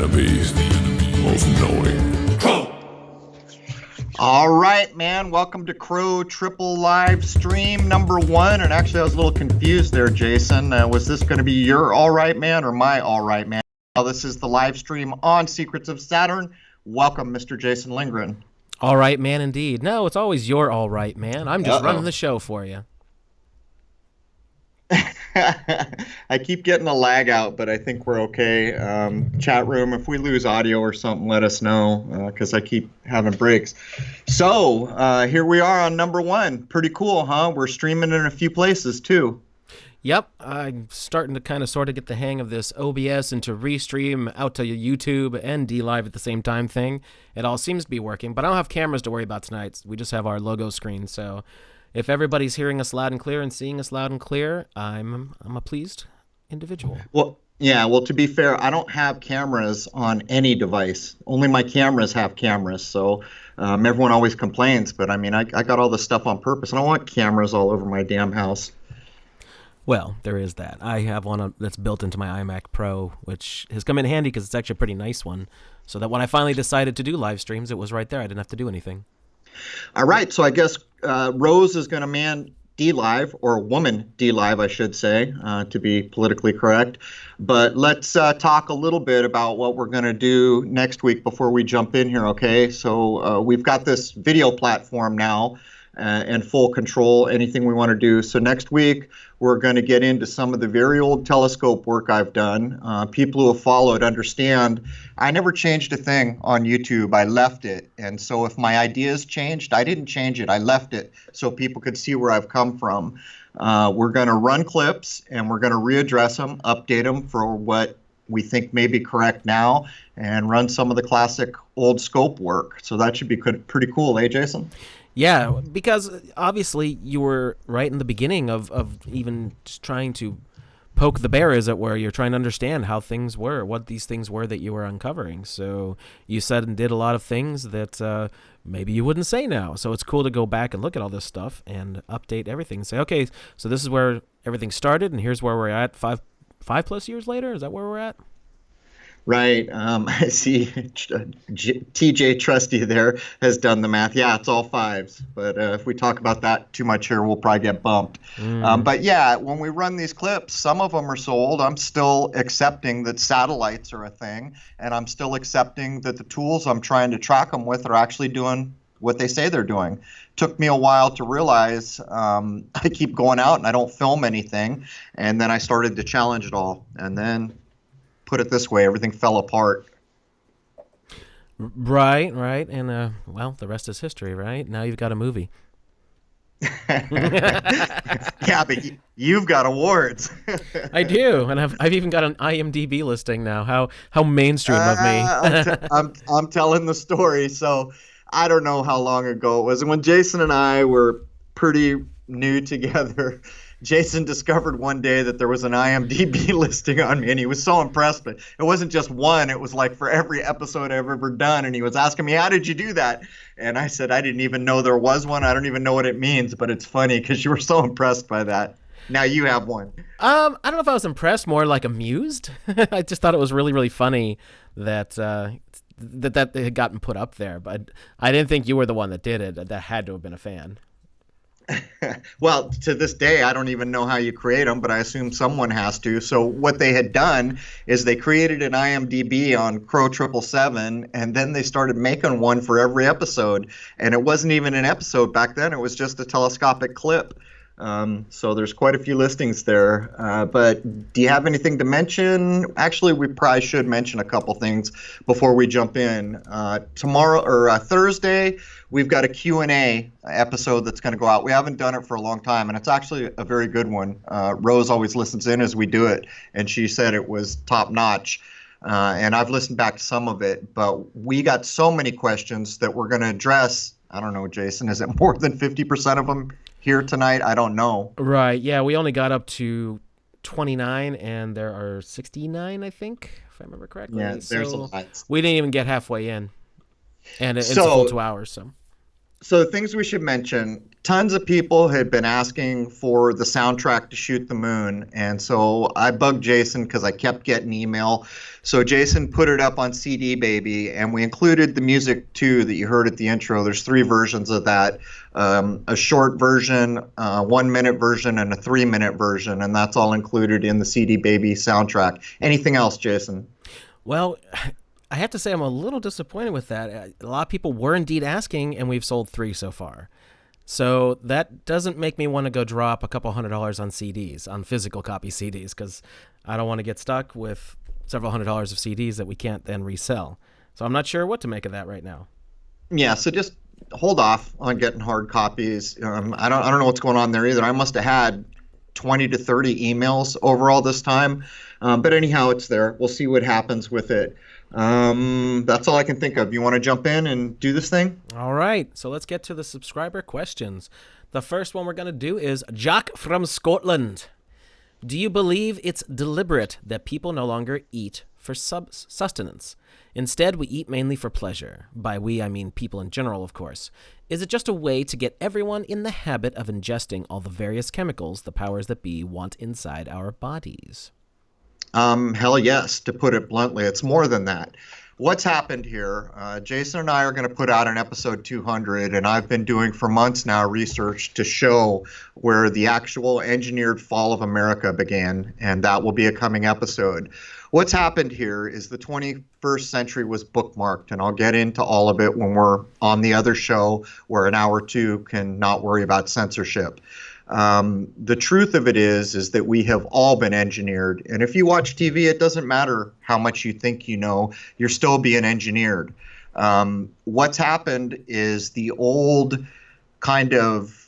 enemy of knowing. All right, man. Welcome to Crow Triple Live Stream number 1. And actually, I was a little confused there, Jason. Was this going to be your all right man or my all right man? Well, this is the live stream on Secrets of Saturn. Welcome, Mr. Jason Lindgren. All right, man, indeed. No, it's always your all right, man. I'm just running the show for you. I keep getting a lag out, but I think we're okay. Chat room, if we lose audio or something, let us know, because I keep having breaks. So here we are on number 1. Pretty cool, huh? We're streaming in a few places, too. Yep, I'm starting to kind of sort of get the hang of this OBS and to restream out to YouTube and DLive at the same time thing. It all seems to be working, but I don't have cameras to worry about tonight. We just have our logo screen, so if everybody's hearing us loud and clear and seeing us loud and clear, I'm a pleased individual. Well, yeah, well, to be fair, I don't have cameras on any device. Only my cameras have cameras, so everyone always complains, but I mean, I got all this stuff on purpose. I don't want cameras all over my damn house. Well, there is that. I have one that's built into my iMac Pro, which has come in handy because it's actually a pretty nice one, so that when I finally decided to do live streams, it was right there. I didn't have to do anything. All right, so I guess Rose is going to man DLive, or woman DLive, I should say, to be politically correct. But let's talk a little bit about what we're going to do next week before we jump in here, okay? So we've got this video platform now in full control, anything we want to do. So next week, we're going to get into some of the very old telescope work I've done. People who have followed understand I never changed a thing on YouTube. I left it. And so if my ideas changed, I didn't change it. I left it so people could see where I've come from. We're going to run clips and we're going to readdress them, update them for what we think may be correct now, and run some of the classic old scope work. So that should be pretty cool, eh, Jason? Yeah, because obviously you were right in the beginning of even just trying to poke the bear, as it were. You're trying to understand how things were, what these things were that you were uncovering. So you said and did a lot of things that maybe you wouldn't say now. So it's cool to go back and look at all this stuff and update everything. Say, okay, so this is where everything started, and here's where we're at 5+ years later. Is that where we're at? Right. I see TJ Trusty there has done the math. Yeah, it's all 5s. But if we talk about that too much here, we'll probably get bumped. But yeah, when we run these clips, some of them are sold. I'm still accepting that satellites are a thing. And I'm still accepting that the tools I'm trying to track them with are actually doing what they say they're doing. Took me a while to realize I keep going out and I don't film anything. And then I started to challenge it all. And then, put it this way, everything fell apart. Right. And, well, the rest is history, right? Now you've got a movie. Yeah, but you've got awards. I do, and I've even got an IMDb listing now. How mainstream of me. I'm telling the story. So I don't know how long ago it was. And when Jason and I were pretty new together, Jason discovered one day that there was an IMDb listing on me, and he was so impressed. But it wasn't just one. It was like for every episode I've ever done. And he was asking me, how did you do that? And I said, I didn't even know there was one. I don't even know what it means, but it's funny because you were so impressed by that. Now you have one. I don't know if I was impressed, more like amused. I just thought it was really, really funny that that had gotten put up there. But I didn't think you were the one that did it. That had to have been a fan. Well, to this day, I don't even know how you create them, but I assume someone has to. So what they had done is they created an IMDb on CRROW777, and then they started making one for every episode. And it wasn't even an episode back then. It was just a telescopic clip. So there's quite a few listings there. But do you have anything to mention? Actually, we probably should mention a couple things before we jump in. Tomorrow or Thursday, we've got a Q&A episode that's going to go out. We haven't done it for a long time, and it's actually a very good one. Rose always listens in as we do it, and she said it was top notch. And I've listened back to some of it, but we got so many questions that we're going to address. I don't know, Jason, is it more than 50% of them here tonight? I don't know. Right. Yeah, we only got up to 29, and there are 69, I think, if I remember correctly. Yeah, there's a lot. We didn't even get halfway in, and it's a full 2 hours. So So the things we should mention, tons of people had been asking for the soundtrack to Shoot the Moon. And so I bugged Jason because I kept getting email. So Jason put it up on CD Baby, and we included the music too that you heard at the intro. There's 3 versions of that, a short version, a 1-minute version, and a 3-minute version. And that's all included in the CD Baby soundtrack. Anything else, Jason? Well, I have to say I'm a little disappointed with that. A lot of people were indeed asking, and we've sold 3 so far. So that doesn't make me want to go drop a couple $100 on CDs, on physical copy CDs, because I don't want to get stuck with several $100s of CDs that we can't then resell. So I'm not sure what to make of that right now. Yeah, so just hold off on getting hard copies. I don't know what's going on there either. I must have had 20 to 30 emails overall this time. But anyhow, it's there. We'll see what happens with it. That's all I can think of. You want to jump in and do this thing? All right, so let's get to the subscriber questions. The first one we're going to do is Jack from Scotland. Do you believe it's deliberate that people no longer eat for sustenance? Instead, we eat mainly for pleasure. By we, I mean people in general, of course. Is it just a way to get everyone in the habit of ingesting all the various chemicals the powers that be want inside our bodies? Hell yes, to put it bluntly. It's more than that. What's happened here? Jason and I are going to put out an episode 200, and I've been doing for months now research to show where the actual engineered fall of America began, and that will be a coming episode. What's happened here is the 21st century was bookmarked, and I'll get into all of it when we're on the other show where an hour or two can not worry about censorship. The truth of it is that we have all been engineered. And if you watch TV, it doesn't matter how much you think you know, you're still being engineered. What's happened is the old kind of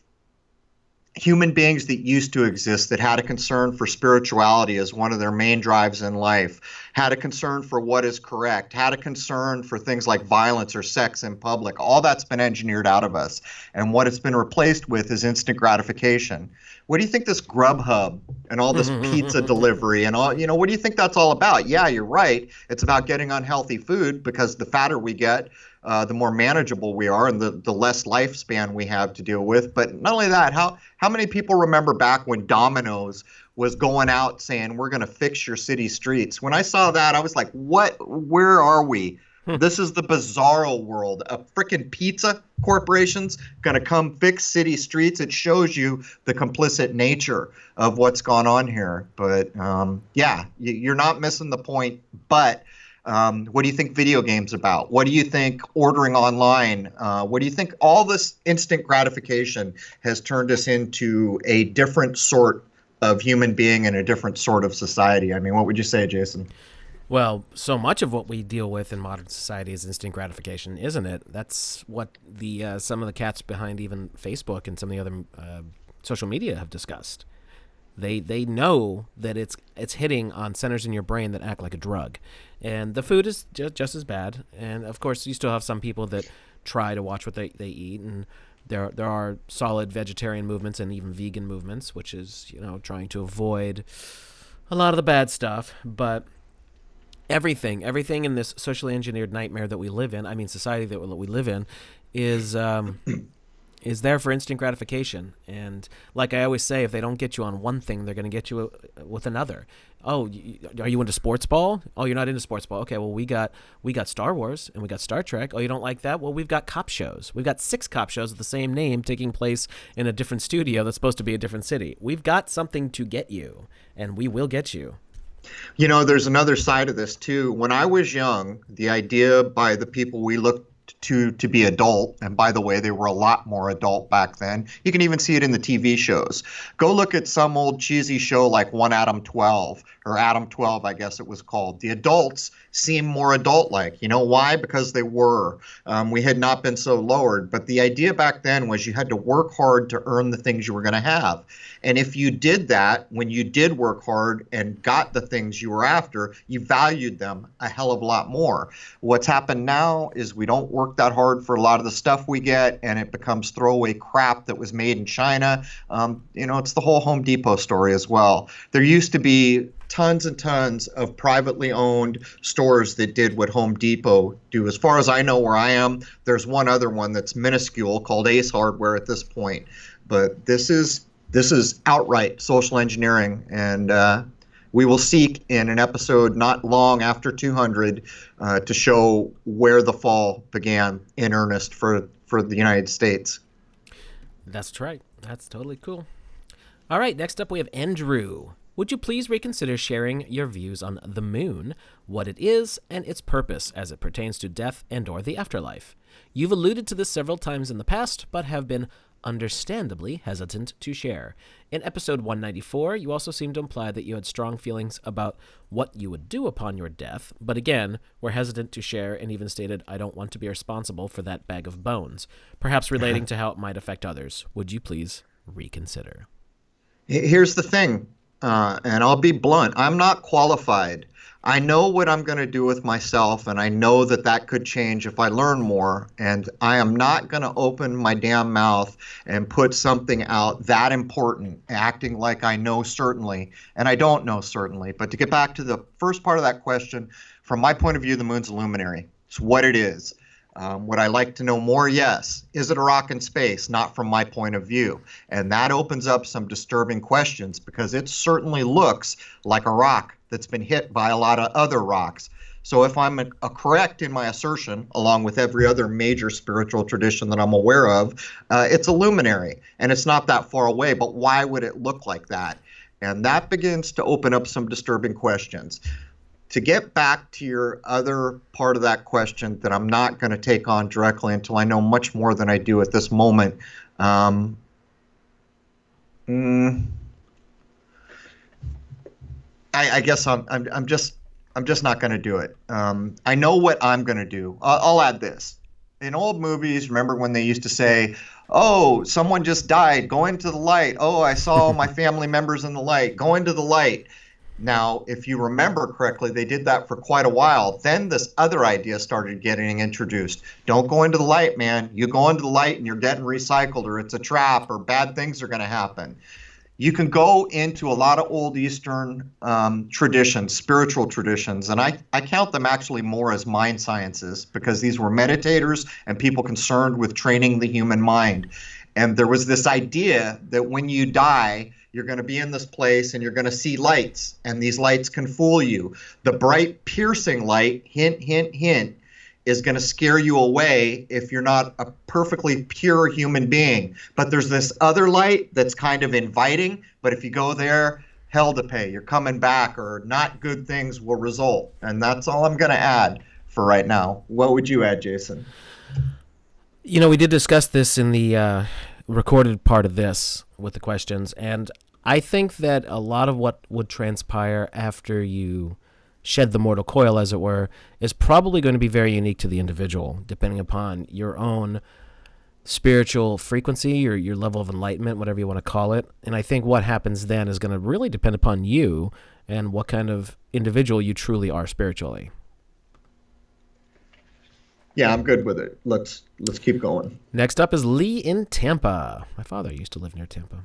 human beings that used to exist that had a concern for spirituality as one of their main drives in life, had a concern for what is correct, had a concern for things like violence or sex in public. All that's been engineered out of us. And what it's been replaced with is instant gratification. What do you think this Grubhub and all this pizza delivery and all, what do you think that's all about? Yeah, you're right. It's about getting unhealthy food because the fatter we get, the more manageable we are and the less lifespan we have to deal with. But not only that, how many people remember back when Domino's was going out saying, we're going to fix your city streets? When I saw that, I was like, what? Where are we? This is the bizarro world. A freaking pizza corporation's going to come fix city streets. It shows you the complicit nature of what's gone on here. But yeah, you're not missing the point. But what do you think video games about? What do you think ordering online? What do you think all this instant gratification has turned us into a different sort of human being and a different sort of society? I mean, what would you say, Jason? Well, so much of what we deal with in modern society is instant gratification, isn't it? That's what the some of the cats behind even Facebook and some of the other social media have discussed. They know that it's hitting on centers in your brain that act like a drug. And the food is just as bad. And, of course, you still have some people that try to watch what they eat. And there are solid vegetarian movements and even vegan movements, which is, trying to avoid a lot of the bad stuff. But everything in this socially engineered nightmare that we live in, society that we live in, is there for instant gratification. And like I always say, if they don't get you on one thing, they're going to get you with another. Oh, are you into sports ball? Oh, you're not into sports ball. Okay, well, we got Star Wars and we got Star Trek. Oh, you don't like that? Well, we've got cop shows. We've got 6 cop shows with the same name taking place in a different studio that's supposed to be a different city. We've got something to get you, and we will get you. There's another side of this, too. When I was young, the idea by the people we looked to be adult, and by the way, they were a lot more adult back then. You can even see it in the TV shows. Go look at some old cheesy show like One Adam 12, or Adam 12, I guess it was called. The adults seem more adult-like. You know why? Because they were. We had not been so lowered. But the idea back then was you had to work hard to earn the things you were going to have. And if you did that, when you did work hard and got the things you were after, you valued them a hell of a lot more. What's happened now is we don't work that hard for a lot of the stuff we get, and it becomes throwaway crap that was made in China. It's the whole Home Depot story as well. There used to be tons and tons of privately owned stores that did what Home Depot do. As far as I know, where I am, there's one other one that's minuscule called Ace Hardware at this point. But this is outright social engineering, and we will seek in an episode not long after 200 to show where the fall began in earnest for the United States. That's right. That's totally cool. All right, next up we have Andrew. Would you please reconsider sharing your views on the moon, what it is, and its purpose as it pertains to death and or the afterlife? You've alluded to this several times in the past, but have been understandably hesitant to share. In episode 194, you also seemed to imply that you had strong feelings about what you would do upon your death, but again, were hesitant to share and even stated, I don't want to be responsible for that bag of bones, perhaps relating to how it might affect others. Would you please reconsider? Here's the thing, and I'll be blunt. I'm not qualified. I know what I'm going to do with myself, and I know that that could change if I learn more, and I am not going to open my damn mouth and put something out that important, acting like I know certainly, and I don't know certainly. But to get back to the first part of that question, from my point of view, the moon's a luminary. It's what it is. Would I like to know more? Yes. Is it a rock in space? Not from my point of view. And that opens up some disturbing questions because it certainly looks like a rock that's been hit by a lot of other rocks. So if I'm correct in my assertion, along with every other major spiritual tradition that I'm aware of, it's a luminary and it's not that far away. But why would it look like that? And that begins to open up some disturbing questions. To get back to your other part of that question that I'm not going to take on directly until I know much more than I do at this moment. I guess I'm just not going to do it. I know what I'm going to do. I'll add this. In old movies, remember when they used to say, "Oh, someone just died. Go into the light. Oh, I saw my family members in the light. Go into the light." Now, if you remember correctly, they did that for quite a while. Then this other idea started getting introduced. Don't go into the light, man. You go into the light and you're getting recycled, or it's a trap, or bad things are going to happen. You can go into a lot of old Eastern traditions, spiritual traditions, and I count them actually more as mind sciences because these were meditators and people concerned with training the human mind. And there was this idea that when you die, you're going to be in this place and you're going to see lights, and these lights can fool you. The bright, piercing light, hint, hint, hint, is going to scare you away if you're not a perfectly pure human being. But there's this other light that's kind of inviting, but if you go there, hell to pay. You're coming back, or not good things will result. And that's all I'm going to add for right now. What would you add, Jason? You know, we did discuss this in the recorded part of this with the questions, and I think that a lot of what would transpire after you shed the mortal coil, as it were, is probably going to be very unique to the individual, depending upon your own spiritual frequency or your level of enlightenment, whatever you want to call it. And I think what happens then is going to really depend upon you and what kind of individual you truly are spiritually. Yeah, I'm good with it. Let's keep going. Next up is Lee in Tampa. My father used to live near Tampa.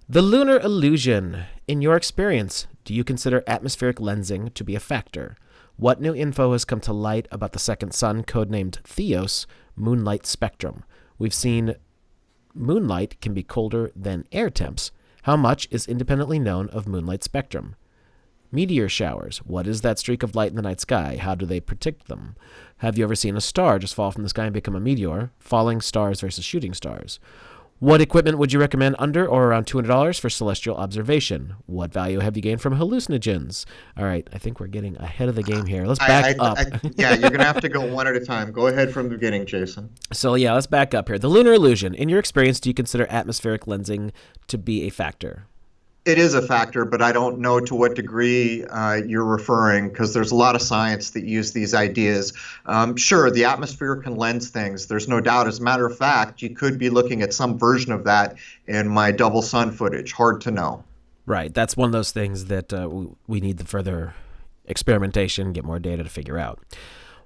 The lunar illusion. In your experience, do you consider atmospheric lensing to be a factor? What new info has come to light about the second sun, codenamed Theos, moonlight spectrum? We've seen moonlight can be colder than air temps. How much is independently known of moonlight spectrum? Meteor showers. What is that streak of light in the night sky? How do they predict them? Have you ever seen a star just fall from the sky and become a meteor? Falling stars versus shooting stars. What equipment would you recommend under or around $200 for celestial observation? What value have you gained from hallucinogens? All right, I think we're getting ahead of the game here. Let's back up. Yeah, you're going to have to go one at a time. Go ahead from the beginning, Jason. So yeah, let's back up here. The lunar illusion. In your experience, do you consider atmospheric lensing to be a factor? It is a factor, but I don't know to what degree you're referring, because there's a lot of science that use these ideas. Sure, the atmosphere can lens things. There's no doubt. As a matter of fact, you could be looking at some version of that in my double sun footage. Hard to know. Right. That's one of those things that we need the further experimentation, get more data to figure out.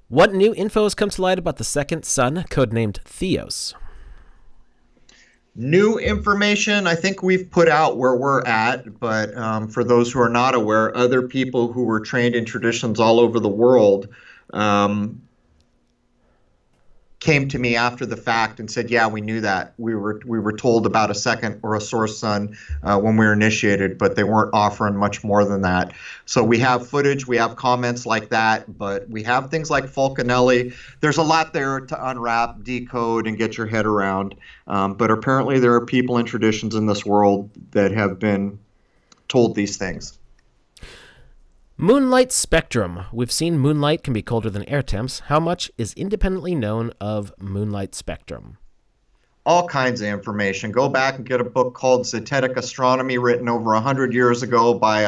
What new info has come to light about the second sun, codenamed Theos? New information, I think we've put out where we're at, but for those who are not aware, other people who were trained in traditions all over the world came to me after the fact and said, "Yeah, we knew that. We were told about a second or a source sun when we were initiated, but they weren't offering much more than that." So we have footage, we have comments like that, but we have things like Fulcanelli. There's a lot there to unwrap, decode, and get your head around. But apparently, there are people and traditions in this world that have been told these things. Moonlight spectrum. We've seen moonlight can be colder than air temps. How much is independently known of moonlight spectrum? All kinds of information. Go back and get a book called Zetetic Astronomy, written over 100 years ago by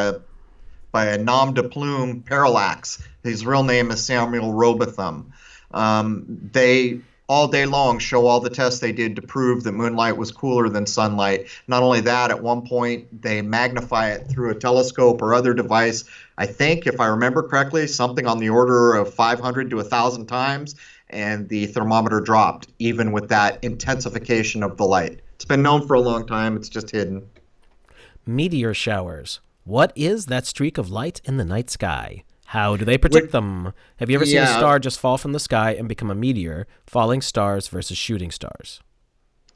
a nom de plume parallax. His real name is Samuel Robotham. They all day long show all the tests they did to prove that moonlight was cooler than sunlight. Not only that, at one point they magnify it through a telescope or other device. I think, if I remember correctly, something on the order of 500 to 1,000 times, and the thermometer dropped, even with that intensification of the light. It's been known for a long time. It's just hidden. Meteor showers. What is that streak of light in the night sky? How do they predict them? Have you ever seen a star just fall from the sky and become a meteor? Falling stars versus shooting stars.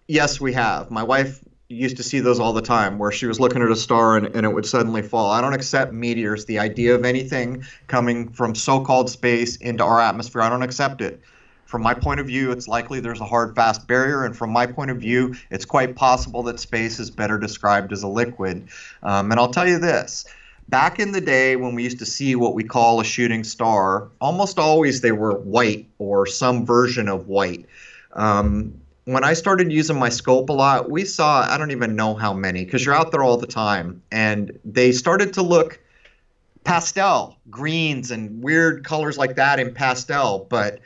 Yes, we have. My wife used to see those all the time, where she was looking at a star and it would suddenly fall. I don't accept meteors, the idea of anything coming from so-called space into our atmosphere. I don't accept it. From my point of view, it's likely there's a hard, fast barrier, and from my point of view, it's quite possible that space is better described as a liquid. And I'll tell you this. Back in the day when we used to see what we call a shooting star, almost always they were white or some version of white. When I started using my scope a lot, we saw, I don't even know how many, because you're out there all the time, and they started to look pastel, greens and weird colors like that in pastel, but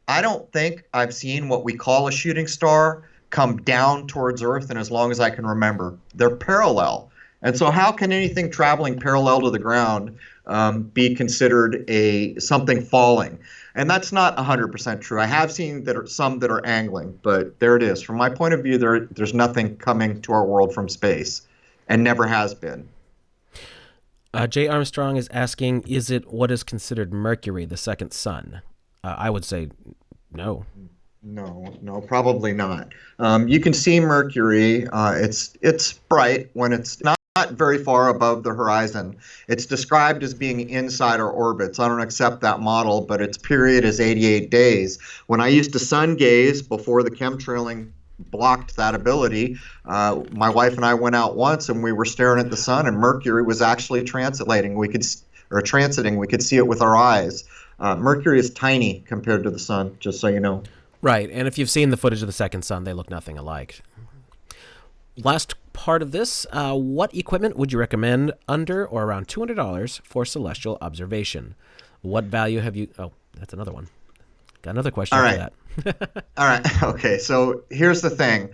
I don't think I've seen what we call a shooting star come down towards Earth in as long as I can remember. They're parallel. And so how can anything traveling parallel to the ground be considered something falling? And that's not 100% true. I have seen some that are angling, but there it is. From my point of view, there's nothing coming to our world from space, and never has been. Jay Armstrong is asking, is it what is considered Mercury, the second sun? I would say no. No, probably not. You can see Mercury. It's bright when it's not very far above the horizon. It's described as being inside our orbits. I don't accept that model, but its period is 88 days. When I used to sun gaze before the chemtrailing blocked that ability, my wife and I went out once and we were staring at the sun, and Mercury was actually transiting. We could see it with our eyes. Mercury is tiny compared to the sun, just so you know. Right, and if you've seen the footage of the second sun, they look nothing alike. Last part of this, what equipment would you recommend under or around $200 for celestial observation? What value have you... Oh, that's another one. Got another question after that. All right. Okay, so here's the thing.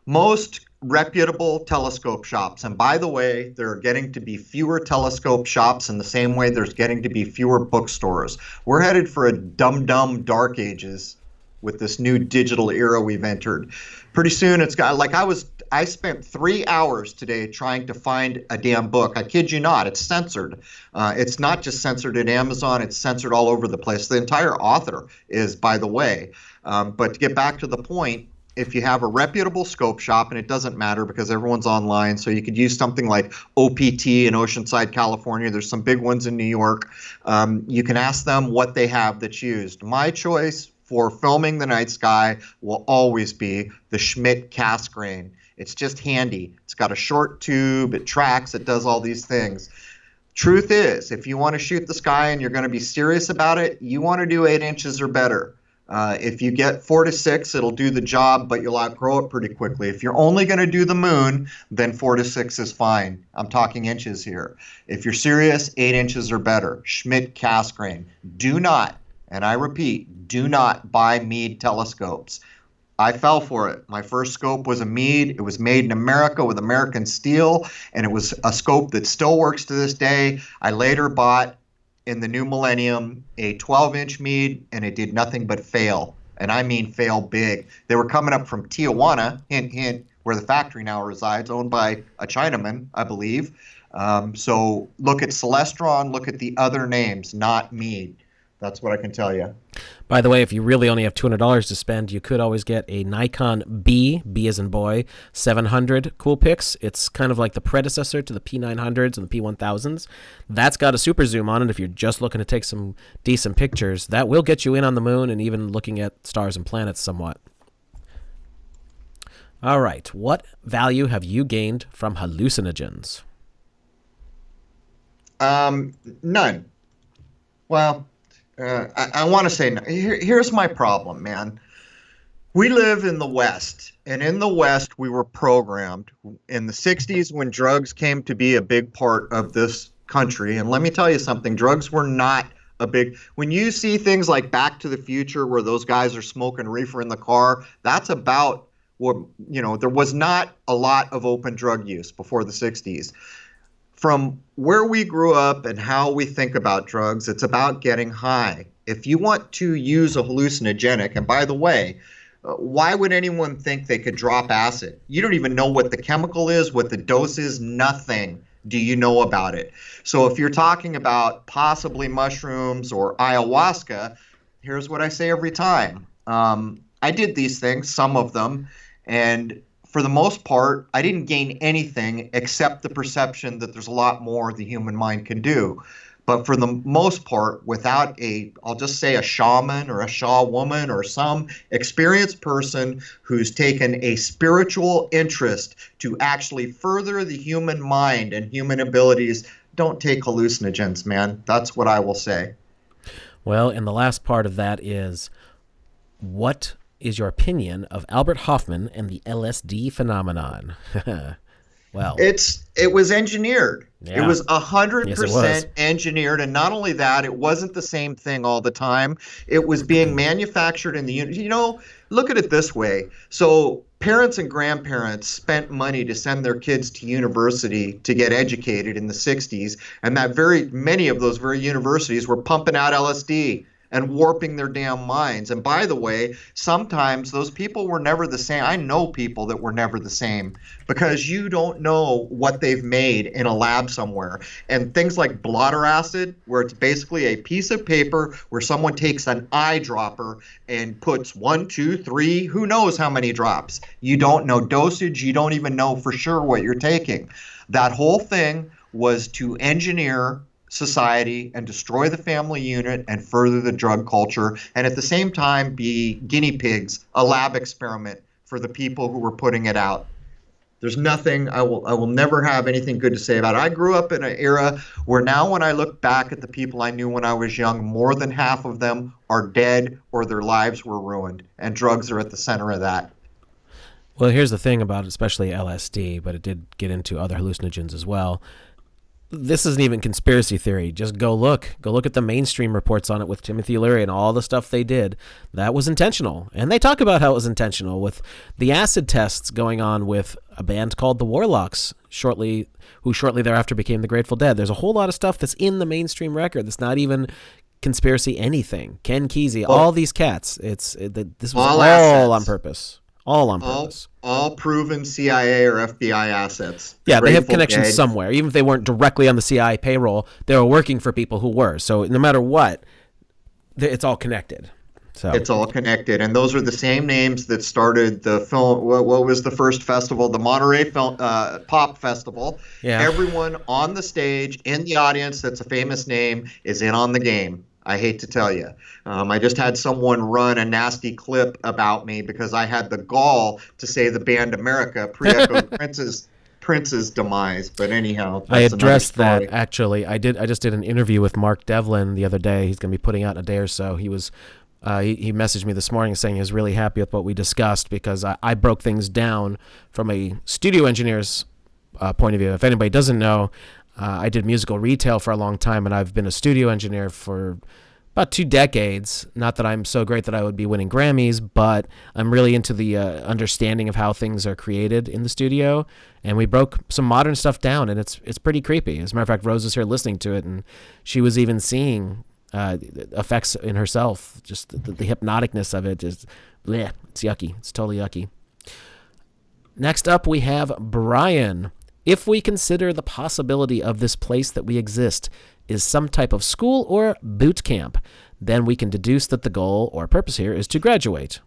Most reputable telescope shops, and by the way, there are getting to be fewer telescope shops in the same way there's getting to be fewer bookstores. We're headed for a dumb dark ages with this new digital era we've entered. Pretty soon it's got, I spent 3 hours today trying to find a damn book. I kid you not, it's censored. It's not just censored at Amazon, it's censored all over the place. The entire author is, by the way. But to get back to the point, if you have a reputable scope shop, and it doesn't matter because everyone's online, so you could use something like OPT in Oceanside, California. There's some big ones in New York. You can ask them what they have that's used. My choice for filming the night sky will always be the Schmidt Cassegrain. It's just handy. It's got a short tube, it tracks, it does all these things. Truth is, if you want to shoot the sky and you're going to be serious about it, you want to do 8 inches or better. If you get 4 to 6, it'll do the job, but you'll outgrow it pretty quickly. If you're only going to do the moon, then 4 to 6 is fine. I'm talking inches here. If you're serious, 8 inches or better. Schmidt Cassegrain. Do not, and I repeat, do not buy Meade telescopes. I fell for it. My first scope was a Meade. It was made in America with American steel, and it was a scope that still works to this day. I later bought, in the new millennium, a 12-inch Meade, and it did nothing but fail. And I mean fail big. They were coming up from Tijuana, hint, hint, where the factory now resides, owned by a Chinaman, I believe. So look at Celestron, look at the other names, not me. That's what I can tell you. By the way, if you really only have $200 to spend, you could always get a Nikon B as in boy, 700 Coolpix. It's kind of like the predecessor to the P900s and the P1000s. That's got a super zoom on it. If you're just looking to take some decent pictures, that will get you in on the moon and even looking at stars and planets somewhat. All right. What value have you gained from hallucinogens? None. Well, I want to say no. Here's my problem, man. We live in the West, and in the West, we were programmed in the 60s when drugs came to be a big part of this country. And let me tell you something, drugs were not a big, when you see things like Back to the Future where those guys are smoking reefer in the car, that's about what, there was not a lot of open drug use before the 60s. From where we grew up and how we think about drugs, it's about getting high. If you want to use a hallucinogenic, and by the way, why would anyone think they could drop acid? You don't even know what the chemical is, what the dose is, nothing do you know about it. So if you're talking about possibly mushrooms or ayahuasca, here's what I say every time. I did these things, some of them, and for the most part, I didn't gain anything except the perception that there's a lot more the human mind can do. But for the most part, without I'll just say a shaman or a shaw woman or some experienced person who's taken a spiritual interest to actually further the human mind and human abilities, don't take hallucinogens, man. That's what I will say. Well, and the last part of that is, what is your opinion of Albert Hoffman and the LSD phenomenon? Well, it was engineered. Yeah. It was 100% Yes, it was. engineered, and not only that, it wasn't the same thing all the time. It was being manufactured in the look at it this way. So parents and grandparents spent money to send their kids to university to get educated in the 60s, and that many of those very universities were pumping out LSD and warping their damn minds. And by the way, sometimes those people were never the same. I know people that were never the same because you don't know what they've made in a lab somewhere. And things like blotter acid, where it's basically a piece of paper where someone takes an eyedropper and puts 1, 2, 3, who knows how many drops. You don't know dosage. You don't even know for sure what you're taking. That whole thing was to engineer society and destroy the family unit and further the drug culture, and at the same time be guinea pigs, a lab experiment for the people who were putting it out. There's nothing, I will never have anything good to say about it. I grew up in an era where now when I look back at the people I knew when I was young, more than half of them are dead or their lives were ruined, and drugs are at the center of that. Well, here's the thing about especially LSD, but it did get into other hallucinogens as well. This isn't even conspiracy theory. Just go look at the mainstream reports on it with Timothy Leary and all the stuff they did. That was intentional. And they talk about how it was intentional with the acid tests going on with a band called the Warlocks, who shortly thereafter became the Grateful Dead. There's a whole lot of stuff that's in the mainstream record that's not even conspiracy anything. Ken Kesey, all these cats. This was all on purpose. All on purpose. All proven CIA or FBI assets. Yeah, they have Grateful connections Dead. somewhere. Even if they weren't directly on the CIA payroll, they were working for people who were. So no matter what, it's all connected. So It's all connected. And those are the same names that started the film. What was the first festival? The Monterey Pop Festival. Yeah. Everyone on the stage, in the audience that's a famous name, is in on the game. I hate to tell you. I just had someone run a nasty clip about me because I had the gall to say the band America pre-echoed Prince's demise. But anyhow, I that's addressed another that story. actually. I just did an interview with Mark Devlin the other day. He's going to be putting out in a day or so. He was he messaged me this morning saying he was really happy with what we discussed because I broke things down from a studio engineer's point of view. If anybody doesn't know, I did musical retail for a long time, and I've been a studio engineer for about 2 decades. Not that I'm so great that I would be winning Grammys, but I'm really into the understanding of how things are created in the studio. And we broke some modern stuff down, and it's pretty creepy. As a matter of fact, Rose was here listening to it, and she was even seeing effects in herself. Just the hypnoticness of it is, bleh, it's yucky. It's totally yucky. Next up, we have Brian. If we consider the possibility of this place that we exist is some type of school or boot camp, then we can deduce that the goal or purpose here is to graduate.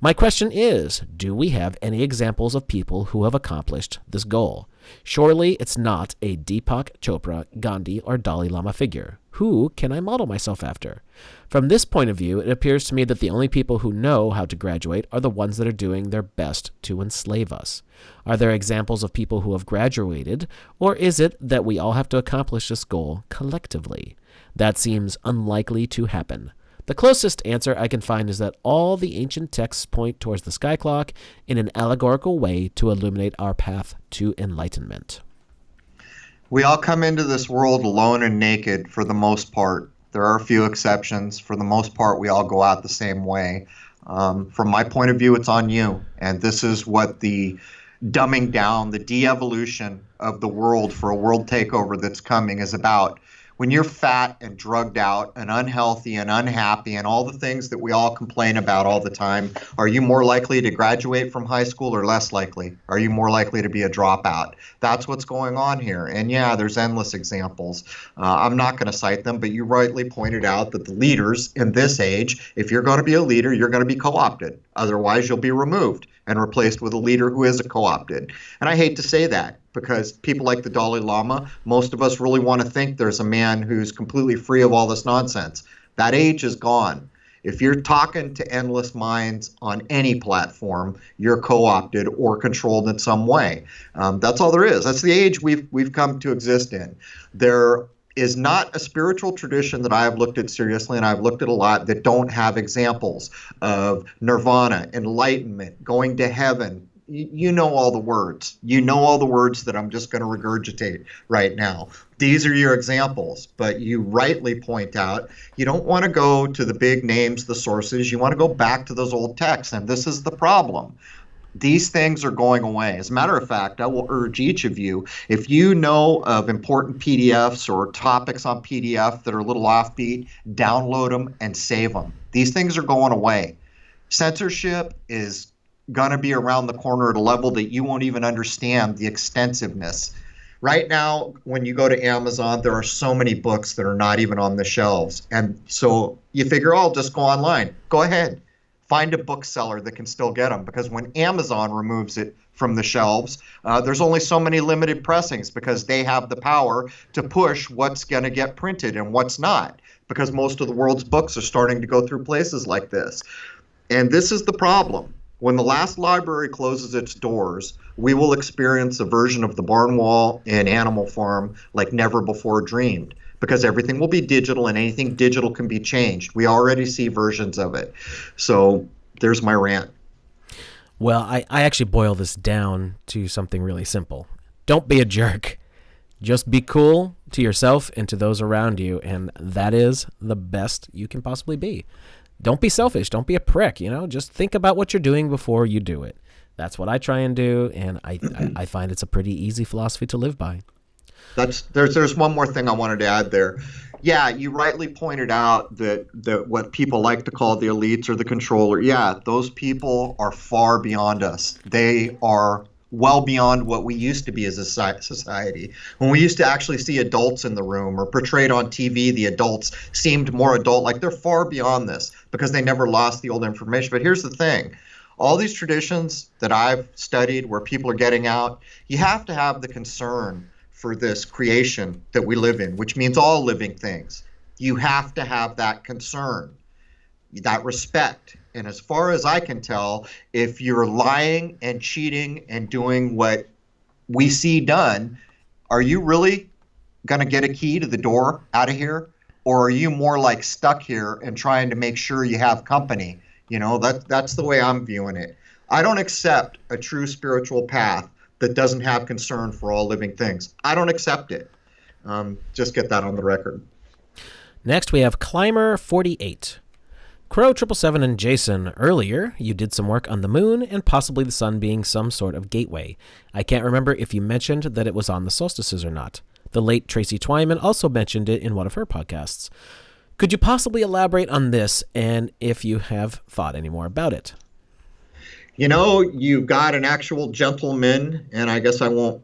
My question is, do we have any examples of people who have accomplished this goal? Surely it's not a Deepak Chopra, Gandhi, or Dalai Lama figure. Who can I model myself after? From this point of view, it appears to me that the only people who know how to graduate are the ones that are doing their best to enslave us. Are there examples of people who have graduated, or is it that we all have to accomplish this goal collectively? That seems unlikely to happen. The closest answer I can find is that all the ancient texts point towards the sky clock in an allegorical way to illuminate our path to enlightenment. We all come into this world alone and naked for the most part. There are a few exceptions. For the most part, we all go out the same way. From my point of view, it's on you. And this is what the dumbing down, the de-evolution of the world for a world takeover that's coming is about. When you're fat and drugged out and unhealthy and unhappy and all the things that we all complain about all the time, are you more likely to graduate from high school or less likely? Are you more likely to be a dropout? That's what's going on here. And yeah, there's endless examples. I'm not going to cite them, but you rightly pointed out that the leaders in this age, if you're going to be a leader, you're going to be co-opted. Otherwise, you'll be removed and replaced with a leader who isn't co-opted. And I hate to say that, because people like the Dalai Lama, most of us really want to think there's a man who's completely free of all this nonsense. That age is gone. If you're talking to endless minds on any platform, you're co-opted or controlled in some way. That's all there is. That's the age we've come to exist in. There is not a spiritual tradition that I have looked at seriously, and I've looked at a lot, that don't have examples of nirvana, enlightenment, going to heaven. You know all the words. You know all the words that I'm just going to regurgitate right now. These are your examples, but you rightly point out you don't want to go to the big names, the sources. You want to go back to those old texts, and this is the problem. These things are going away. As a matter of fact, I will urge each of you, if you know of important PDFs or topics on PDF that are a little offbeat, download them and save them. These things are going away. Censorship is going to be around the corner at a level that you won't even understand the extensiveness. Right now, when you go to Amazon, there are so many books that are not even on the shelves. And so you figure, oh, I'll just go online. Go ahead. Find a bookseller that can still get them, because when Amazon removes it from the shelves, there's only so many limited pressings, because they have the power to push what's going to get printed and what's not, because most of the world's books are starting to go through places like this. And this is the problem. When the last library closes its doors, we will experience a version of the barn wall in Animal Farm like never before dreamed, because everything will be digital and anything digital can be changed. We already see versions of it. So there's my rant. Well, I actually boil this down to something really simple. Don't be a jerk. Just be cool to yourself and to those around you, and that is the best you can possibly be. Don't be selfish. Don't be a prick. Just think about what you're doing before you do it. That's what I try and do, and I find it's a pretty easy philosophy to live by. There's one more thing I wanted to add there. Yeah, you rightly pointed out that what people like to call the elites or the controller, yeah, those people are far beyond us. They are well beyond what we used to be as a society. When we used to actually see adults in the room, or portrayed on TV, the adults seemed more adult, like they're far beyond this because they never lost the old information. But here's the thing. All these traditions that I've studied where people are getting out, you have to have the concern for this creation that we live in, which means all living things. You have to have that concern, that respect. And as far as I can tell, if you're lying and cheating and doing what we see done, are you really going to get a key to the door out of here? Or are you more like stuck here and trying to make sure you have company? That's the way I'm viewing it. I don't accept a true spiritual path that doesn't have concern for all living things. I don't accept it. Just get that on the record. Next, we have Climber48. CRROW777 and Jason, earlier you did some work on the moon and possibly the sun being some sort of gateway. I can't remember if you mentioned that it was on the solstices or not. The late Tracy Twyman also mentioned it in one of her podcasts. Could you possibly elaborate on this, and if you have thought any more about it? You've got an actual gentleman, and I guess I won't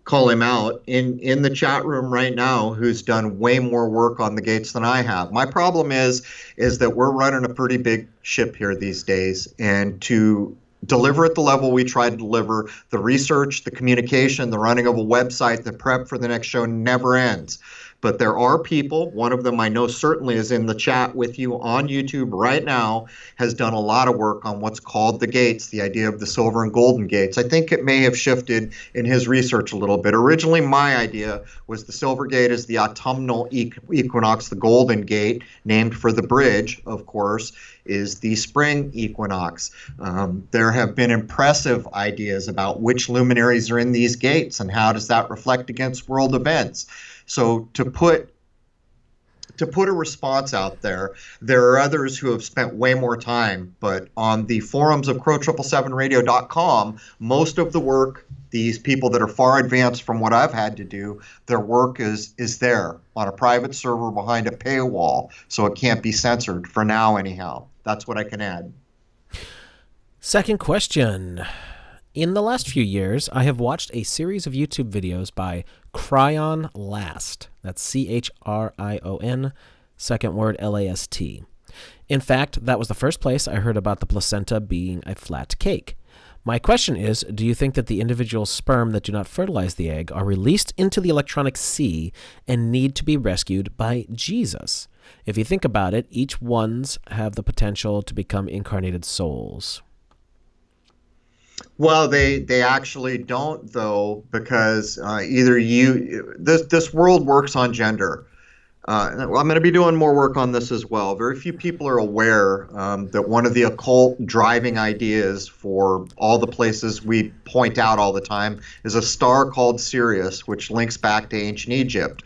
call him out in the chat room right now, who's done way more work on the gates than I have. My problem is that we're running a pretty big ship here these days, and to deliver at the level we try to deliver, the research, the communication, the running of a website, the prep for the next show never ends. But there are people, one of them I know certainly is in the chat with you on YouTube right now, has done a lot of work on what's called the gates, the idea of the silver and golden gates. I think it may have shifted in his research a little bit. Originally, my idea was the silver gate is the autumnal equinox, the golden gate, named for the bridge, of course, is the spring equinox. There have been impressive ideas about which luminaries are in these gates and how does that reflect against world events. So to put a response out there, there are others who have spent way more time, but on the forums of CRROW777radio.com, most of the work, these people that are far advanced from what I've had to do, their work is there on a private server behind a paywall, so it can't be censored for now anyhow. That's what I can add. Second question. In the last few years, I have watched a series of YouTube videos by Cryon Last. That's CHRION, second word LAST. In fact, that was the first place I heard about the placenta being a flat cake. My question is, do you think that the individual sperm that do not fertilize the egg are released into the electronic sea and need to be rescued by Jesus? If you think about it, each ones have the potential to become incarnated souls. Well, they actually don't, though, because this world works on gender. I'm going to be doing more work on this as well. Very few people are aware that one of the occult driving ideas for all the places we point out all the time is a star called Sirius, which links back to ancient Egypt.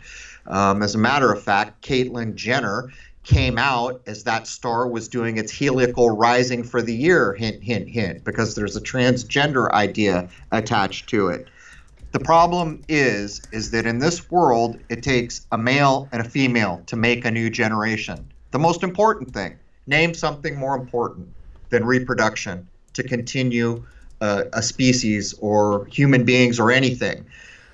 As a matter of fact, Caitlyn Jenner came out as that star was doing its heliacal rising for the year, hint, hint, hint, because there's a transgender idea attached to it. The problem is that in this world, it takes a male and a female to make a new generation. The most important thing, name something more important than reproduction to continue a species or human beings or anything.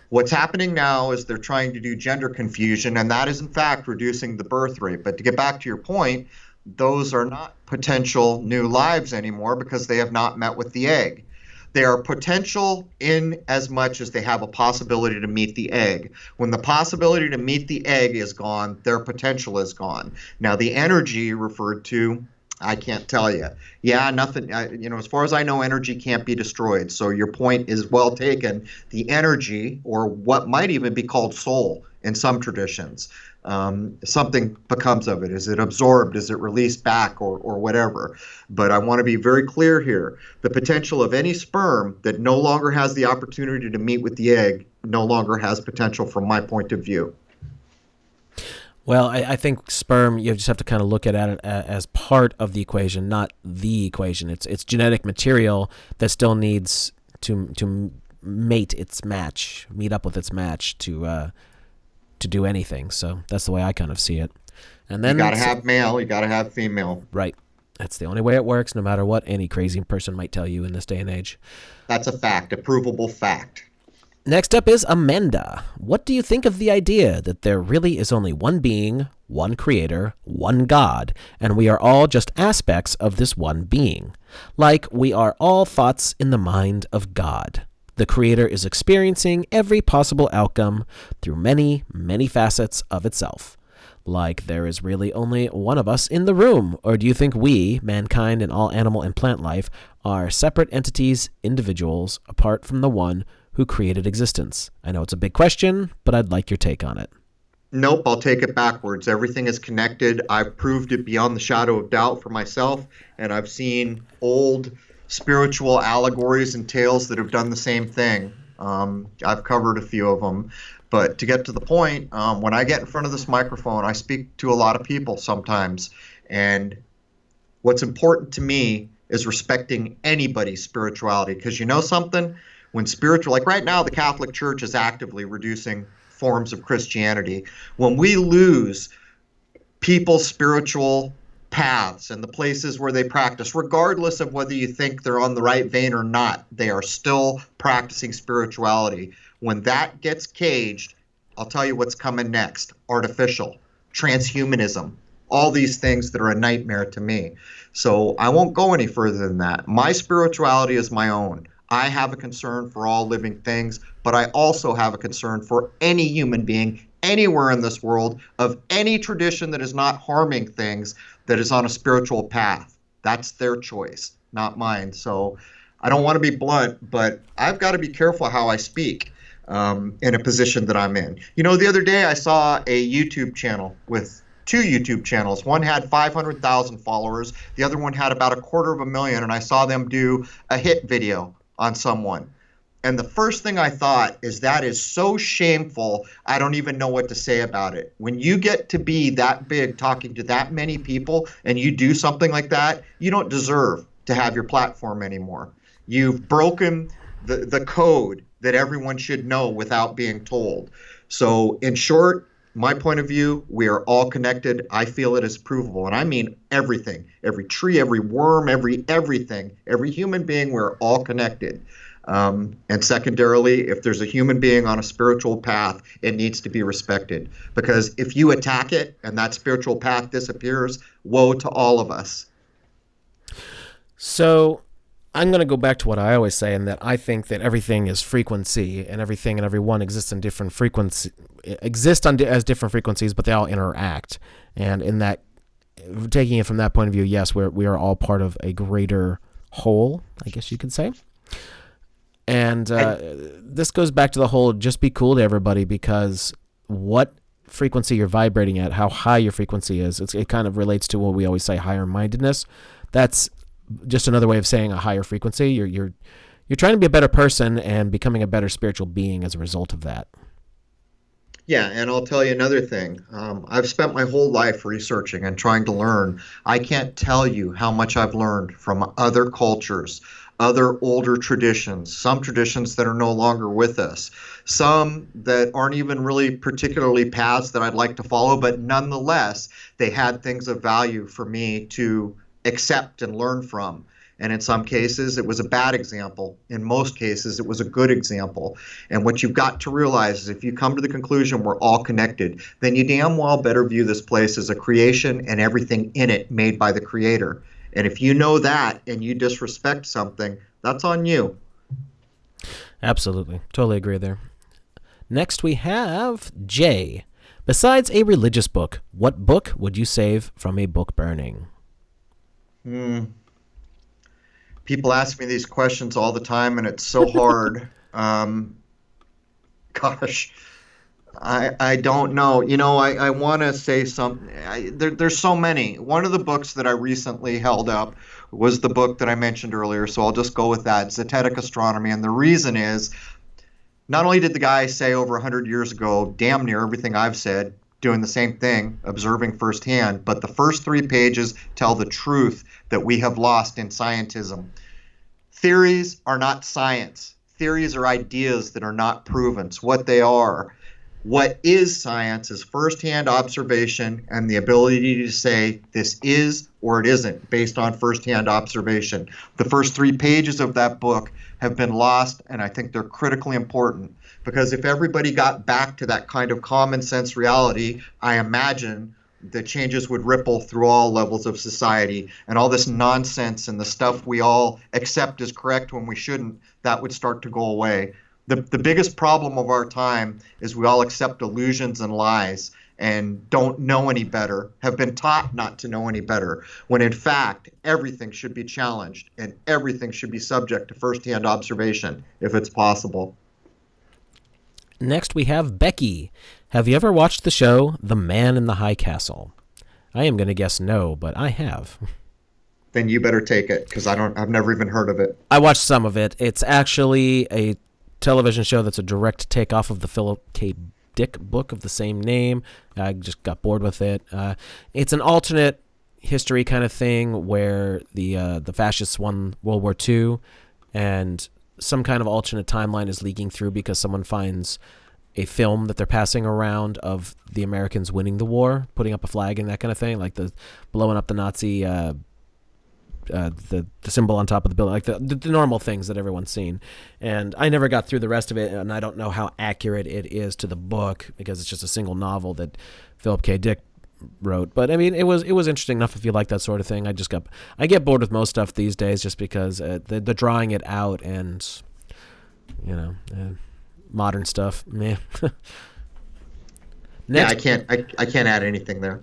What's happening now is they're trying to do gender confusion, and that is in fact reducing the birth rate. But to get back to your point, those are not potential new lives anymore because they have not met with the egg. They are potential in as much as they have a possibility to meet the egg. When the possibility to meet the egg is gone, their potential is gone. Now, the energy referred to, I can't tell you. Yeah, nothing, as far as I know, energy can't be destroyed. So your point is well taken. The energy, or what might even be called soul in some traditions, something becomes of it. Is it absorbed? Is it released back or whatever? But I want to be very clear here. The potential of any sperm that no longer has the opportunity to meet with the egg no longer has potential from my point of view. Well, I think sperm, you just have to kind of look at it as part of the equation, not the equation. It's genetic material that still needs to mate its match, meet up with its match to do anything. So that's the way I kind of see it. And then you got to have male, you got to have female. Right. That's the only way it works, no matter what any crazy person might tell you in this day and age. That's a fact, a provable fact. Next up is Amanda. What do you think of the idea that there really is only one being, one creator, one God, and we are all just aspects of this one being? Like we are all thoughts in the mind of God. The creator is experiencing every possible outcome through many, many facets of itself. Like there is really only one of us in the room, or do you think we, mankind and all animal and plant life, are separate entities, individuals, apart from the one who created existence? I know it's a big question, but I'd like your take on it. Nope, I'll take it backwards. Everything is connected. I've proved it beyond the shadow of doubt for myself, and I've seen old spiritual allegories and tales that have done the same thing. I've covered a few of them. But to get to the point, when I get in front of this microphone, I speak to a lot of people sometimes, and what's important to me is respecting anybody's spirituality, because you know something? When spiritual, like right now, the Catholic Church is actively reducing forms of Christianity. When we lose people's spiritual paths and the places where they practice, regardless of whether you think they're on the right vein or not, they are still practicing spirituality. When that gets caged, I'll tell you what's coming next: artificial, transhumanism, all these things that are a nightmare to me. So I won't go any further than that. My spirituality is my own. I have a concern for all living things, but I also have a concern for any human being anywhere in this world of any tradition that is not harming things, that is on a spiritual path. That's their choice, not mine. So I don't want to be blunt, but I've got to be careful how I speak in a position that I'm in. You know, the other day I saw a YouTube channel with two YouTube channels. One had 500,000 followers. The other one had about 250,000, and I saw them do a hit video on someone. And the first thing I thought is, that is so shameful, I don't even know what to say about it. When you get to be that big, talking to that many people, and you do something like that, you don't deserve to have your platform anymore. You've broken the code that everyone should know without being told. So in short, my point of view, we are all connected. I feel it is provable. And I mean everything, every tree, every worm, everything, every human being, we're all connected. And secondarily, if there's a human being on a spiritual path, it needs to be respected. Because if you attack it and that spiritual path disappears, woe to all of us. So I'm going to go back to what I always say, in that I think that everything is frequency, and everything and everyone exists in different frequency, as different frequencies, but they all interact. And in that, taking it from that point of view, yes, we are all part of a greater whole, I guess you could say. And this goes back to the whole just be cool to everybody, because what frequency you're vibrating at, how high your frequency is, it kind of relates to what we always say, higher mindedness. That's just another way of saying a higher frequency. You're trying to be a better person and becoming a better spiritual being as a result of that. Yeah, and I'll tell you another thing. I've spent my whole life researching and trying to learn. I can't tell you how much I've learned from other cultures, other older traditions, some traditions that are no longer with us, some that aren't even really particularly paths that I'd like to follow, but nonetheless, they had things of value for me to accept and learn from. And in some cases, it was a bad example. In most cases, it was a good example. And what you've got to realize is, if you come to the conclusion we're all connected, then you damn well better view this place as a creation and everything in it made by the Creator. And if you know that and you disrespect something, that's on you. Absolutely. Totally agree there. Next we have Jay. Besides a religious book, what book would you save from a book burning? People ask me these questions all the time, and it's so hard. Gosh, I don't know. You know, I want to say something. There's so many. One of the books that I recently held up was the book that I mentioned earlier, so I'll just go with that, Zetetic Astronomy. And the reason is, not only did the guy say over 100 years ago damn near everything I've said, doing the same thing, observing firsthand, but the first 3 pages tell the truth that we have lost in scientism. Theories are not science. Theories are ideas that are not proven. It's what they are. What is science is firsthand observation and the ability to say this is or it isn't based on firsthand observation. The first 3 pages of that book have been lost, and I think they're critically important, because if everybody got back to that kind of common sense reality, I imagine the changes would ripple through all levels of society, and all this nonsense and the stuff we all accept as correct when we shouldn't, that would start to go away. The biggest problem of our time is we all accept illusions and lies and don't know any better, have been taught not to know any better, when in fact everything should be challenged and everything should be subject to firsthand observation if it's possible. Next we have Becky. Have you ever watched the show The Man in the High Castle? I am going to guess no, but I have. Then you better take it, because I've never even heard of it. I watched some of it. It's actually a television show that's a direct takeoff of the Philip K. Dick book of the same name. I just got bored with it. It's an alternate history kind of thing where the fascists won World War II, and some kind of alternate timeline is leaking through because someone finds a film that they're passing around of the Americans winning the war, putting up a flag and that kind of thing, like the blowing up the Nazi the symbol on top of the building, like the normal things that everyone's seen. And I never got through the rest of it, and I don't know how accurate it is to the book because it's just a single novel that Philip K. Dick wrote. But I mean, it was interesting enough if you like that sort of thing. I get bored with most stuff these days just because the drawing it out and modern stuff, meh. Yeah, I can't add anything there.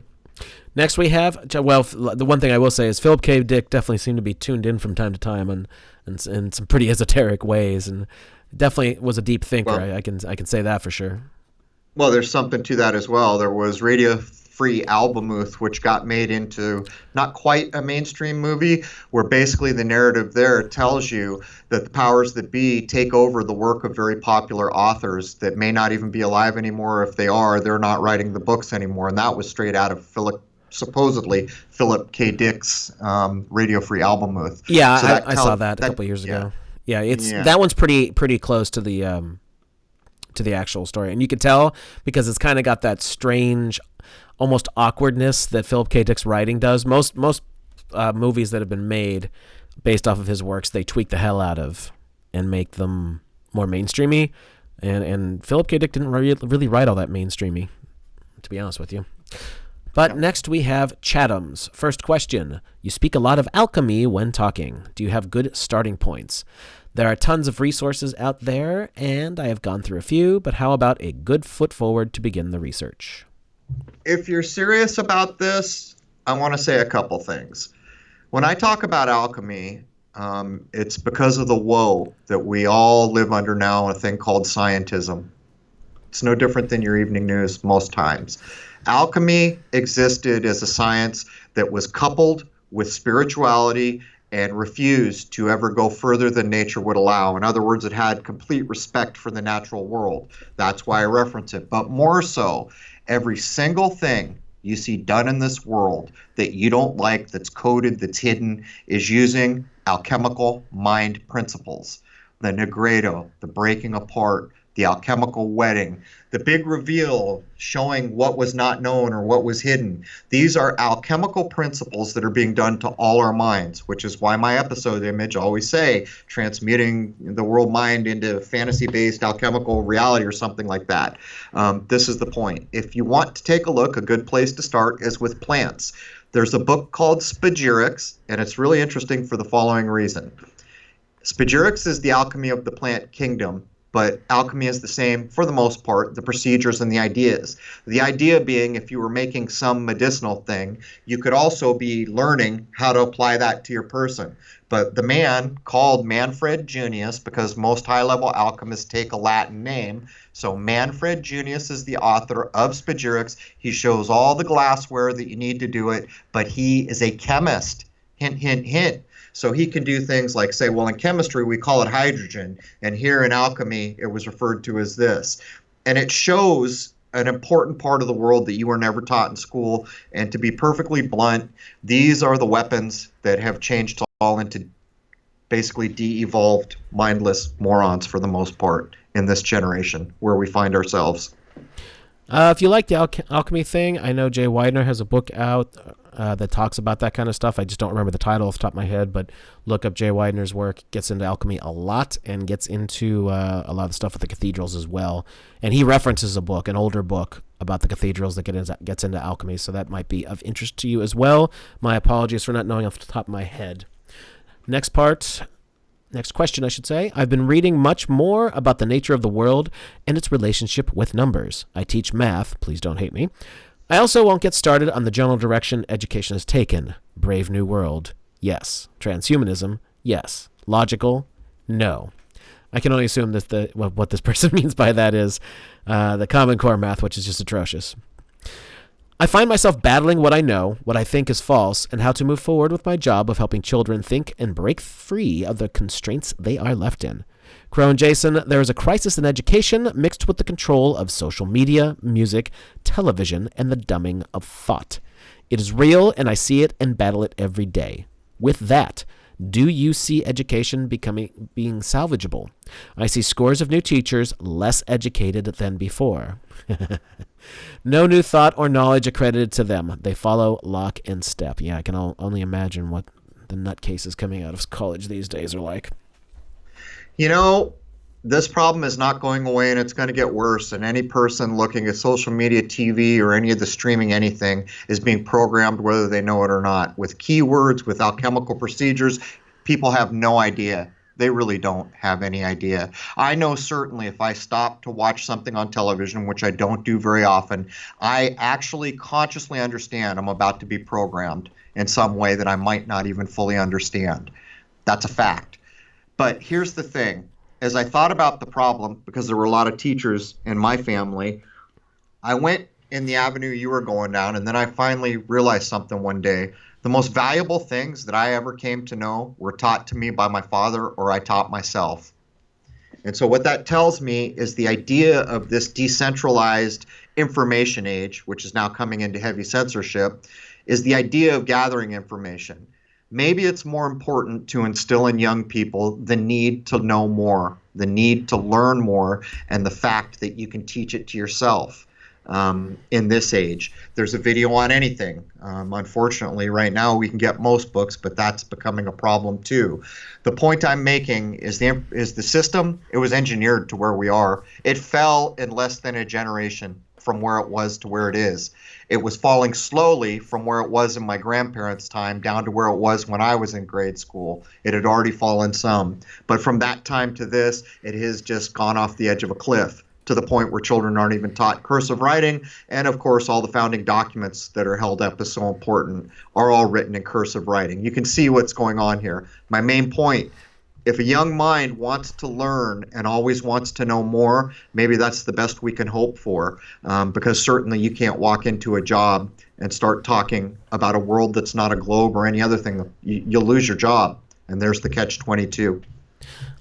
Next we have, well, the one thing I will say is Philip K. Dick definitely seemed to be tuned in from time to time and in some pretty esoteric ways, and definitely was a deep thinker. Well, I can say that for sure. Well, there's something to that as well. There was Radio Free Albemuth, which got made into not quite a mainstream movie, where basically the narrative there tells you that the powers that be take over the work of very popular authors that may not even be alive anymore. If they are, they're not writing the books anymore. And that was straight out of supposedly Philip K. Dick's Radio Free Albemuth. Yeah, so I saw that a couple years ago. Yeah, that one's pretty close to the actual story, and you could tell because it's kind of got that strange, almost awkwardness that Philip K. Dick's writing does. Most movies that have been made based off of his works, they tweak the hell out of and make them more mainstreamy. And Philip K. Dick didn't really write all that mainstreamy, to be honest with you. But next we have Chatham's. First question. You speak a lot of alchemy when talking. Do you have good starting points? There are tons of resources out there, and I have gone through a few, but how about a good foot forward to begin the research? If you're serious about this, I want to say a couple things. When I talk about alchemy, it's because of the woe that we all live under now, a thing called scientism. It's no different than your evening news most times. Alchemy existed as a science that was coupled with spirituality and refused to ever go further than nature would allow. In other words, it had complete respect for the natural world. That's why I reference it. But more so, every single thing you see done in this world that you don't like, that's coded, that's hidden, is using alchemical mind principles. The nigredo, the breaking apart, the alchemical wedding, the big reveal showing what was not known or what was hidden. These are alchemical principles that are being done to all our minds, which is why my episode image always say transmuting the world mind into fantasy-based alchemical reality or something like that. This is the point. If you want to take a look, a good place to start is with plants. There's a book called Spagyrics, and it's really interesting for the following reason. Spagyrics is the alchemy of the plant kingdom, but alchemy is the same for the most part, the procedures and the ideas. The idea being if you were making some medicinal thing, you could also be learning how to apply that to your person. But the man called Manfred Junius, because most high-level alchemists take a Latin name, so Manfred Junius is the author of Spagyrics. He shows all the glassware that you need to do it, but he is a chemist. Hint, hint, hint. So he can do things like say, well, in chemistry, we call it hydrogen. And here in alchemy, it was referred to as this. And it shows an important part of the world that you were never taught in school. And to be perfectly blunt, these are the weapons that have changed all into basically de-evolved, mindless morons for the most part in this generation where we find ourselves. If you like the alchemy thing, I know Jay Widener has a book out that talks about that kind of stuff. I just don't remember the title off the top of my head, but look up Jay Widener's work. Gets into alchemy a lot and gets into a lot of stuff with the cathedrals as well. And he references a book, an older book, about the cathedrals that gets into alchemy, so that might be of interest to you as well. My apologies for not knowing off the top of my head. Next question, I should say. I've been reading much more about the nature of the world and its relationship with numbers. I teach math. Please don't hate me. I also won't get started on the general direction education has taken. Brave New World. Yes. Transhumanism. Yes. Logical. No. I can only assume that what this person means by that is the Common Core math, which is just atrocious. I find myself battling what I know, what I think is false, and how to move forward with my job of helping children think and break free of the constraints they are left in. CRROW and Jason, there is a crisis in education mixed with the control of social media, music, television, and the dumbing of thought. It is real, and I see it and battle it every day. With that, Do you see education being salvageable? I see scores of new teachers less educated than before. No new thought or knowledge accredited to them. They follow lock and step. Yeah, I can only imagine what the nutcases coming out of college these days are like. You know, this problem is not going away, and it's going to get worse. And any person looking at social media, TV, or any of the streaming anything is being programmed, whether they know it or not, with keywords, with alchemical procedures. People have no idea. They really don't have any idea. I know certainly if I stop to watch something on television, which I don't do very often, I actually consciously understand I'm about to be programmed in some way that I might not even fully understand. That's a fact. But here's the thing. As I thought about the problem, because there were a lot of teachers in my family, I went in the avenue you were going down, and then I finally realized something one day. The most valuable things that I ever came to know were taught to me by my father, or I taught myself. And so what that tells me is the idea of this decentralized information age, which is now coming into heavy censorship, is the idea of gathering information. Maybe it's more important to instill in young people the need to know more, the need to learn more, and the fact that you can teach it to yourself. In this age, there's a video on anything. Unfortunately, right now we can get most books, but that's becoming a problem too. The point I'm making is the system. It was engineered to where we are. It fell in less than a generation from where it was to where it is. It was falling slowly from where it was in my grandparents' time down to where it was when I was in grade school. It had already fallen some. But from that time to this, it has just gone off the edge of a cliff, to the point where children aren't even taught cursive writing. And of course, all the founding documents that are held up as so important are all written in cursive writing. You can see what's going on here. My main point, if a young mind wants to learn and always wants to know more, maybe that's the best we can hope for, because certainly you can't walk into a job and start talking about a world that's not a globe or any other thing. You'll lose your job. And there's the catch-22.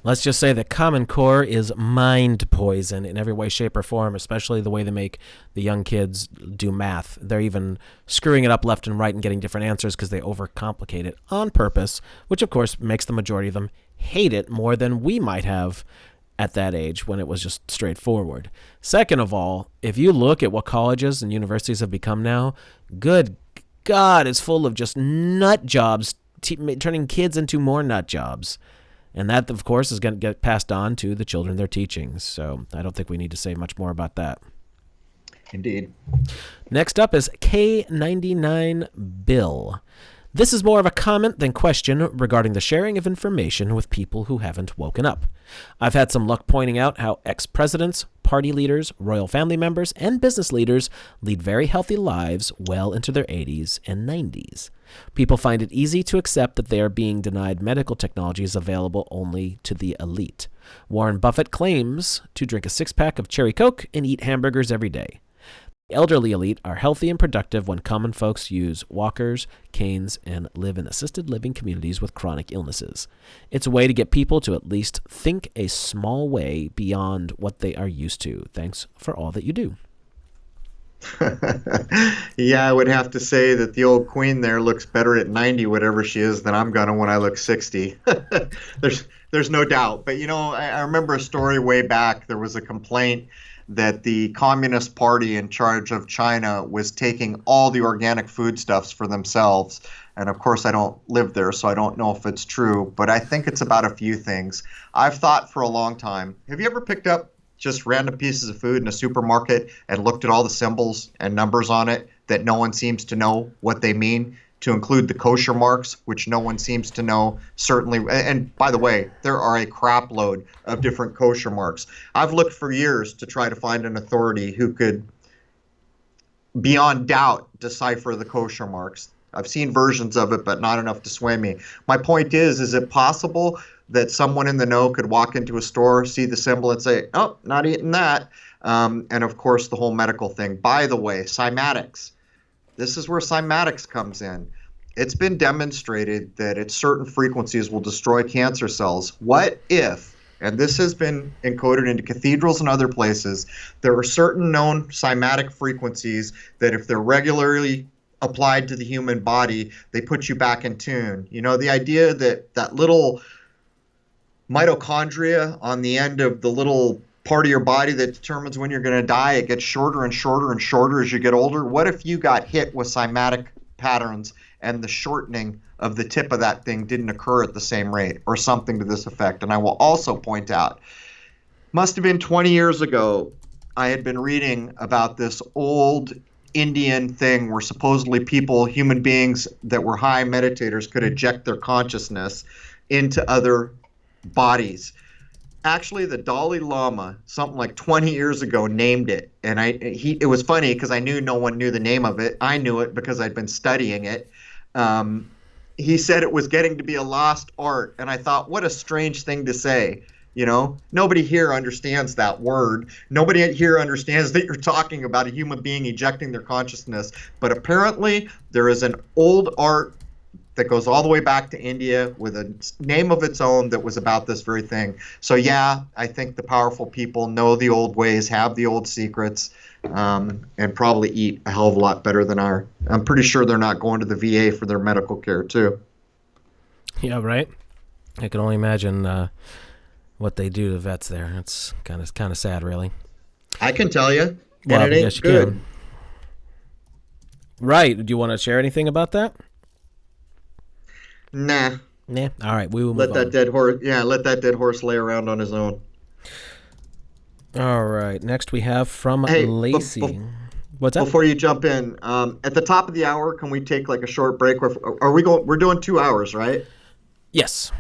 Let's just say that Common Core is mind poison in every way, shape, or form, especially the way they make the young kids do math. They're even screwing it up left and right and getting different answers because they overcomplicate it on purpose, which, of course, makes the majority of them hate it more than we might have at that age when it was just straightforward. Second of all, if you look at what colleges and universities have become now, good God, it's full of just nut jobs, turning kids into more nut jobs. And that, of course, is going to get passed on to the children they're teaching. So I don't think we need to say much more about that. Indeed. Next up is K99 Bill. This is more of a comment than question regarding the sharing of information with people who haven't woken up. I've had some luck pointing out how ex-presidents, party leaders, royal family members, and business leaders lead very healthy lives well into their 80s and 90s. People find it easy to accept that they are being denied medical technologies available only to the elite. Warren Buffett claims to drink a six-pack of cherry Coke and eat hamburgers every day. The elderly elite are healthy and productive when common folks use walkers, canes, and live in assisted living communities with chronic illnesses. It's a way to get people to at least think a small way beyond what they are used to. Thanks for all that you do. Yeah, I would have to say that the old queen there looks better at 90, whatever she is, than I'm gonna when I look 60. There's no doubt. But you know, I remember a story way back. There was a complaint that the Communist Party in charge of China was taking all the organic foodstuffs for themselves. And of course, I don't live there, so I don't know if it's true, but I think it's about a few things. I've thought for a long time, have you ever picked up just random pieces of food in a supermarket and looked at all the symbols and numbers on it that no one seems to know what they mean, to include the kosher marks, which no one seems to know, certainly. And by the way, there are a crap load of different kosher marks. I've looked for years to try to find an authority who could, beyond doubt, decipher the kosher marks. I've seen versions of it, but not enough to sway me. My point is it possible that someone in the know could walk into a store, see the symbol, and say, oh, not eating that? And of course, the whole medical thing. By the way, cymatics. This is where cymatics comes in. It's been demonstrated that at certain frequencies will destroy cancer cells. What if, and this has been encoded into cathedrals and other places, there are certain known cymatic frequencies that if they're regularly applied to the human body, they put you back in tune. You know, the idea that that little mitochondria on the end of the little part of your body that determines when you're going to die, it gets shorter and shorter and shorter as you get older. What if you got hit with cymatic patterns and the shortening of the tip of that thing didn't occur at the same rate, or something to this effect? And I will also point out, must have been 20 years ago, I had been reading about this old Indian thing where supposedly people, human beings that were high meditators, could eject their consciousness into other bodies. Actually, the Dalai Lama, something like 20 years ago, named it. And it was funny because I knew no one knew the name of it. I knew it because I'd been studying it. He said it was getting to be a lost art. And I thought, what a strange thing to say. You know, nobody here understands that word. Nobody here understands that you're talking about a human being ejecting their consciousness. But apparently there is an old art that goes all the way back to India with a name of its own that was about this very thing. So yeah, I think the powerful people know the old ways, have the old secrets, and probably eat a hell of a lot better than I'm pretty sure they're not going to the VA for their medical care too. Yeah, right. I can only imagine what they do to vets there. It's kind of sad, really. I can tell you, and Well, it ain't yes, you good. can. Right. Do you want to share anything about that? Nah. Nah. All right. We will Let move that on. dead horse. Yeah, let that dead horse lay around on his own. All right. Next we have from Hey, Lacey. What's that? Before you jump in, at the top of the hour, can we take like a short break? Are we going? We're doing 2 hours, right? Yes.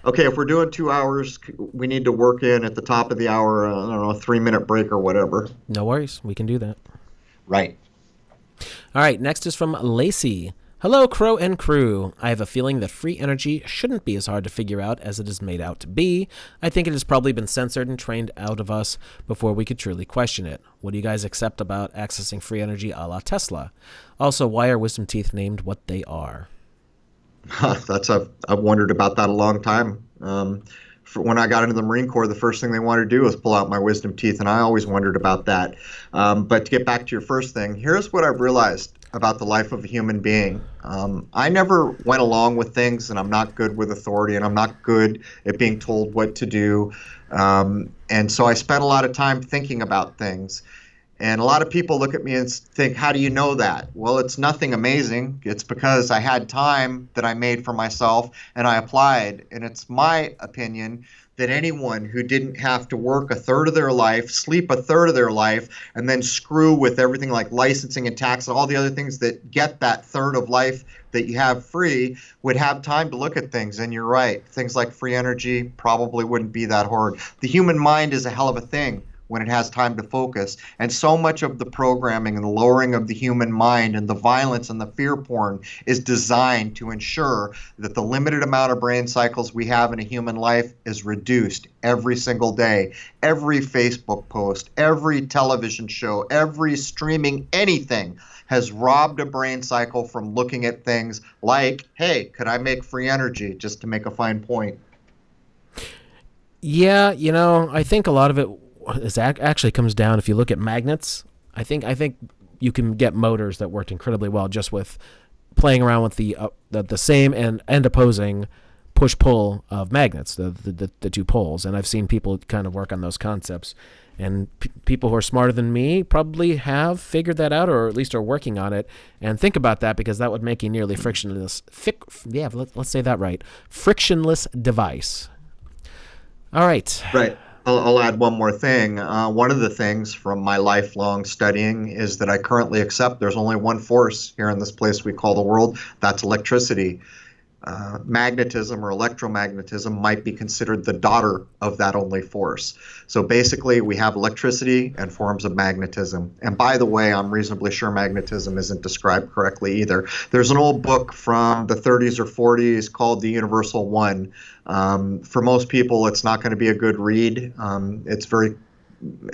Okay, if we're doing 2 hours, we need to work in at the top of the hour. I don't know, a 3-minute break or whatever. No worries. We can do that. Right. All right. Next is from Lacey. Hello, Crow and crew. I have a feeling that free energy shouldn't be as hard to figure out as it is made out to be. I think it has probably been censored and trained out of us before we could truly question it. What do you guys accept about accessing free energy a la Tesla? Also, why are wisdom teeth named what they are? I've wondered about that a long time. When I got into the Marine Corps, the first thing they wanted to do was pull out my wisdom teeth, and I always wondered about that. But to get back to your first thing, here's what I've realized about the life of a human being. I never went along with things, and I'm not good with authority, and I'm not good at being told what to do. And so I spent a lot of time thinking about things. And a lot of people look at me and think, how do you know that? Well, it's nothing amazing. It's because I had time that I made for myself and I applied. And it's my opinion that anyone who didn't have to work a third of their life, sleep a third of their life, and then screw with everything like licensing and tax and all the other things that get that third of life that you have free would have time to look at things. And you're right. Things like free energy probably wouldn't be that hard. The human mind is a hell of a thing when it has time to focus. And so much of the programming and the lowering of the human mind and the violence and the fear porn is designed to ensure that the limited amount of brain cycles we have in a human life is reduced every single day. Every Facebook post, every television show, every streaming anything has robbed a brain cycle from looking at things like, hey, could I make free energy, just to make a fine point. Yeah, I think a lot of it actually comes down, if you look at magnets, I think you can get motors that worked incredibly well just with playing around with the same and opposing push-pull of magnets, the two poles. And I've seen people kind of work on those concepts. And people who are smarter than me probably have figured that out, or at least are working on it. And think about that, because that would make a nearly frictionless, let's say that right, frictionless device. All right. Right. I'll add one more thing. One of the things from my lifelong studying is that I currently accept there's only one force here in this place we call the world. That's electricity. Magnetism or electromagnetism might be considered the daughter of that only force. So basically, we have electricity and forms of magnetism. And by the way, I'm reasonably sure magnetism isn't described correctly either. There's an old book from the 30s or 40s called The Universal One. For most people, it's not going to be a good read.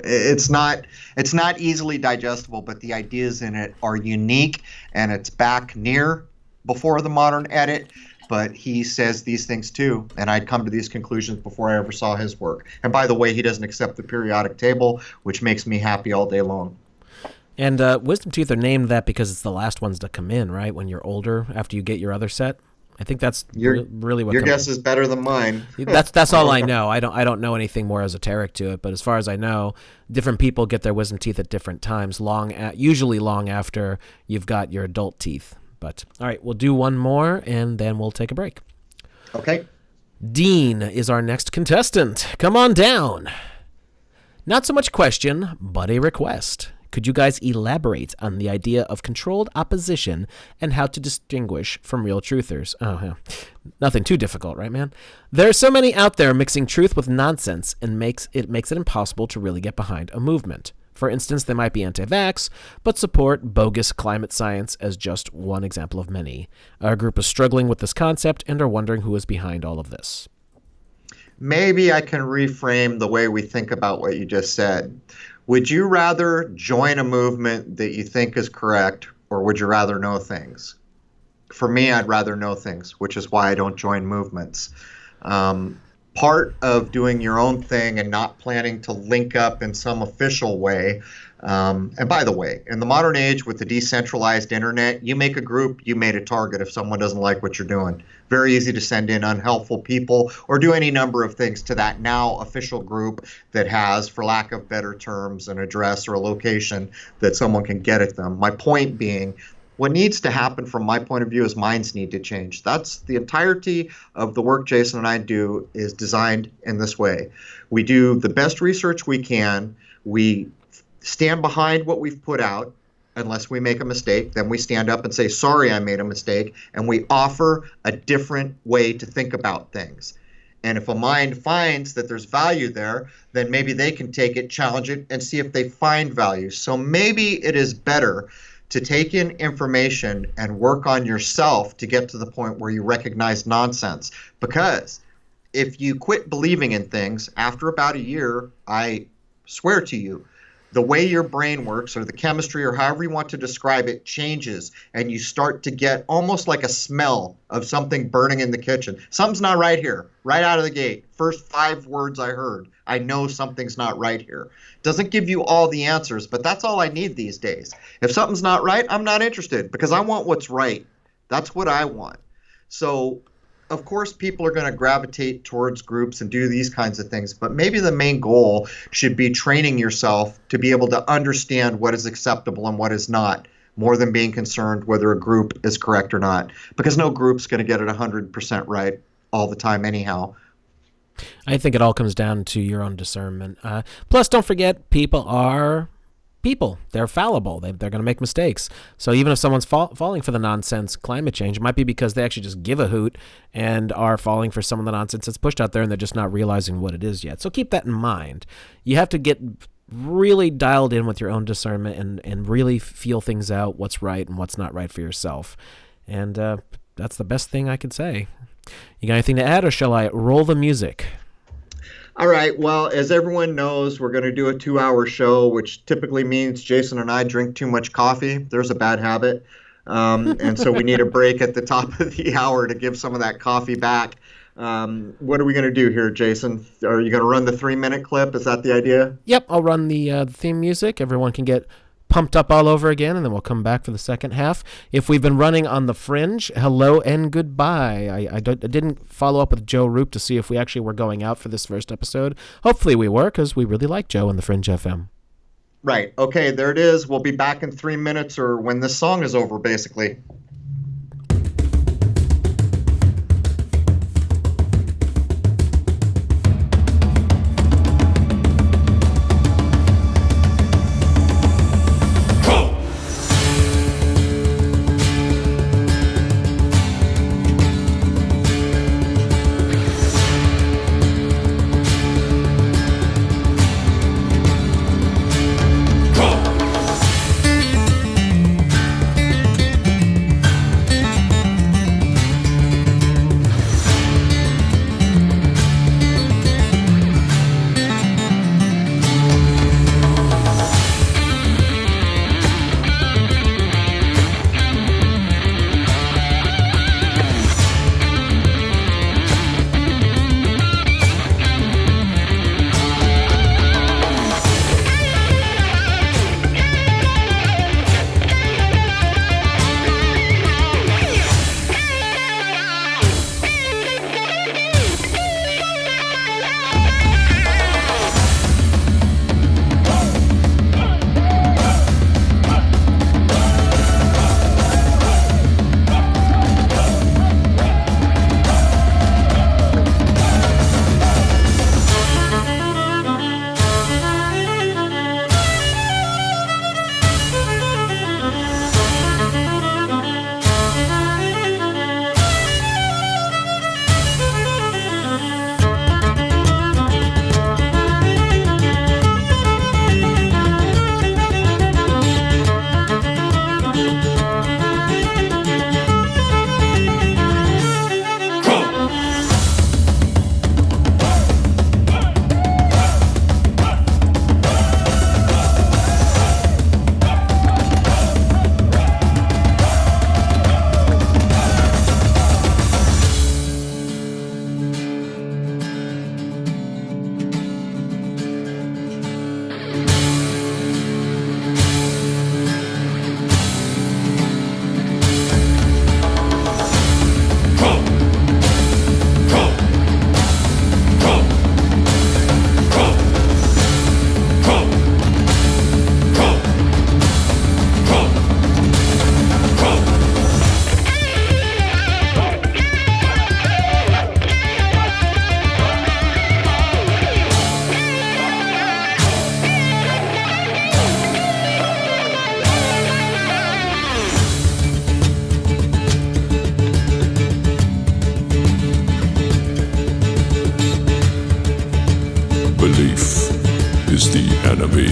It's not easily digestible, but the ideas in it are unique, and it's back near before the modern edit. But he says these things too, and I'd come to these conclusions before I ever saw his work. And by the way, he doesn't accept the periodic table, which makes me happy all day long. And wisdom teeth are named that because it's the last ones to come in, right? When you're older, after you get your other set. I think that's really what your guess is better than mine. That's all I know. I don't know anything more esoteric to it, but as far as I know, different people get their wisdom teeth at different times, usually long after you've got your adult teeth. But all right, we'll do one more and then we'll take a break. Okay. Dean is our next contestant. Come on down. Not so much question, but a request. Could you guys elaborate on the idea of controlled opposition and how to distinguish from real truthers? Oh, yeah. Nothing too difficult, right, man? There are so many out there mixing truth with nonsense and makes it impossible to really get behind a movement. For instance, they might be anti-vax, but support bogus climate science as just one example of many. Our group is struggling with this concept and are wondering who is behind all of this. Maybe I can reframe the way we think about what you just said. Would you rather join a movement that you think is correct, or would you rather know things? For me, I'd rather know things, which is why I don't join movements. Part of doing your own thing and not planning to link up in some official way. And by the way, in the modern age with the decentralized internet, you make a group, you made a target if someone doesn't like what you're doing. Very easy to send in unhelpful people or do any number of things to that now official group that has, for lack of better terms, an address or a location that someone can get at them. My point being, what needs to happen from my point of view is minds need to change. That's the entirety of the work Jason and I do is designed in this way. We do the best research we can. We stand behind what we've put out unless we make a mistake. Then we stand up and say, sorry, I made a mistake. And we offer a different way to think about things. And if a mind finds that there's value there, then maybe they can take it, challenge it, and see if they find value. So maybe it is better to take in information and work on yourself to get to the point where you recognize nonsense. Because if you quit believing in things, after about a year, I swear to you, the way your brain works or the chemistry or however you want to describe it changes, and you start to get almost like a smell of something burning in the kitchen. Something's not right here, right out of the gate. First 5 words I heard, I know something's not right here. Doesn't give you all the answers, but that's all I need these days. If something's not right, I'm not interested because I want what's right. That's what I want. So of course, people are going to gravitate towards groups and do these kinds of things, but maybe the main goal should be training yourself to be able to understand what is acceptable and what is not, more than being concerned whether a group is correct or not, because no group's going to get it 100% right all the time anyhow. I think it all comes down to your own discernment. Plus, don't forget, people are people. They're fallible. They're going to make mistakes. So even if someone's falling for the nonsense climate change, it might be because they actually just give a hoot and are falling for some of the nonsense that's pushed out there, and they're just not realizing what it is yet. So keep that in mind. You have to get really dialed in with your own discernment and really feel things out, what's right and what's not right for yourself. And that's the best thing I can say. You got anything to add, or shall I roll the music? All right. Well, as everyone knows, we're going to do a 2-hour show, which typically means Jason and I drink too much coffee. There's a bad habit. And so we need a break at the top of the hour to give some of that coffee back. What are we going to do here, Jason? Are you going to run the 3-minute clip? Is that the idea? Yep. I'll run the theme music. Everyone can get pumped up all over again, and then we'll come back for the second half. If we've been running on the fringe, hello and goodbye. I didn't follow up with Joe Roop to see if we actually were going out for this first episode. Hopefully we were, because we really like Joe and the Fringe FM. Right. Okay, there it is. We'll be back in 3 minutes, or when this song is over, basically.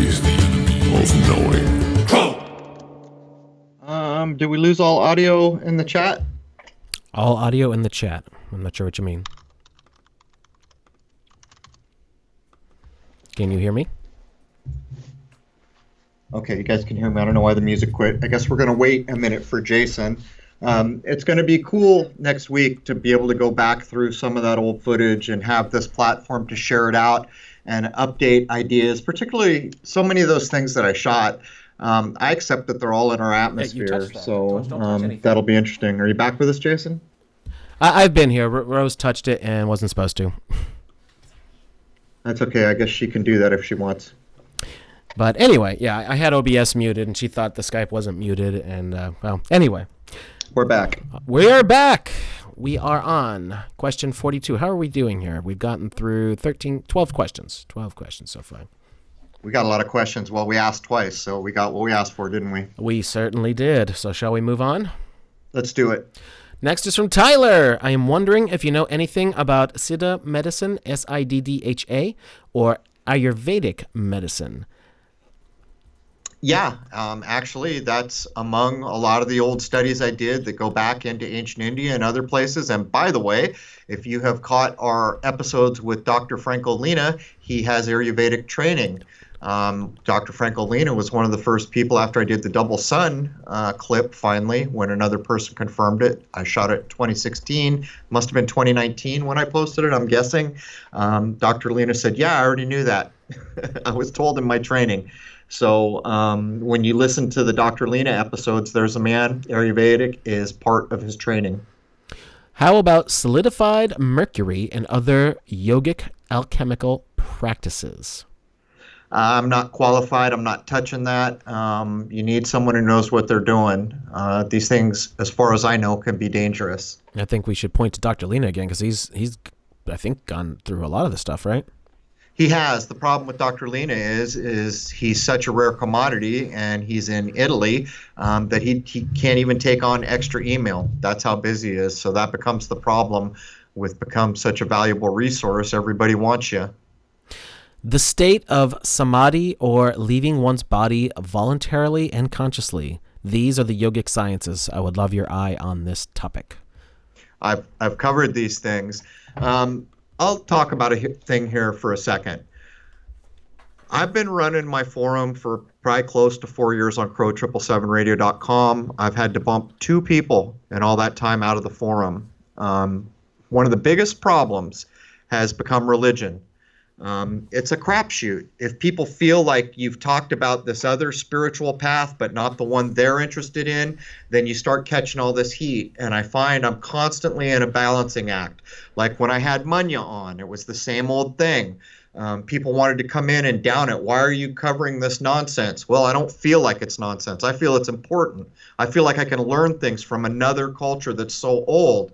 is the enemy of knowing. Did we lose all audio in the chat? All audio in the chat. I'm not sure what you mean. Can you hear me? Okay, you guys can hear me. I don't know why the music quit. I guess we're going to wait a minute for Jason. It's going to be cool next week to be able to go back through some of that old footage and have this platform to share it out and update ideas, particularly so many of those things that I shot. I accept that they're all in our atmosphere, so Don't touch anything. that'll be interesting. Are you back with us, Jason? I've been here. Rose touched it and wasn't supposed to. That's okay. I guess she can do that if she wants. But anyway, yeah, I had OBS muted, and she thought the Skype wasn't muted. And, well, anyway. We're back. We are back. We are on question 42. How are we doing here? We've gotten through 12 questions. 12 questions so far. We got a lot of questions. Well, we asked twice, so we got what we asked for, didn't we? We certainly did. So shall we move on? Let's do it. Next is from Tyler. I am wondering if you know anything about Siddha medicine, Siddha, or Ayurvedic medicine. Yeah, actually, that's among a lot of the old studies I did that go back into ancient India and other places. And by the way, if you have caught our episodes with Dr. Franco-Lena, he has Ayurvedic training. Dr. Franco-Lena was one of the first people after I did the double sun clip, finally, when another person confirmed it. I shot it 2016, must have been 2019 when I posted it, I'm guessing. Dr. Lena said, yeah, I already knew that. I was told in my training. So when you listen to the Dr. Lena episodes, there's a man, Ayurvedic is part of his training. How about solidified mercury and other yogic alchemical practices? I'm not qualified. I'm not touching that. You need someone who knows what they're doing. These things, as far as I know, can be dangerous. I think we should point to Dr. Lena again because he's I think, gone through a lot of this stuff, right? He has. The problem with Dr. Lena is he's such a rare commodity, and he's in Italy, that he can't even take on extra email. That's how busy he is. So that becomes the problem with become such a valuable resource. Everybody wants you. The state of samadhi, or leaving one's body voluntarily and consciously. These are the yogic sciences. I would love your eye on this topic. I've covered these things. I'll talk about a thing here for a second. I've been running my forum for probably close to 4 years on CRROW777radio.com. I've had to bump 2 people in all that time out of the forum. One of the biggest problems has become religion. It's a crapshoot. If people feel like you've talked about this other spiritual path, but not the one they're interested in, then you start catching all this heat. And I find I'm constantly in a balancing act. Like when I had Munya on, it was the same old thing. People wanted to come in and down it. Why are you covering this nonsense? Well, I don't feel like it's nonsense. I feel it's important. I feel like I can learn things from another culture that's so old.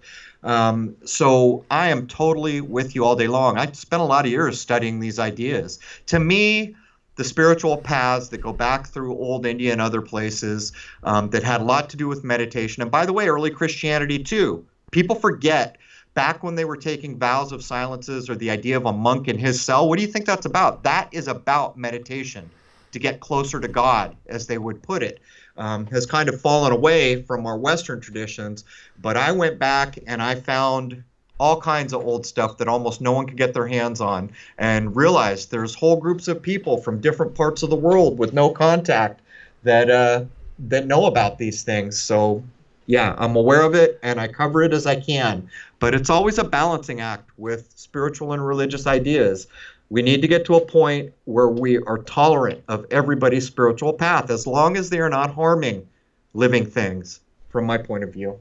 So I am totally with you all day long. I spent a lot of years studying these ideas. To me, the spiritual paths that go back through old India and other places that had a lot to do with meditation. And by the way, early Christianity too. People forget back when they were taking vows of silences or the idea of a monk in his cell. What do you think that's about? That is about meditation, to get closer to God, as they would put it. Has kind of fallen away from our Western traditions. But I went back and I found all kinds of old stuff that almost no one could get their hands on, and realized there's whole groups of people from different parts of the world with no contact that know about these things. So yeah, I'm aware of it and I cover it as I can. But it's always a balancing act with spiritual and religious ideas. We need to get to a point where we are tolerant of everybody's spiritual path, as long as they are not harming living things, from my point of view.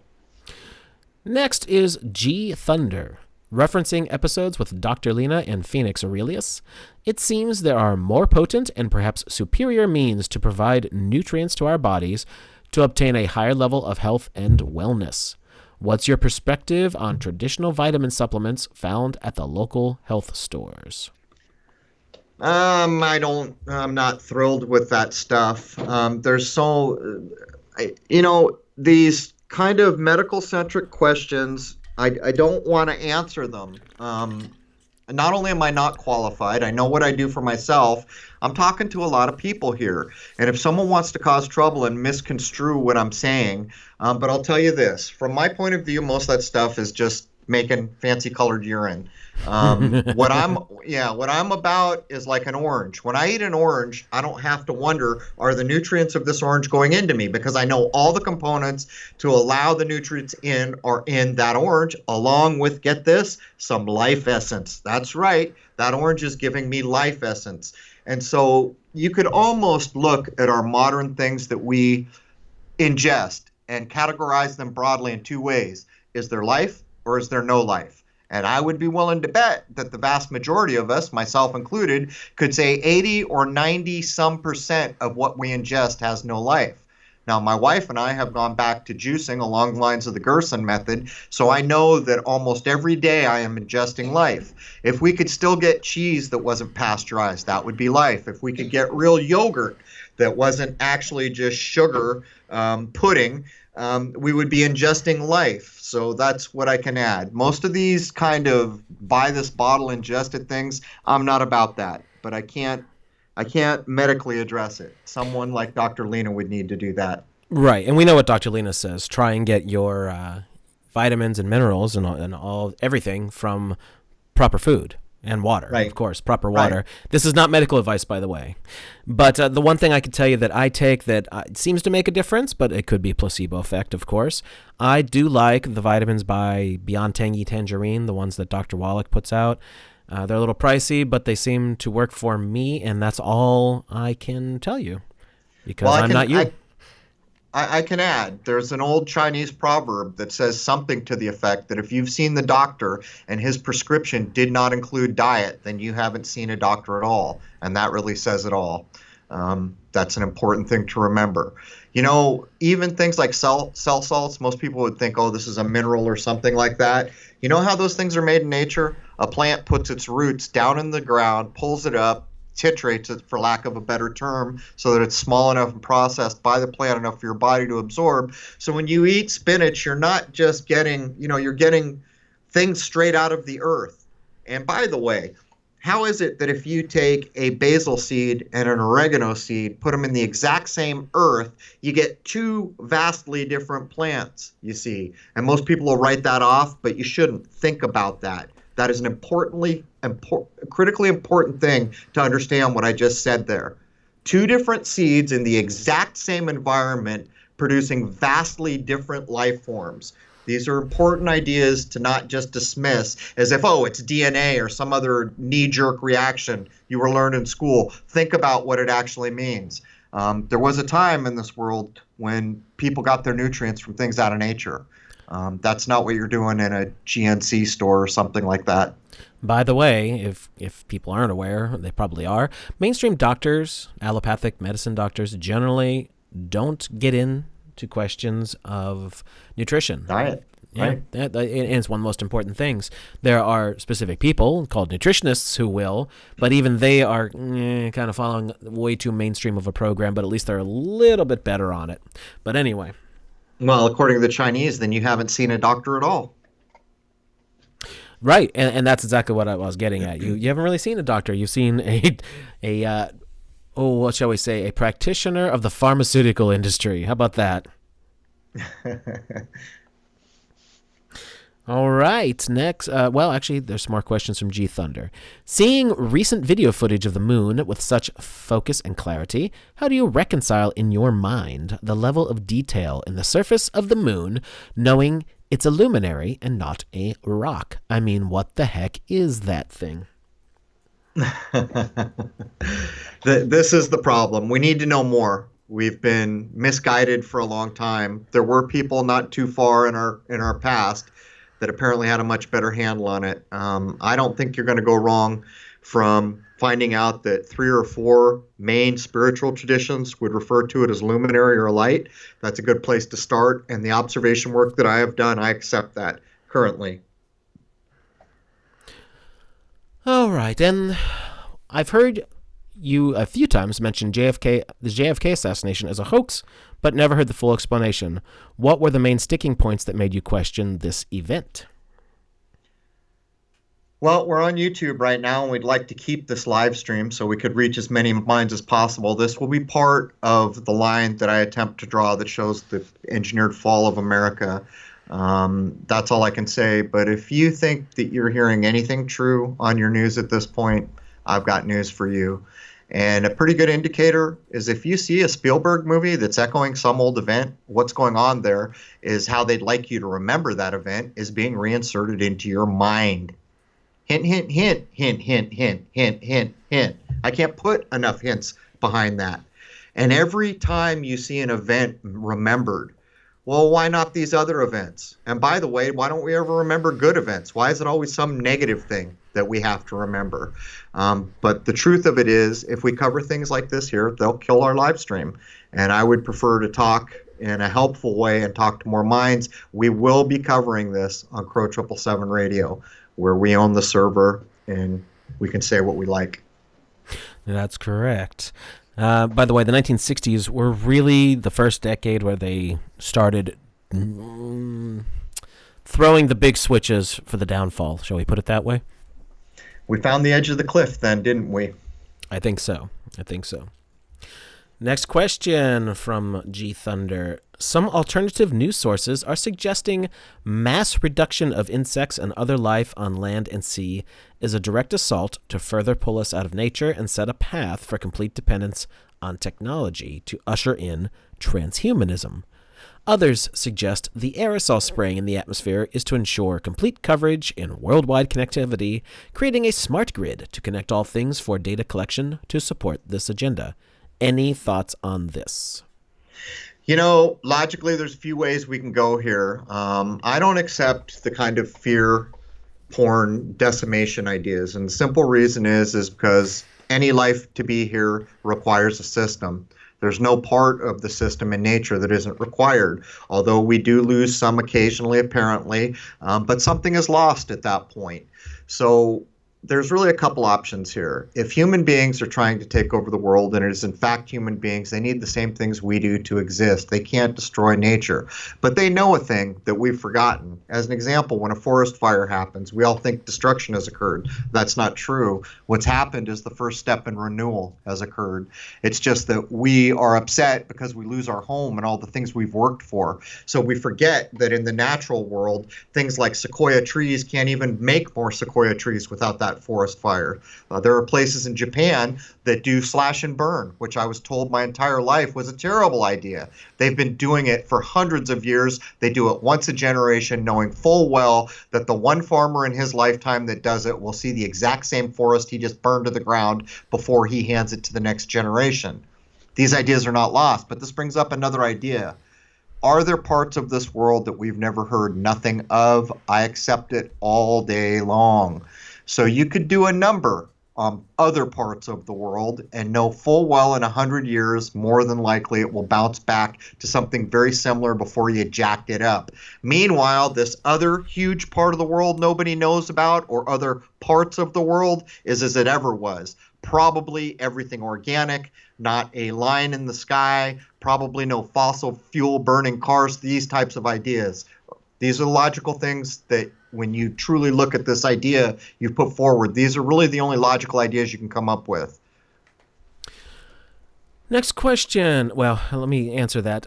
Next is G Thunder. Referencing episodes with Dr. Lena and Phoenix Aurelius, it seems there are more potent and perhaps superior means to provide nutrients to our bodies to obtain a higher level of health and wellness. What's your perspective on traditional vitamin supplements found at the local health stores? I'm not thrilled with that stuff. These kind of medical centric questions, I don't want to answer them. not only am I not qualified, I know what I do for myself. I'm talking to a lot of people here. And if someone wants to cause trouble and misconstrue what I'm saying, but I'll tell you this, from my point of view, most of that stuff is just making fancy colored urine. What I'm about is like an orange. When I eat an orange, I don't have to wonder, are the nutrients of this orange going into me? Because I know all the components to allow the nutrients in are in that orange, along with, get this, some life essence. That's right. That orange is giving me life essence. And so you could almost look at our modern things that we ingest and categorize them broadly in two ways. Is there life or is there no life? And I would be willing to bet that the vast majority of us, myself included, could say 80 or 90 some percent of what we ingest has no life. Now, my wife and I have gone back to juicing along the lines of the Gerson method, so I know that almost every day I am ingesting life. If we could still get cheese that wasn't pasteurized, that would be life. If we could get real yogurt that wasn't actually just sugar pudding, we would be ingesting life. So that's what I can add. Most of these kind of buy this bottle ingested things, I'm not about that. But I can't medically address it. Someone like Dr. Lena would need to do that. Right, and we know what Dr. Lena says. Try and get your vitamins and minerals and everything from proper food. And water, right. Of course, proper water. Right. This is not medical advice, by the way. But the one thing I can tell you that I take that seems to make a difference, but it could be placebo effect, of course. I do like the vitamins by Beyond Tangy Tangerine, the ones that Dr. Wallach puts out. They're a little pricey, but they seem to work for me, and that's all I can tell you because I'm not you. I can add, there's an old Chinese proverb that says something to the effect that if you've seen the doctor and his prescription did not include diet, then you haven't seen a doctor at all. And that really says it all. That's an important thing to remember. You know, even things like cell salts, most people would think, oh, this is a mineral or something like that. You know how those things are made in nature? A plant puts its roots down in the ground, pulls it up, titrates it, for lack of a better term, so that it's small enough and processed by the plant enough for your body to absorb. So when you eat spinach, you're not just getting, you're getting things straight out of the earth. And by the way, how is it that if you take a basil seed and an oregano seed, put them in the exact same earth, you get two vastly different plants, you see? And most people will write that off, but you shouldn't think about that. That is an critically important thing to understand what I just said there. Two different seeds in the exact same environment producing vastly different life forms. These are important ideas to not just dismiss as if, oh, it's DNA or some other knee-jerk reaction you were learned in school. Think about what it actually means. There was a time in this world when people got their nutrients from things out of nature. That's not what you're doing in a GNC store or something like that. By the way, if people aren't aware, they probably are, mainstream doctors, allopathic medicine doctors, generally don't get into questions of nutrition. Diet. Yeah, right. And it's one of the most important things. There are specific people called nutritionists who will, but even they are kind of following way too mainstream of a program, but at least they're a little bit better on it. But anyway. Well, according to the Chinese, then you haven't seen a doctor at all. Right, and that's exactly what I was getting at. You haven't really seen a doctor. You've seen what shall we say, a practitioner of the pharmaceutical industry. How about that? All right, next. Actually, there's some more questions from G Thunder. Seeing recent video footage of the moon with such focus and clarity, how do you reconcile in your mind the level of detail in the surface of the moon, knowing it's a luminary and not a rock? I mean, what the heck is that thing? This is the problem. We need to know more. We've been misguided for a long time. There were people not too far in our past that apparently had a much better handle on it. I don't think you're going to go wrong from finding out that 3 or 4 main spiritual traditions would refer to it as luminary or light. That's a good place to start. And the observation work that I have done, I accept that currently. All right. And I've heard you a few times mention the JFK assassination as a hoax, but never heard the full explanation. What were the main sticking points that made you question this event? Well, we're on YouTube right now, and we'd like to keep this live stream so we could reach as many minds as possible. This will be part of the line that I attempt to draw that shows the engineered fall of America. That's all I can say. But if you think that you're hearing anything true on your news at this point, I've got news for you. And a pretty good indicator is if you see a Spielberg movie that's echoing some old event, what's going on there is how they'd like you to remember that event is being reinserted into your mind. Hint, hint, hint, hint, hint, hint, hint, hint, hint. I can't put enough hints behind that. And every time you see an event remembered, well, why not these other events? And by the way, why don't we ever remember good events? Why is it always some negative thing that we have to remember? But the truth of it is, if we cover things like this here, they'll kill our live stream. And I would prefer to talk in a helpful way and talk to more minds. We will be covering this on CRROW777 Radio, where we own the server and we can say what we like. That's correct. By the way, the 1960s were really the first decade where they started throwing the big switches for the downfall. Shall we put it that way? We found the edge of the cliff then, didn't we? I think so. Next question from G Thunder. Some alternative news sources are suggesting mass reduction of insects and other life on land and sea is a direct assault to further pull us out of nature and set a path for complete dependence on technology to usher in transhumanism. Others suggest the aerosol spraying in the atmosphere is to ensure complete coverage in worldwide connectivity, creating a smart grid to connect all things for data collection to support this agenda. Any thoughts on this? You know, logically, there's a few ways we can go here. I don't accept the kind of fear porn decimation ideas. And the simple reason is because any life to be here requires a system. There's no part of the system in nature that isn't required, although we do lose some occasionally, apparently, but something is lost at that point. So there's really a couple options here. If human beings are trying to take over the world, and it is in fact human beings, they need the same things we do to exist. They can't destroy nature. But they know a thing that we've forgotten. As an example, when a forest fire happens, we all think destruction has occurred. That's not true. What's happened is the first step in renewal has occurred. It's just that we are upset because we lose our home and all the things we've worked for. So we forget that in the natural world, things like sequoia trees can't even make more sequoia trees without that forest fire. There are places in Japan that do slash and burn, which I was told my entire life was a terrible idea. They've been doing it for hundreds of years. They do it once a generation, knowing full well that the one farmer in his lifetime that does it will see the exact same forest he just burned to the ground before he hands it to the next generation. These ideas are not lost, but this brings up another idea. Are there parts of this world that we've never heard nothing of? I accept it all day long. So you could do a number on other parts of the world and know full well in 100 years, more than likely it will bounce back to something very similar before you jacked it up. Meanwhile, this other huge part of the world nobody knows about, or other parts of the world, is as it ever was. Probably everything organic, not a line in the sky, probably no fossil fuel burning cars, these types of ideas. These are logical things that when you truly look at this idea you put forward, these are really the only logical ideas you can come up with. Next question. Well, let me answer that.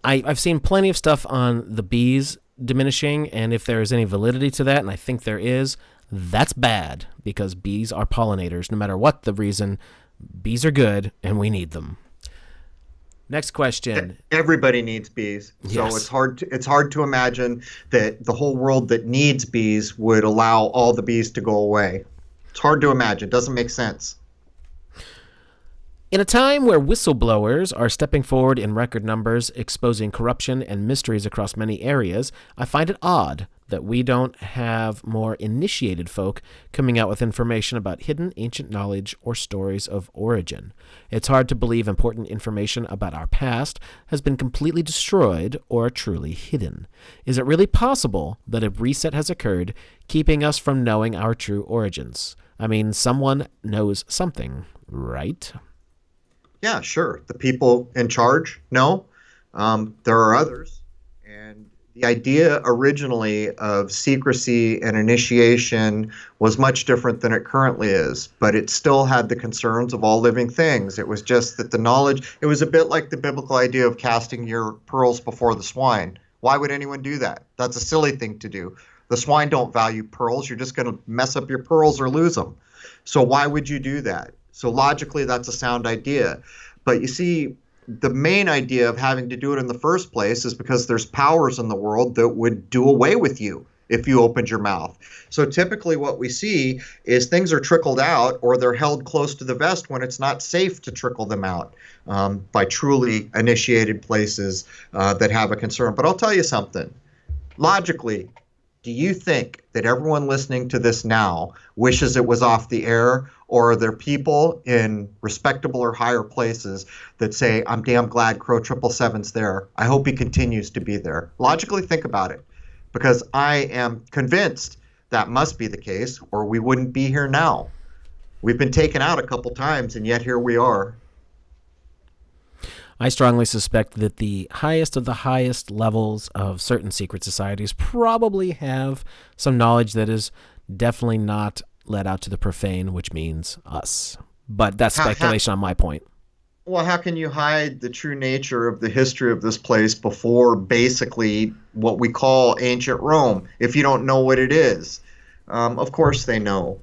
I've seen plenty of stuff on the bees diminishing, and if there is any validity to that, and I think there is, that's bad, because bees are pollinators. No matter what the reason, bees are good, and we need them. Next question. Everybody needs bees. So Yes. it's hard to imagine that the whole world that needs bees would allow all the bees to go away. It's hard to imagine. It doesn't make sense. In a time where whistleblowers are stepping forward in record numbers, exposing corruption and mysteries across many areas, I find it odd that we don't have more initiated folk coming out with information about hidden ancient knowledge or stories of origin. It's hard to believe important information about our past has been completely destroyed or truly hidden. Is it really possible that a reset has occurred, keeping us from knowing our true origins? I mean, someone knows something, right? Yeah, sure. The people in charge know. There are others. And The idea originally of secrecy and initiation was much different than it currently is, but it still had the concerns of all living things. It was just that the knowledge, it was a bit like the biblical idea of casting your pearls before the swine. Why would anyone do that? That's a silly thing to do. The swine don't value pearls. You're just going to mess up your pearls or lose them. So why would you do that? So logically, that's a sound idea. But you see, the main idea of having to do it in the first place is because there's powers in the world that would do away with you if you opened your mouth. So typically what we see is things are trickled out, or they're held close to the vest when it's not safe to trickle them out by truly initiated places that have a concern. But I'll tell you something. Logically, do you think that everyone listening to this now wishes it was off the air, or are there people in respectable or higher places that say, I'm damn glad CRROW777's there. I hope he continues to be there. Logically think about it, because I am convinced that must be the case, or we wouldn't be here now. We've been taken out a couple times, and yet here we are. I strongly suspect that the highest of the highest levels of certain secret societies probably have some knowledge that is definitely not let out to the profane, which means us. But that's speculation on my point. Well, how can you hide the true nature of the history of this place before basically what we call ancient Rome, if you don't know what it is? Of course they know.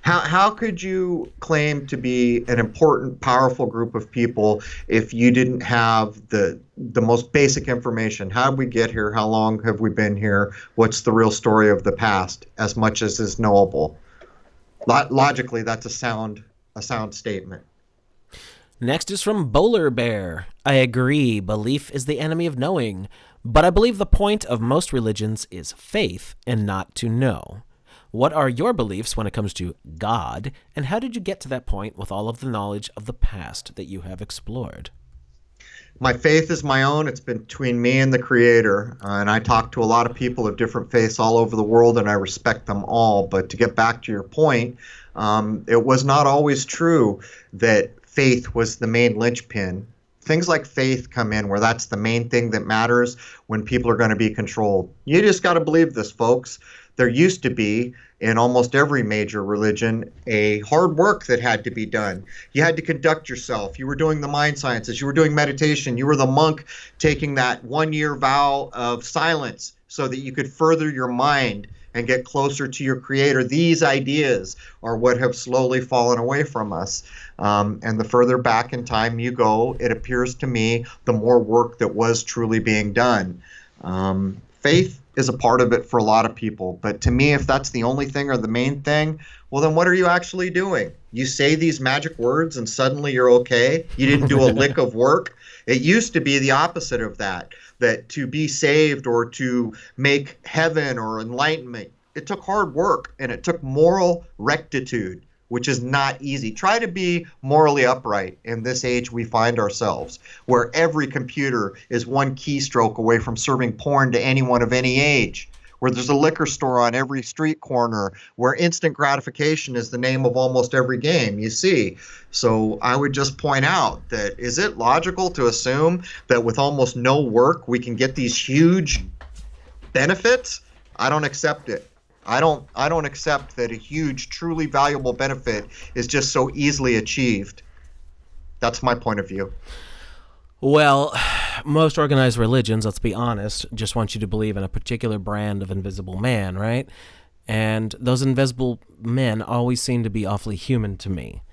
How could you claim to be an important, powerful group of people if you didn't have the most basic information? How did we get here? How long have we been here? What's the real story of the past, as much as is knowable? Logically, that's a sound statement. Next is from Bowler Bear. I agree, belief is the enemy of knowing, but I believe the point of most religions is faith and not to know. What are your beliefs when it comes to God, and how did you get to that point with all of the knowledge of the past that you have explored? My faith is my own. It's between me and the Creator. And I talk to a lot of people of different faiths all over the world, and I respect them all. But to get back to your point, it was not always true that faith was the main linchpin. Things like faith come in where that's the main thing that matters when people are going to be controlled. You just got to believe this, folks. There used to be, in almost every major religion, a hard work that had to be done. You had to conduct yourself. You were doing the mind sciences. You were doing meditation. You were the monk taking that 1-year vow of silence so that you could further your mind and get closer to your Creator. These ideas are what have slowly fallen away from us. And the further back in time you go, it appears to me, the more work that was truly being done. Faith is a part of it for a lot of people. But to me, if that's the only thing or the main thing, well, then what are you actually doing? You say these magic words and suddenly you're okay? You didn't do a lick of work? It used to be the opposite of that to be saved or to make heaven or enlightenment, it took hard work and it took moral rectitude, which is not easy. Try to be morally upright in this age we find ourselves, where every computer is one keystroke away from serving porn to anyone of any age, where there's a liquor store on every street corner, where instant gratification is the name of almost every game, you see. So I would just point out that, is it logical to assume that with almost no work we can get these huge benefits? I don't accept it. I don't accept that a huge, truly valuable benefit is just so easily achieved. That's my point of view. Well, most organized religions, let's be honest, just want you to believe in a particular brand of invisible man, right? And those invisible men always seem to be awfully human to me.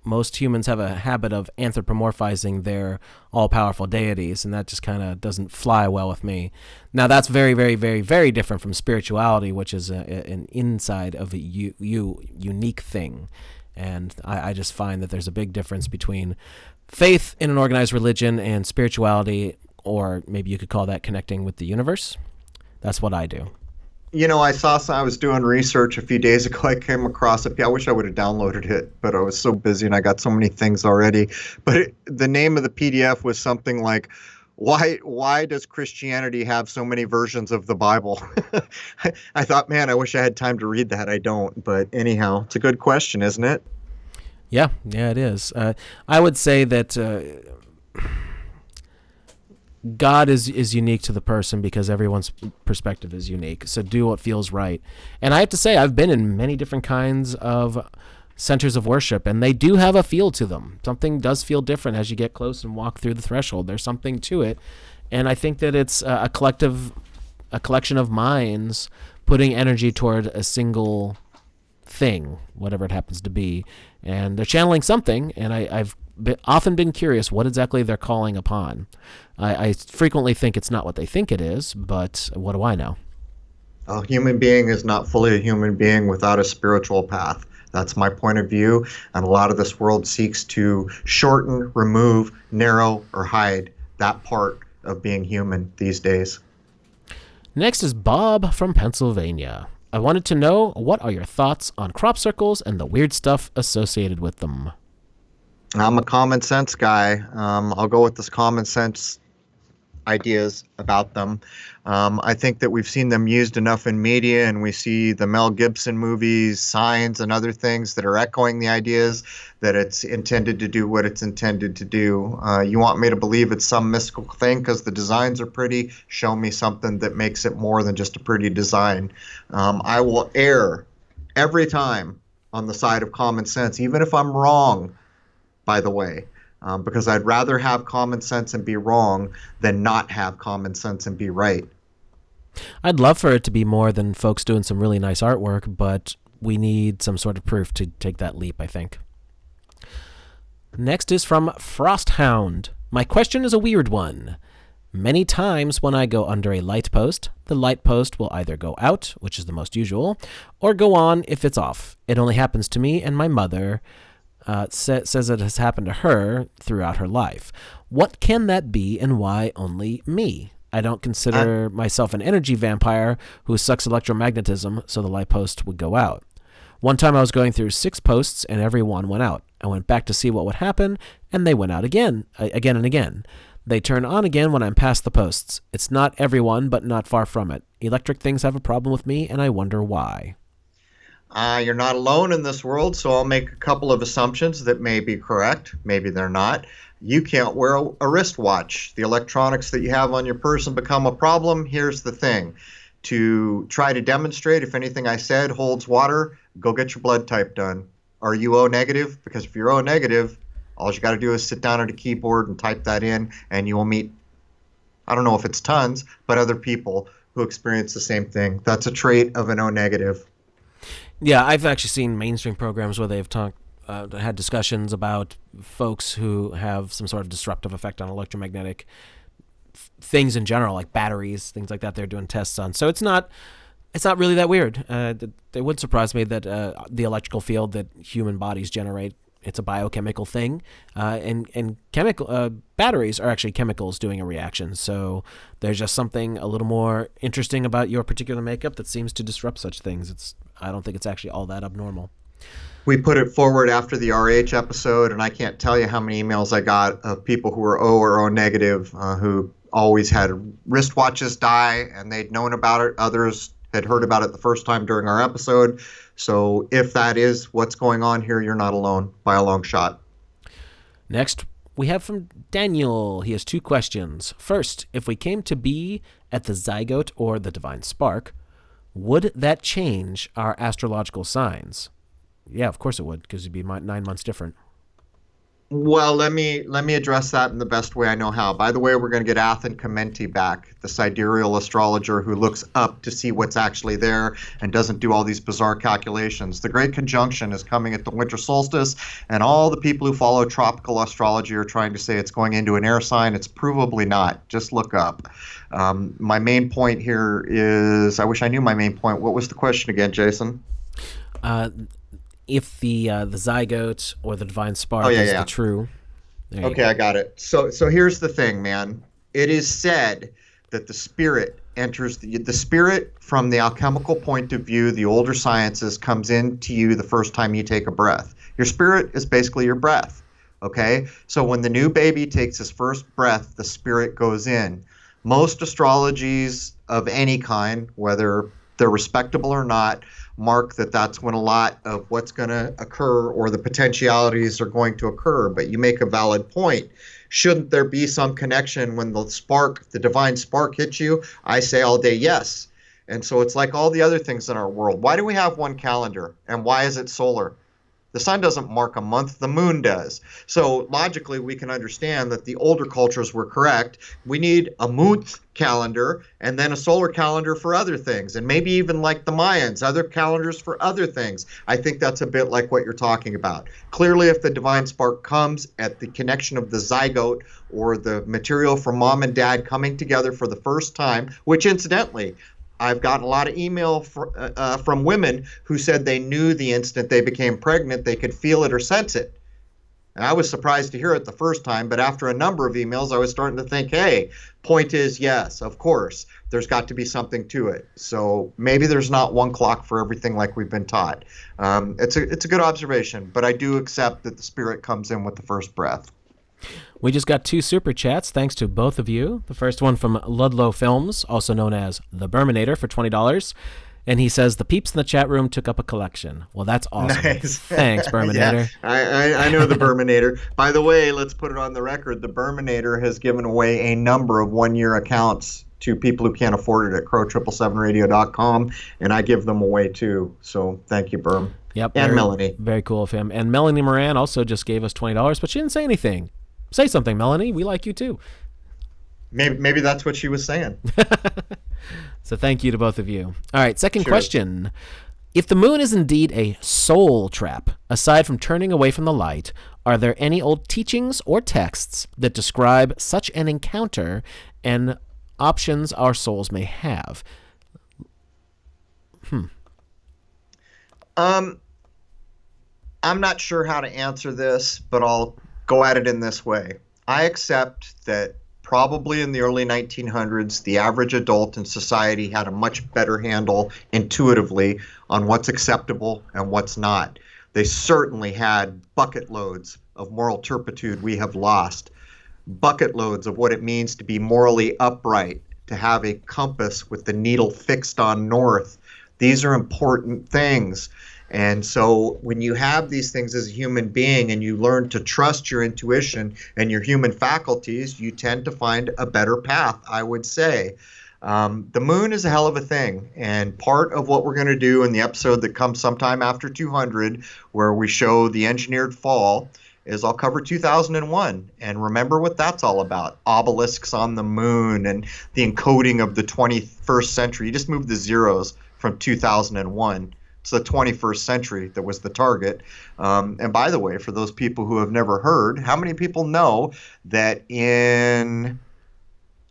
Most humans have a habit of anthropomorphizing their all-powerful deities, and that just kind of doesn't fly well with me. Now, that's very, very, very, very different from spirituality, which is an inside of a unique thing. And I just find that there's a big difference between faith in an organized religion and spirituality, or maybe you could call that connecting with the universe. That's what I do. You know, I was doing research a few days ago. I came across it. I wish I would have downloaded it, but I was so busy and I got so many things already. But the name of the PDF was something like, why does Christianity have so many versions of the Bible? I thought, man, I wish I had time to read that. I don't. But anyhow, it's a good question, isn't it? Yeah, it is. I would say that God is unique to the person because everyone's perspective is unique. So do what feels right. And I have to say, I've been in many different kinds of centers of worship, and they do have a feel to them. Something does feel different as you get close and walk through the threshold. There's something to it. And I think that it's a collection of minds putting energy toward a single thing, whatever it happens to be. And they're channeling something, and I've often been curious what exactly they're calling upon. I frequently think it's not what they think it is, but what do I know? A human being is not fully a human being without a spiritual path. That's my point of view, and a lot of this world seeks to shorten, remove, narrow, or hide that part of being human these days. Next is Bob from Pennsylvania. I wanted to know, what are your thoughts on crop circles and the weird stuff associated with them? I'm a common sense guy. I'll go with this common sense ideas about them. I think that we've seen them used enough in media, and we see the Mel Gibson movies, Signs, and other things that are echoing the ideas that it's intended to do what it's intended to do. You want me to believe it's some mystical thing because the designs are pretty? Show me something that makes it more than just a pretty design. I will err every time on the side of common sense, even if I'm wrong, by the way. Because I'd rather have common sense and be wrong than not have common sense and be right. I'd love for it to be more than folks doing some really nice artwork, but we need some sort of proof to take that leap, I think. Next is from Frosthound. My question is a weird one. Many times when I go under a light post, the light post will either go out, which is the most usual, or go on if it's off. It only happens to me and my mother. Says it has happened to her throughout her life. What can that be, and why only me? I don't consider myself an energy vampire who sucks electromagnetism, so the light post would go out. One time I was going through 6 posts, and every one went out. I went back to see what would happen, and they went out again and again. They turn on again when I'm past the posts. It's not everyone, but not far from it. Electric things have a problem with me, and I wonder why. You're not alone in this world, so I'll make a couple of assumptions that may be correct. Maybe they're not. You can't wear a wristwatch. The electronics that you have on your person become a problem. Here's the thing. To try to demonstrate if anything I said holds water, go get your blood type done. Are you O negative? Because if you're O negative, all you got to do is sit down at a keyboard and type that in, and you will meet, I don't know if it's tons, but other people who experience the same thing. That's a trait of an O negative. Yeah, I've actually seen mainstream programs where they've had discussions about folks who have some sort of disruptive effect on electromagnetic things in general, like batteries, things like that. They're doing tests on. So it's not really that weird. It would surprise me that the electrical field that human bodies generate, it's a biochemical thing, and chemical batteries are actually chemicals doing a reaction. So there's just something a little more interesting about your particular makeup that seems to disrupt such things. I don't think it's actually all that abnormal. We put it forward after the RH episode, and I can't tell you how many emails I got of people who were O or O negative who always had wristwatches die, and they'd known about it. Others had heard about it the first time during our episode. So if that is what's going on here, you're not alone by a long shot. Next, we have from Daniel. He has 2 questions. First, if we came to be at the zygote or the divine spark, would that change our astrological signs? Yeah, of course it would, because it'd be 9 months different. Well, let me address that in the best way I know how. By the way, we're going to get Athen Commenti back, the sidereal astrologer who looks up to see what's actually there and doesn't do all these bizarre calculations. The Great Conjunction is coming at the winter solstice, and all the people who follow tropical astrology are trying to say it's going into an air sign. It's provably not. Just look up. My main point here is, I wish I knew my main point. What was the question again, Jason? If the zygote or the divine spark is the true. Okay, I got it. So here's the thing, man. It is said that the spirit enters the spirit from the alchemical point of view, the older sciences, comes into you the first time you take a breath. Your spirit is basically your breath. Okay? So when the new baby takes his first breath, the spirit goes in. Most astrologies of any kind, whether they're respectable or not, mark that that's when a lot of what's going to occur or the potentialities are going to occur. But you make a valid point. Shouldn't there be some connection when the divine spark hits you? I say all day, yes. And so it's like all the other things in our world. Why do we have one calendar? And why is it solar? The sun doesn't mark a month, the moon does. So logically, we can understand that the older cultures were correct. We need a month calendar and then a solar calendar for other things. And maybe even like the Mayans, other calendars for other things. I think that's a bit like what you're talking about. Clearly, if the divine spark comes at the connection of the zygote or the material from mom and dad coming together for the first time, which incidentally, I've gotten a lot of email from women who said they knew the instant they became pregnant, they could feel it or sense it. And I was surprised to hear it the first time, but after a number of emails, I was starting to think, hey, point is, yes, of course, there's got to be something to it. So maybe there's not one clock for everything like we've been taught. It's a good observation, but I do accept that the spirit comes in with the first breath. We just got 2 super chats, thanks to both of you. The first one from Ludlow Films, also known as The Berminator, for $20. And he says, the peeps in the chat room took up a collection. Well, that's awesome. Nice. Thanks, Berminator. Yeah, I know the Berminator. By the way, let's put it on the record. The Berminator has given away a number of one-year accounts to people who can't afford it at CRROW777radio.com, and I give them away too. So thank you, Berm. Yep. And Melanie. Very cool of him. And Melanie Moran also just gave us $20, but she didn't say anything. Say something, Melanie. We like you too. Maybe that's what she was saying. So thank you to both of you. All right, second question. If the moon is indeed a soul trap, aside from turning away from the light, are there any old teachings or texts that describe such an encounter and options our souls may have? I'm not sure how to answer this, but I'll go at it in this way. I accept that probably in the early 1900s, the average adult in society had a much better handle intuitively on what's acceptable and what's not. They certainly had bucket loads of moral turpitude we have lost, bucket loads of what it means to be morally upright, to have a compass with the needle fixed on north. These are important things. And so when you have these things as a human being and you learn to trust your intuition and your human faculties, you tend to find a better path, I would say. The moon is a hell of a thing. And part of what we're going to do in the episode that comes sometime after 200, where we show the engineered fall, is I'll cover 2001 and remember what that's all about. Obelisks on the moon and the encoding of the 21st century. You just move the zeros from 2001. It's the 21st century that was the target. And by the way, for those people who have never heard, how many people know that in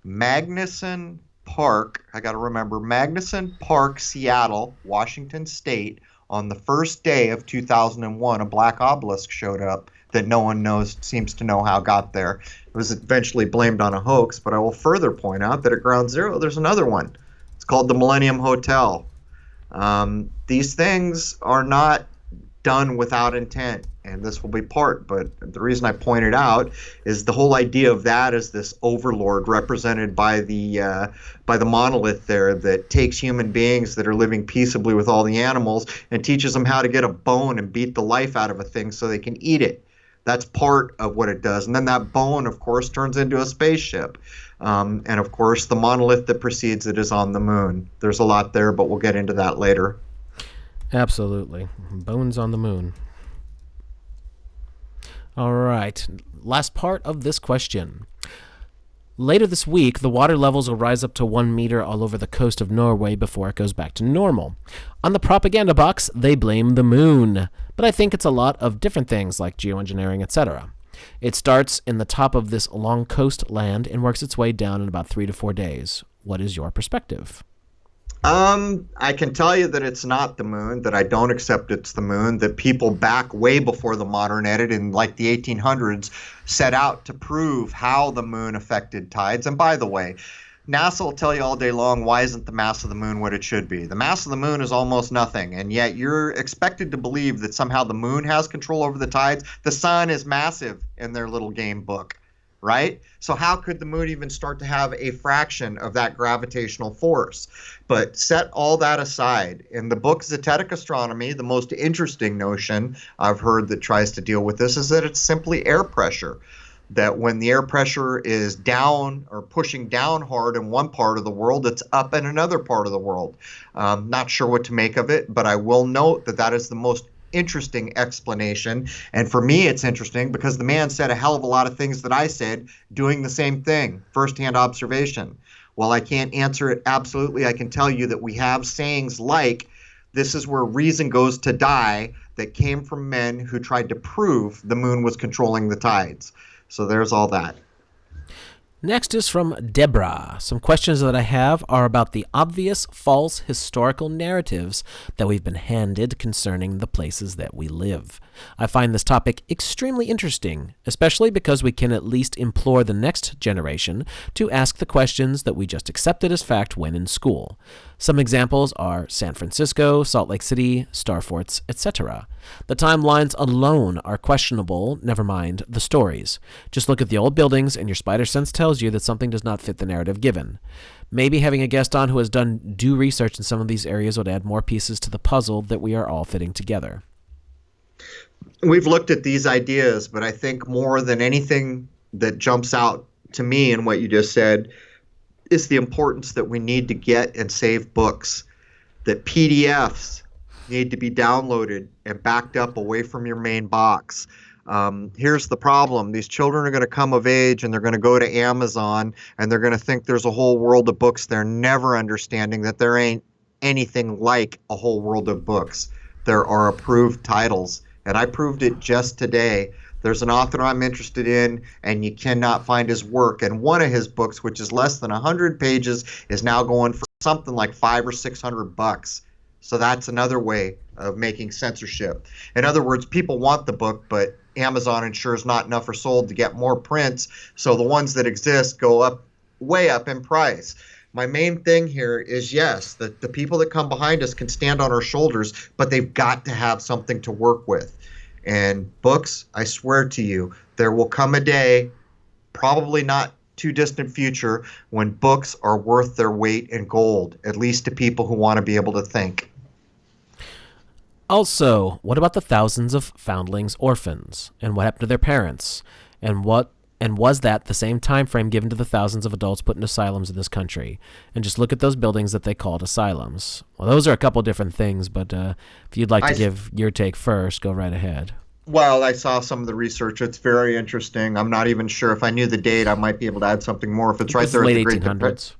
Magnuson Park, I got to remember, Magnuson Park, Seattle, Washington State, on the first day of 2001, a black obelisk showed up that no one seems to know how it got there. It was eventually blamed on a hoax, but I will further point out that at ground zero, there's another one. It's called the Millennium Hotel. These things are not done without intent, and this will be part, but the reason I point it out is the whole idea of that is this overlord represented by the monolith there that takes human beings that are living peaceably with all the animals and teaches them how to get a bone and beat the life out of a thing so they can eat it. That's part of what it does. And then that bone, of course, turns into a spaceship. And, of course, the monolith that precedes it is on the moon. There's a lot there, but we'll get into that later. Absolutely. Bones on the moon. All right. Last part of this question. Later this week, the water levels will rise up to 1 meter all over the coast of Norway before it goes back to normal. On the propaganda box, they blame the moon, but I think it's a lot of different things like geoengineering, etc. It starts in the top of this long coast land and works its way down in about 3 to 4 days. What is your perspective? I can tell you that it's not the moon, that I don't accept it's the moon, that people back way before the modern edit in like the 1800s set out to prove how the moon affected tides. And by the way, NASA will tell you all day long, why isn't the mass of the moon what it should be? The mass of the moon is almost nothing, and yet you're expected to believe that somehow the moon has control over the tides. The sun is massive in their little game book. right? So how could the moon even start to have a fraction of that gravitational force? But set all that aside. In the book Zetetic Astronomy, the most interesting notion I've heard that tries to deal with this is that it's simply air pressure. That when the air pressure is down or pushing down hard in one part of the world, it's up in another part of the world. Not sure what to make of it, but I will note that that is the most interesting explanation. And for me, it's interesting because the man said a hell of a lot of things that I said doing the same thing, firsthand observation. While I can't answer it absolutely, I can tell you that we have sayings like, this is where reason goes to die, that came from men who tried to prove the moon was controlling the tides. So there's all that. Next is from Deborah. Some questions that I have are about the obvious false historical narratives that we've been handed concerning the places that we live. I find this topic extremely interesting, especially because we can at least implore the next generation to ask the questions that we just accepted as fact when in school. Some examples are San Francisco, Salt Lake City, star forts, etc. The timelines alone are questionable, never mind the stories. Just look at the old buildings and your spider sense tells you that something does not fit the narrative given. Maybe having a guest on who has done due research in some of these areas would add more pieces to the puzzle that we are all fitting together. We've looked at these ideas, but I think more than anything that jumps out to me in what you just said is the importance that we need to get and save books, that PDFs need to be downloaded and backed up away from your main box. Here's the problem. These children are going to come of age and they're going to go to Amazon and they're going to think there's a whole world of books. They're never understanding that there ain't anything like a whole world of books. There are approved titles, and I proved it just today. There's an author I'm interested in, and you cannot find his work. And one of his books, which is less than 100 pages, is now going for something like $500 or $600. So that's another way of making censorship. In other words, people want the book, but Amazon ensures not enough are sold to get more prints. So the ones that exist go up, way up in price. My main thing here is, yes, the people that come behind us can stand on our shoulders, but they've got to have something to work with. And books, I swear to you, there will come a day, probably not too distant future, when books are worth their weight in gold, at least to people who want to be able to think. Also, what about the thousands of foundlings orphans? And what happened to their parents? And was that the same time frame given to the thousands of adults put in asylums in this country? And just look at those buildings that they called asylums. Well, those are a couple different things, but if you'd like to give your take first, go right ahead. Well, I saw some of the research. It's very interesting. I'm not even sure. If I knew the date, I might be able to add something more. If it's right there at the Great Depression.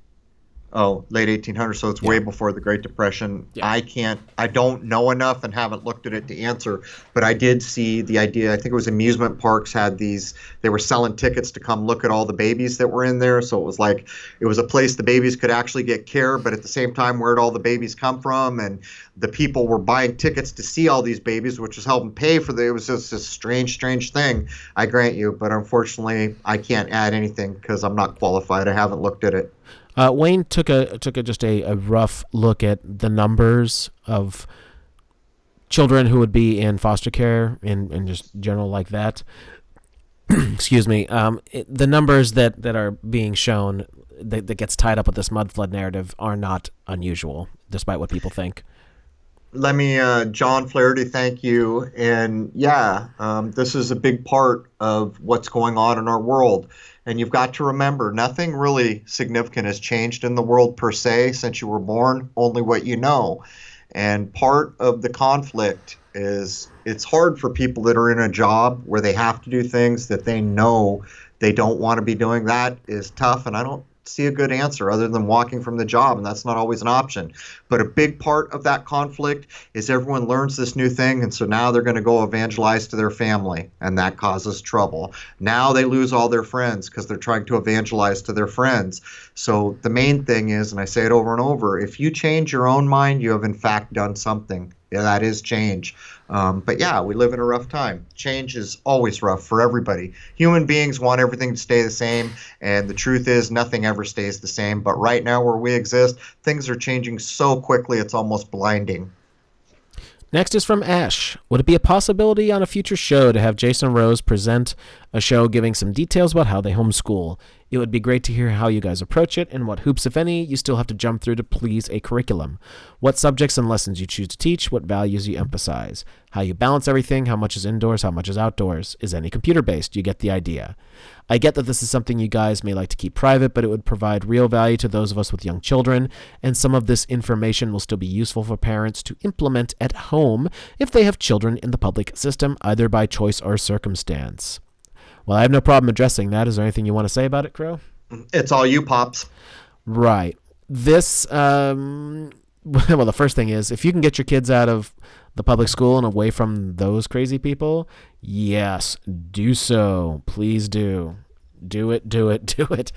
Oh, late 1800s, so it's way before the Great Depression. Yeah. I don't know enough and haven't looked at it to answer, but I did see the idea. I think it was amusement parks had these, they were selling tickets to come look at all the babies that were in there. So it was a place the babies could actually get care, but at the same time, where'd all the babies come from? And the people were buying tickets to see all these babies, which was helping pay for it was just a strange thing, I grant you. But unfortunately, I can't add anything because I'm not qualified. I haven't looked at it. Wayne took just a rough look at the numbers of children who would be in foster care and just general like that. Excuse me. The numbers that are being shown that gets tied up with this mud flood narrative are not unusual, despite what people think. Let me, John Flaherty, thank you. And this is a big part of what's going on in our world. And you've got to remember, nothing really significant has changed in the world per se since you were born, only what you know. And part of the conflict is it's hard for people that are in a job where they have to do things that they know they don't want to be doing. That is tough, and I don't see a good answer other than walking from the job, and that's not always an option. But a big part of that conflict is everyone learns this new thing, and so now they're going to go evangelize to their family, and that causes trouble. Now they lose all their friends because they're trying to evangelize to their friends. So the main thing is, and I say it over and over, if you change your own mind, you have in fact done something. Yeah, that is change. But we live in a rough time. Change is always rough for everybody. Human beings want everything to stay the same, and the truth is nothing ever stays the same. But right now where we exist, things are changing so quickly it's almost blinding. Next is from Ash. Would it be a possibility on a future show to have Jason Rose present a show giving some details about how they homeschool. It would be great to hear how you guys approach it and what hoops, if any, you still have to jump through to please a curriculum. What subjects and lessons you choose to teach, what values you emphasize, how you balance everything, how much is indoors, how much is outdoors, is any computer-based? You get the idea. I get that this is something you guys may like to keep private, but it would provide real value to those of us with young children, and some of this information will still be useful for parents to implement at home if they have children in the public system, either by choice or circumstance. Well, I have no problem addressing that. Is there anything you want to say about it, Crow? It's all you, Pops. Right. This, well, the first thing is, if you can get your kids out of the public school and away from those crazy people, yes, do so. Please do. Do it, do it, do it.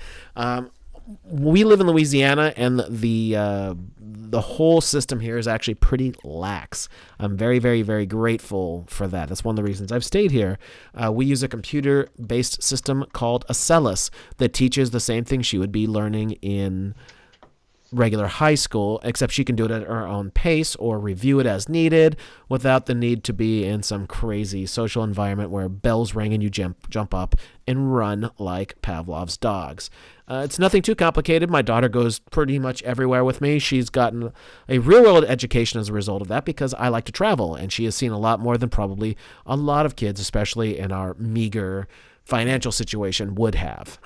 We live in Louisiana, and the whole system here is actually pretty lax. I'm very, very, very grateful for that. That's one of the reasons I've stayed here. We use a computer-based system called Acellus that teaches the same thing she would be learning in regular high school, except she can do it at her own pace or review it as needed without the need to be in some crazy social environment where bells ring and you jump up and run like Pavlov's dogs. It's nothing too complicated. My daughter goes pretty much everywhere with me. She's gotten a real-world education as a result of that because I like to travel, and she has seen a lot more than probably a lot of kids, especially in our meager financial situation, would have.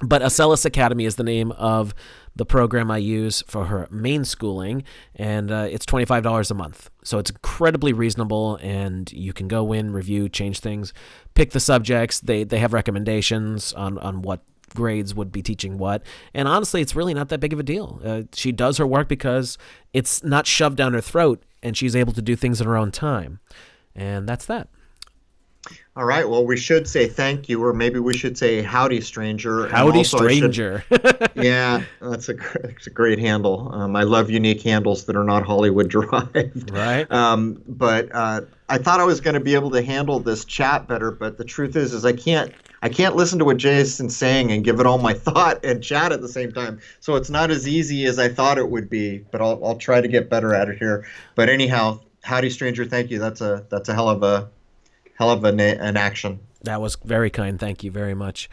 But Acellus Academy is the name of the program I use for her main schooling, and it's $25 a month. So it's incredibly reasonable, and you can go in, review, change things, pick the subjects. They have recommendations on what grades would be teaching what, and honestly, it's really not that big of a deal. She does her work because it's not shoved down her throat, and she's able to do things in her own time, and that's that. All right. Well, we should say thank you, or maybe we should say howdy, stranger. Howdy, stranger. Yeah, that's a great handle. I love unique handles that are not Hollywood derived. Right. But I thought I was going to be able to handle this chat better, but the truth is I can't listen to what Jason's saying and give it all my thought and chat at the same time. So it's not as easy as I thought it would be, but I'll try to get better at it here. But anyhow, howdy, stranger. Thank you. That's a hell of an action. That was very kind. Thank you very much.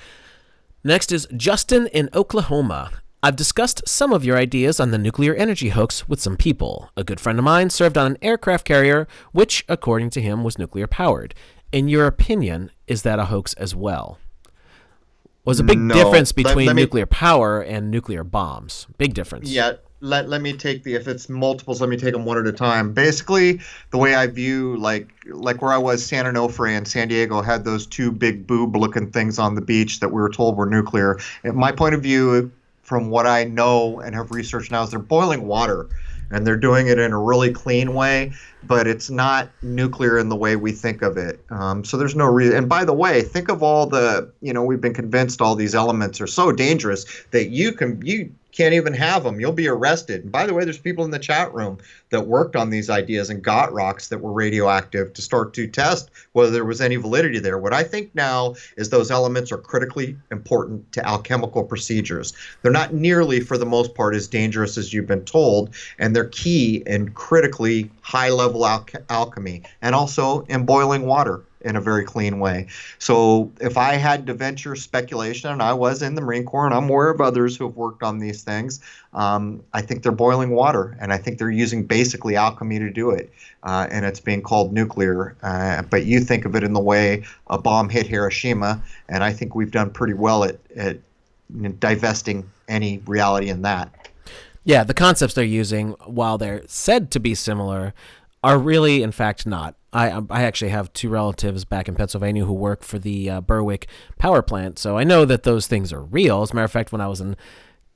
Next is Justin in Oklahoma. I've discussed some of your ideas on the nuclear energy hoax with some people. A good friend of mine served on an aircraft carrier, which, according to him, was nuclear powered. In your opinion, is that a hoax as well? Was a big difference between nuclear power and nuclear bombs. Big difference. Yeah. Let me take if it's multiples, let me take them one at a time. Basically, the way I view, like where I was, San Onofre and San Diego had those two big boob-looking things on the beach that we were told were nuclear. And my point of view, from what I know and have researched now, is they're boiling water. And they're doing it in a really clean way, but it's not nuclear in the way we think of it. So there's no reason. And by the way, think of all we've been convinced all these elements are so dangerous that you can't even have them. You'll be arrested. And by the way, there's people in the chat room that worked on these ideas and got rocks that were radioactive to start to test whether there was any validity there. What I think now is those elements are critically important to alchemical procedures. They're not nearly, for the most part, as dangerous as you've been told, and they're key in critically high-level alchemy, and also in boiling water in a very clean way. So if I had to venture speculation, and I was in the Marine Corps, and I'm aware of others who have worked on these things, I think they're boiling water, and I think they're using basically alchemy to do it, and it's being called nuclear. But you think of it in the way a bomb hit Hiroshima, and I think we've done pretty well at divesting any reality in that. Yeah, the concepts they're using, while they're said to be similar, are really, in fact, not. I actually have two relatives back in Pennsylvania who work for the Berwick power plant, so I know that those things are real. As a matter of fact, when I was in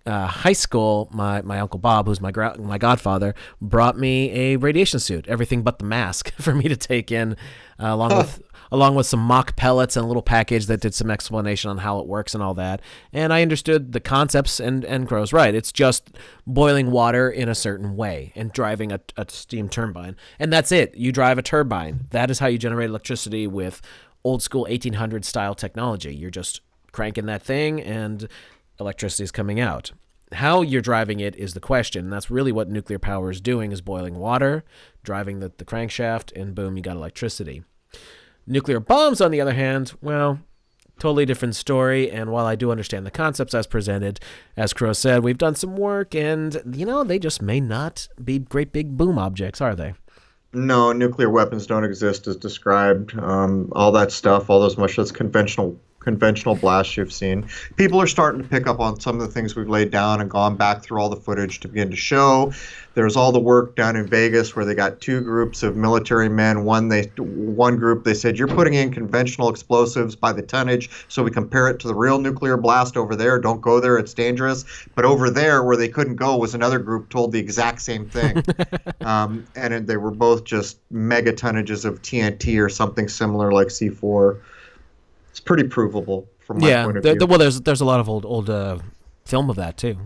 high school, my Uncle Bob, who's my godfather, brought me a radiation suit, everything but the mask, for me to take in, along with some mock pellets and a little package that did some explanation on how it works and all that. And I understood the concepts, and Crow's right. It's just boiling water in a certain way and driving a steam turbine. And that's it. You drive a turbine. That is how you generate electricity with old school 1800 style technology. You're just cranking that thing and electricity is coming out. How you're driving it is the question. And that's really what nuclear power is doing, is boiling water, driving the crankshaft, and boom, you got electricity. Nuclear bombs, on the other hand, well, totally different story. And while I do understand the concepts as presented, as CRROW said, we've done some work, and, they just may not be great big boom objects, are they? No, nuclear weapons don't exist as described. All that stuff, all those much that's conventional blasts you've seen. People are starting to pick up on some of the things we've laid down and gone back through all the footage to begin to show. There's all the work down in Vegas where they got two groups of military men. One group, they said, you're putting in conventional explosives by the tonnage, so we compare it to the real nuclear blast over there. Don't go there, it's dangerous. But over there where they couldn't go was another group told the exact same thing. And they were both just mega tonnages of TNT or something similar like C4. It's pretty provable from my point of view. Well, there's a lot of old film of that too.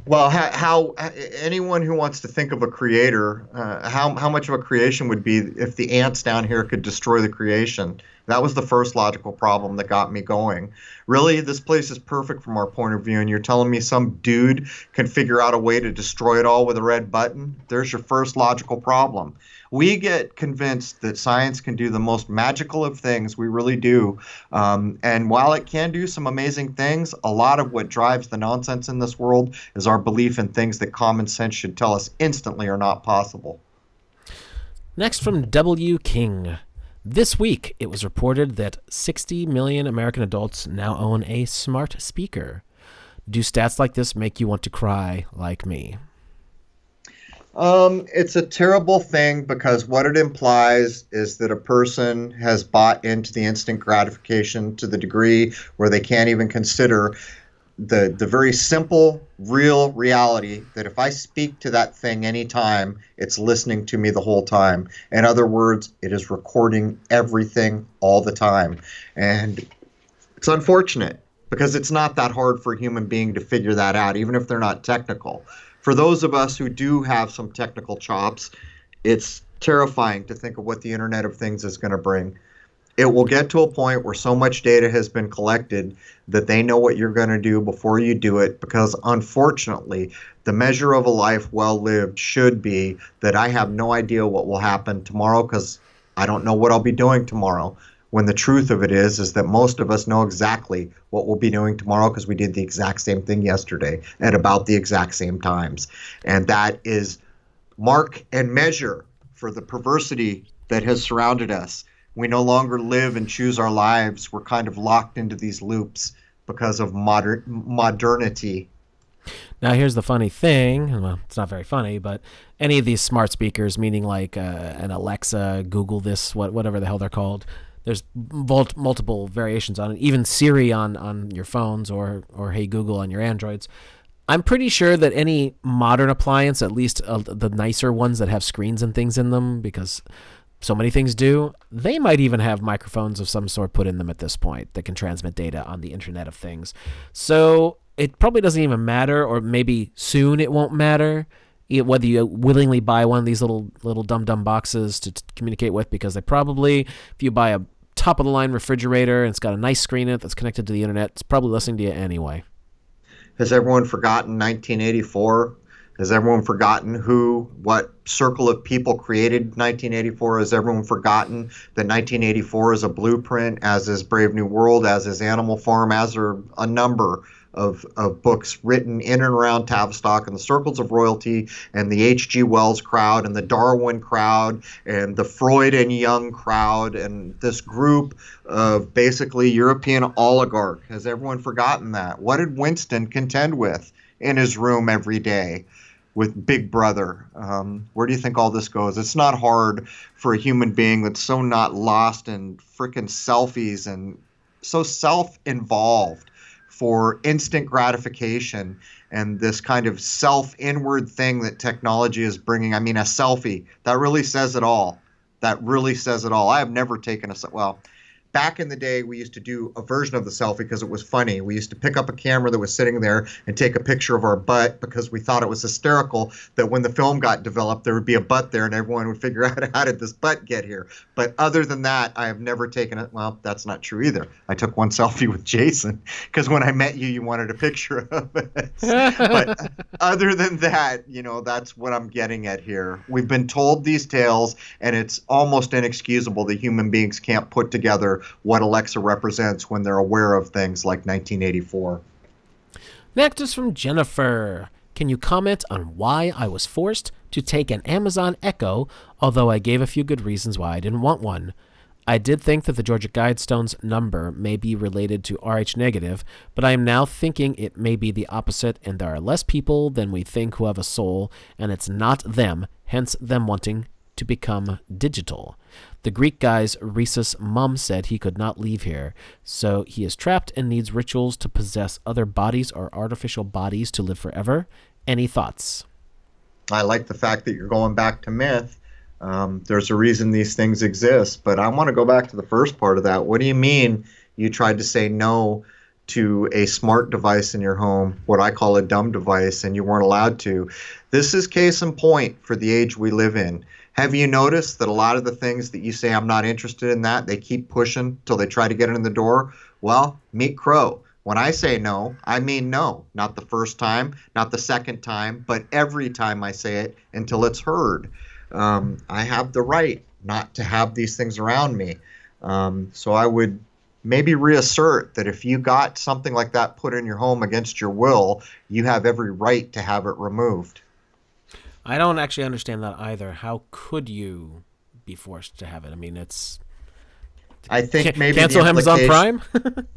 Well, how anyone who wants to think of a creator, how much of a creation would be if the ants down here could destroy the creation? That was the first logical problem that got me going. Really, this place is perfect from our point of view, and you're telling me some dude can figure out a way to destroy it all with a red button? There's your first logical problem. We get convinced that science can do the most magical of things. We really do. And while it can do some amazing things, a lot of what drives the nonsense in this world is our belief in things that common sense should tell us instantly are not possible. Next from W. King. This week, it was reported that 60 million American adults now own a smart speaker. Do stats like this make you want to cry like me? It's a terrible thing because what it implies is that a person has bought into the instant gratification to the degree where they can't even consider the very simple, real reality that if I speak to that thing anytime, it's listening to me the whole time. In other words, it is recording everything all the time. And it's unfortunate because it's not that hard for a human being to figure that out, even if they're not technical. For those of us who do have some technical chops, it's terrifying to think of what the Internet of Things is going to bring. It will get to a point where so much data has been collected that they know what you're going to do before you do it, because unfortunately, the measure of a life well lived should be that I have no idea what will happen tomorrow because I don't know what I'll be doing tomorrow. When the truth of it is that most of us know exactly what we'll be doing tomorrow because we did the exact same thing yesterday at about the exact same times. And that is mark and measure for the perversity that has surrounded us. We no longer live and choose our lives. We're kind of locked into these loops because of modernity. Now, here's the funny thing. Well, it's not very funny, but any of these smart speakers, meaning like an Alexa, Google this, whatever the hell they're called, there's multiple variations on it. Even Siri on your phones or Hey Google on your Androids. I'm pretty sure that any modern appliance, at least the nicer ones that have screens and things in them, because so many things do, they might even have microphones of some sort put in them at this point that can transmit data on the Internet of Things. So it probably doesn't even matter, or maybe soon it won't matter, whether you willingly buy one of these little dumb boxes to communicate with, because they probably, if you buy a top-of-the-line refrigerator and it's got a nice screen in it that's connected to the Internet, it's probably listening to you anyway. Has everyone forgotten 1984? Has everyone forgotten what circle of people created 1984? Has everyone forgotten that 1984 is a blueprint, as is Brave New World, as is Animal Farm, as are a number of books written in and around Tavistock and the circles of royalty and the H.G. Wells crowd and the Darwin crowd and the Freud and Jung crowd and this group of basically European oligarch? Has everyone forgotten that? What did Winston contend with in his room every day with Big Brother? Where do you think all this goes? It's not hard for a human being that's so not lost in frickin' selfies and so self-involved for instant gratification and this kind of self-inward thing that technology is bringing. I mean, a selfie, that really says it all. That really says it all. I have never taken back in the day, we used to do a version of the selfie because it was funny. We used to pick up a camera that was sitting there and take a picture of our butt because we thought it was hysterical that when the film got developed, there would be a butt there and everyone would figure out how did this butt get here. But other than that, I have never taken it. Well, that's not true either. I took one selfie with Jason because when I met you, you wanted a picture of it. But other than that, that's what I'm getting at here. We've been told these tales, and it's almost inexcusable that human beings can't put together what Alexa represents when they're aware of things like 1984. Next is from Jennifer. Can you comment on why I was forced to take an Amazon Echo, although I gave a few good reasons why I didn't want one? I did think that the Georgia Guidestone's number may be related to Rh negative, but I am now thinking it may be the opposite, and there are less people than we think who have a soul, and it's not them, hence them wanting to become digital. The Greek guy's rhesus mum said he could not leave here, so he is trapped and needs rituals to possess other bodies or artificial bodies to live forever. Any thoughts? I like the fact that you're going back to myth. There's a reason these things exist, but I want to go back to the first part of that. What do you mean you tried to say no to a smart device in your home, what I call a dumb device, and you weren't allowed to? This is case in point for the age we live in. Have you noticed that a lot of the things that you say, I'm not interested in that, they keep pushing till they try to get it in the door? Well, meet Crow. When I say no, I mean no. Not the first time, not the second time, but every time I say it until it's heard. I have the right not to have these things around me. So I would maybe reassert that if you got something like that put in your home against your will, you have every right to have it removed. I don't actually understand that either. How could you be forced to have it? I mean, I think maybe cancel Amazon Prime?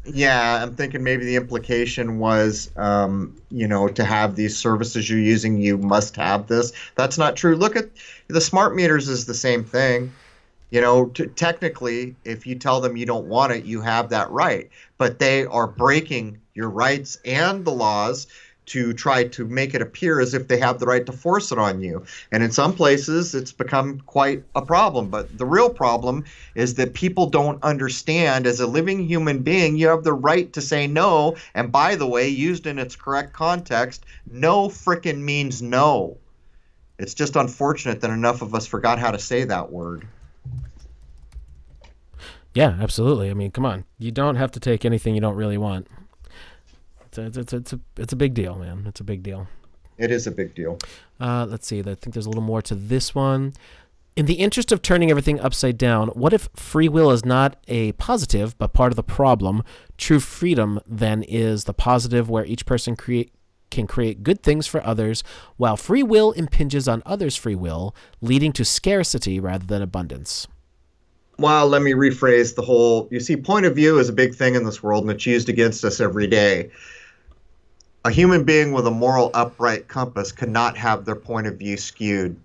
Yeah, I'm thinking maybe the implication was, to have these services you're using, you must have this. That's not true. Look at the smart meters is the same thing. Technically, if you tell them you don't want it, you have that right. But they are breaking your rights and the laws to try to make it appear as if they have the right to force it on you. And in some places, it's become quite a problem. But the real problem is that people don't understand, as a living human being, you have the right to say no. And by the way, used in its correct context, no frickin' means no. It's just unfortunate that enough of us forgot how to say that word. Yeah, absolutely. I mean, come on. You don't have to take anything you don't really want. It's a big deal, man. It's a big deal. It is a big deal. Let's see. I think there's a little more to this one. In the interest of turning everything upside down, what if free will is not a positive, but part of the problem? True freedom, then, is the positive where each person can create good things for others, while free will impinges on others' free will, leading to scarcity rather than abundance. Well, let me rephrase the whole. You see, point of view is a big thing in this world, and it's used against us every day. A human being with a moral upright compass cannot have their point of view skewed.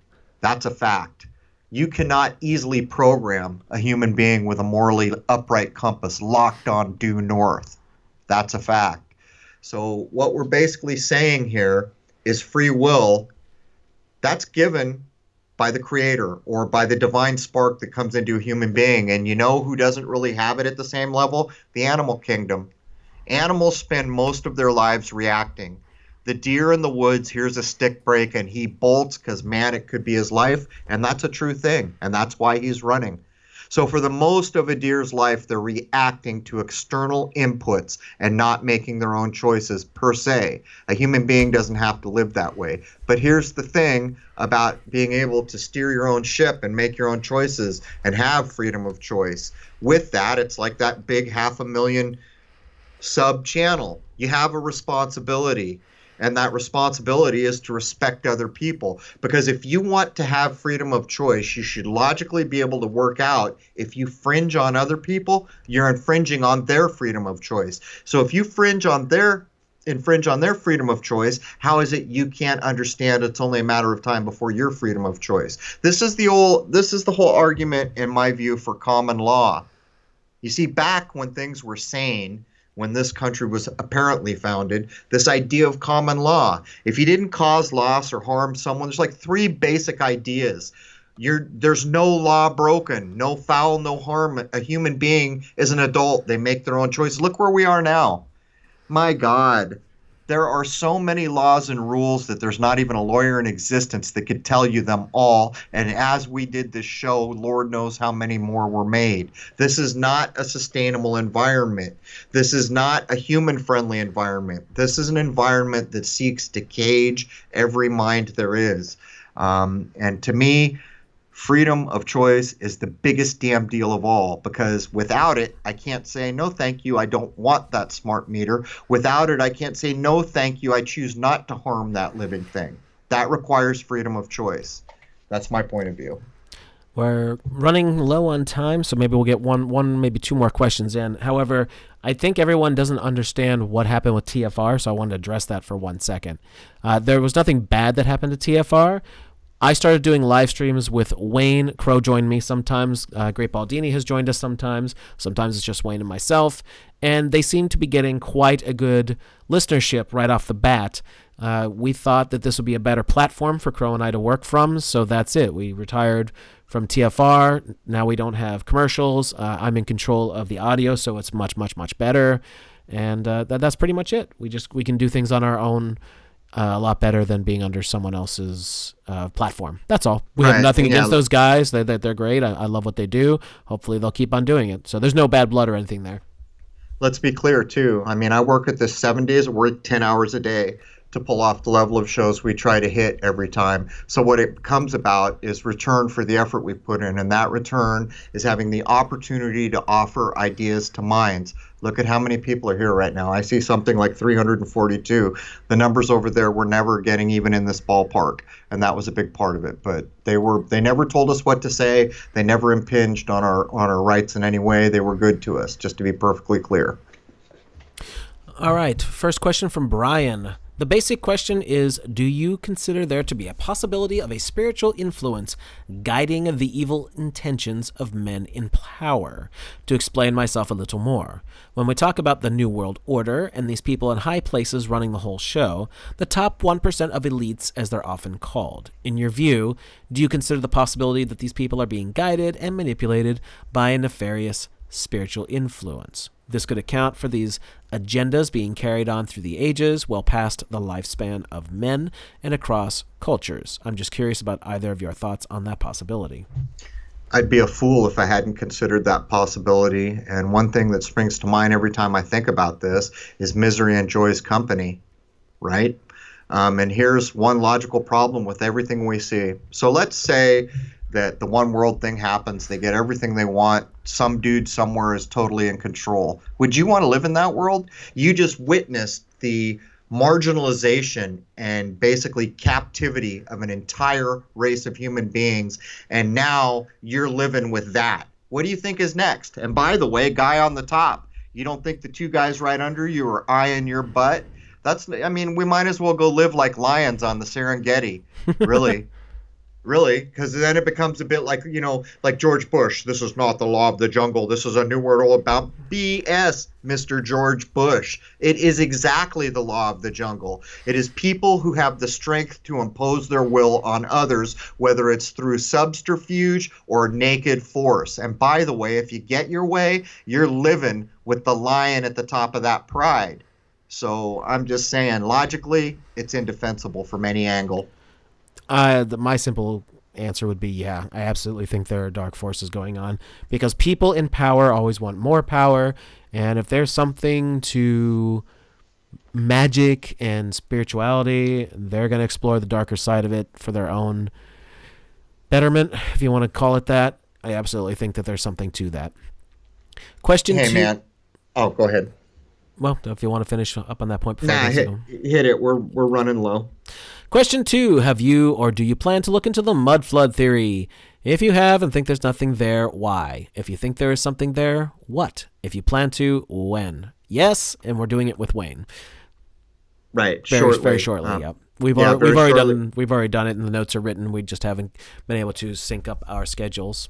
That's a fact. You cannot easily program a human being with a morally upright compass locked on due north. That's a fact. So what we're basically saying here is free will, that's given by the creator or by the divine spark that comes into a human being. And you know who doesn't really have it at the same level? The animal kingdom. Animals spend most of their lives reacting. The deer in the woods hears a stick break and he bolts because, man, it could be his life. And that's a true thing. And that's why he's running. So for the most of a deer's life, they're reacting to external inputs and not making their own choices per se. A human being doesn't have to live that way. But here's the thing about being able to steer your own ship and make your own choices and have freedom of choice. With that, it's like that big 500,000 sub channel. You have a responsibility. And that responsibility is to respect other people. Because if you want to have freedom of choice, you should logically be able to work out if you fringe on other people, you're infringing on their freedom of choice. So if you infringe on their freedom of choice, how is it you can't understand it's only a matter of time before your freedom of choice? This is the whole argument, in my view, for common law. You see, back when things were sane, when this country was apparently founded, this idea of common law. If you didn't cause loss or harm someone, there's like 3 basic ideas. There's no law broken, no foul, no harm. A human being is an adult. They make their own choices. Look where we are now. My God, there are so many laws and rules that there's not even a lawyer in existence that could tell you them all. And as we did this show, Lord knows how many more were made. This is not a sustainable environment. This is not a human-friendly environment. This is an environment that seeks to cage every mind there is. And to me, freedom of choice is the biggest damn deal of all, because without it, I can't say, no, thank you, I don't want that smart meter. Without it, I can't say, no, thank you, I choose not to harm that living thing. That requires freedom of choice. That's my point of view. We're running low on time, so maybe we'll get one, maybe two more questions in. However, I think everyone doesn't understand what happened with TFR, so I wanted to address that for 1 second. There was nothing bad that happened to TFR. I started doing live streams with Wayne. CRROW joined me sometimes. Great Baldini has joined us sometimes. Sometimes it's just Wayne and myself. And they seem to be getting quite a good listenership right off the bat. We thought that this would be a better platform for CRROW and I to work from, so that's it. We retired from TFR. Now we don't have commercials. I'm in control of the audio, so it's much, much, much better. And that's pretty much it. We can do things on our own a lot better than being under someone else's platform. That's all. We have nothing against those guys. They're great. I love what they do. Hopefully they'll keep on doing it. So there's no bad blood or anything there. Let's be clear, too. I mean, I work at this 7 days, I work 10 hours a day to pull off the level of shows we try to hit every time. So what it comes about is return for the effort we put in, and that return is having the opportunity to offer ideas to minds. Look at how many people are here right now. I see something like 342. The numbers over there were never getting even in this ballpark, and that was a big part of it. But they never told us what to say. They never impinged on our rights in any way. They were good to us, just to be perfectly clear. All right. First question from Brian. The basic question is, do you consider there to be a possibility of a spiritual influence guiding the evil intentions of men in power? To explain myself a little more, when we talk about the New World Order and these people in high places running the whole show, the top 1% of elites, as they're often called, in your view, do you consider the possibility that these people are being guided and manipulated by a nefarious spiritual influence? This could account for these agendas being carried on through the ages, well past the lifespan of men, and across cultures. I'm just curious about either of your thoughts on that possibility. I'd be a fool if I hadn't considered that possibility. And one thing that springs to mind every time I think about this is misery enjoys company, right? And here's one logical problem with everything we see. So let's say that the one world thing happens, they get everything they want, some dude somewhere is totally in control. Would you want to live in that world? You just witnessed the marginalization and basically captivity of an entire race of human beings, and now you're living with that. What do you think is next? And by the way, guy on the top, you don't think the two guys right under you are eyeing your butt? We might as well go live like lions on the Serengeti, really. Really, because then it becomes a bit like, like George Bush. This is not the law of the jungle. This is a new world all about BS, Mr. George Bush. It is exactly the law of the jungle. It is people who have the strength to impose their will on others, whether it's through subterfuge or naked force. And by the way, if you get your way, you're living with the lion at the top of that pride. So I'm just saying, logically, it's indefensible from any angle. My simple answer would be, yeah, I absolutely think there are dark forces going on, because people in power always want more power, and if there's something to magic and spirituality, they're going to explore the darker side of it for their own betterment, if you want to call it that. I absolutely think that there's something to that. Question 2. Hey, man. Oh, go ahead. Well, if you want to finish up on that point. Hit it. We're running low. Question 2. Have you or do you plan to look into the mud flood theory? If you have and think there's nothing there, why? If you think there is something there, what? If you plan to, when? Yes, and we're doing it with Wayne. Right. Very shortly. Yep. We've already done it, and the notes are written. We just haven't been able to sync up our schedules.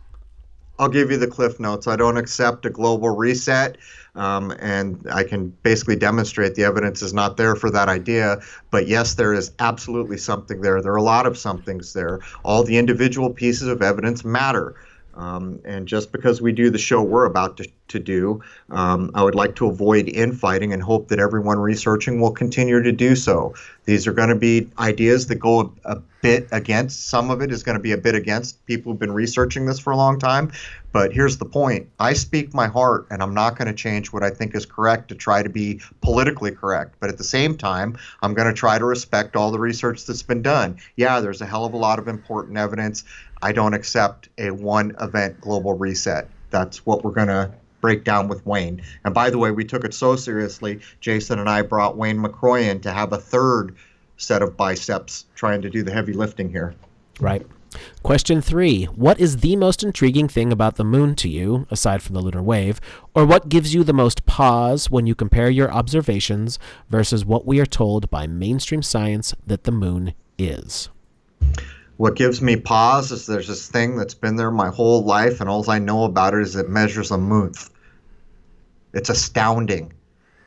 I'll give you the cliff notes. I don't accept a global reset, and I can basically demonstrate the evidence is not there for that idea. But yes, there is absolutely something there. There are a lot of somethings there. All the individual pieces of evidence matter. And just because we do the show we're about to do, I would like to avoid infighting and hope that everyone researching will continue to do so. These are going to be ideas that go a bit against. Some of it is going to be a bit against people who've been researching this for a long time. But here's the point. I speak my heart, and I'm not going to change what I think is correct to try to be politically correct. But at the same time, I'm going to try to respect all the research that's been done. Yeah, there's a hell of a lot of important evidence. I don't accept a one event global reset. That's what we're going to break down with Wayne. And by the way, we took it so seriously, Jason and I brought Wayne McCroy in to have a third set of biceps trying to do the heavy lifting here. Right. Question 3. What is the most intriguing thing about the moon to you, aside from the lunar wave, or what gives you the most pause when you compare your observations versus what we are told by mainstream science that the moon is? What gives me pause is there's this thing that's been there my whole life, and all I know about it is it measures a month. It's astounding.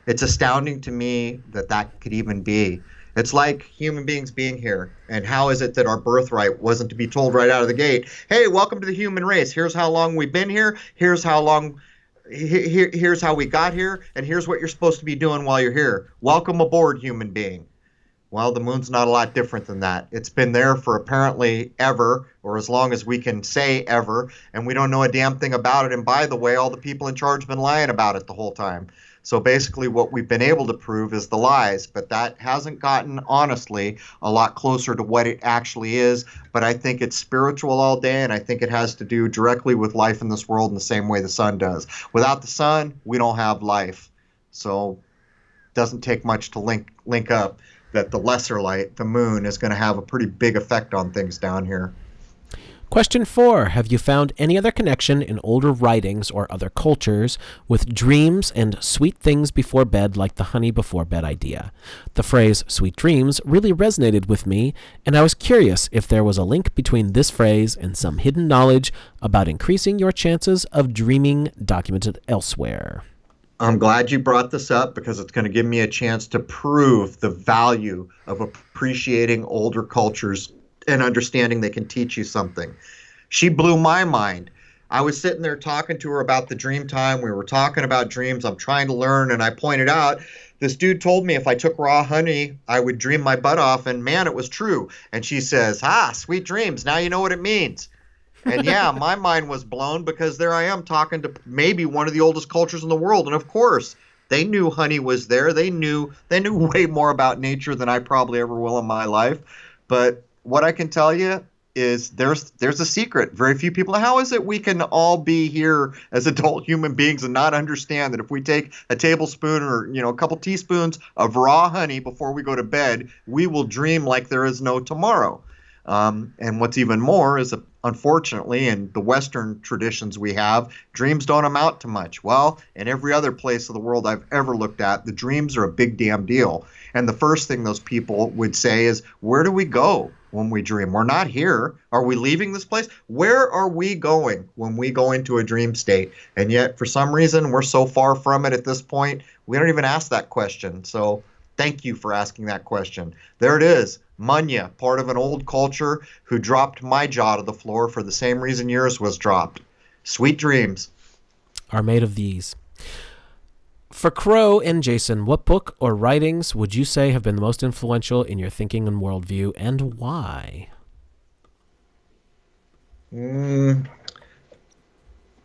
It's astounding to me that that could even be. It's like human beings being here. And how is it that our birthright wasn't to be told right out of the gate, hey, welcome to the human race. Here's how long we've been here. Here's how we got here. And here's what you're supposed to be doing while you're here. Welcome aboard, human being. Well, the moon's not a lot different than that. It's been there for apparently ever, or as long as we can say ever, and we don't know a damn thing about it. And by the way, all the people in charge have been lying about it the whole time. So basically what we've been able to prove is the lies, but that hasn't gotten, honestly, a lot closer to what it actually is. But I think it's spiritual all day, and I think it has to do directly with life in this world in the same way the sun does. Without the sun, we don't have life. So it doesn't take much to link up that the lesser light, the moon, is going to have a pretty big effect on things down here. Question 4. Have you found any other connection in older writings or other cultures with dreams and sweet things before bed, like the honey before bed idea? The phrase sweet dreams really resonated with me, and I was curious if there was a link between this phrase and some hidden knowledge about increasing your chances of dreaming documented elsewhere. I'm glad you brought this up because it's going to give me a chance to prove the value of appreciating older cultures and understanding they can teach you something. She blew my mind. I was sitting there talking to her about the dream time. We were talking about dreams. I'm trying to learn, and I pointed out this dude told me if I took raw honey, I would dream my butt off, and man, it was true. And she says, sweet dreams. Now you know what it means. And yeah, my mind was blown because there I am talking to maybe one of the oldest cultures in the world. And of course, they knew honey was there. They knew way more about nature than I probably ever will in my life. But what I can tell you is there's a secret. Very few people. How is it we can all be here as adult human beings and not understand that if we take a tablespoon or a couple teaspoons of raw honey before we go to bed, we will dream like there is no tomorrow. And what's even more is, unfortunately, in the Western traditions we have, dreams don't amount to much. Well, in every other place of the world I've ever looked at, the dreams are a big damn deal. And the first thing those people would say is, where do we go when we dream? We're not here. Are we leaving this place? Where are we going when we go into a dream state? And yet, for some reason, we're so far from it at this point, we don't even ask that question. So thank you for asking that question. There it is. Munya, part of an old culture who dropped my jaw to the floor for the same reason yours was dropped. Sweet dreams are made of these. For CRROW and Jason, what book or writings would you say have been the most influential in your thinking and worldview, and why?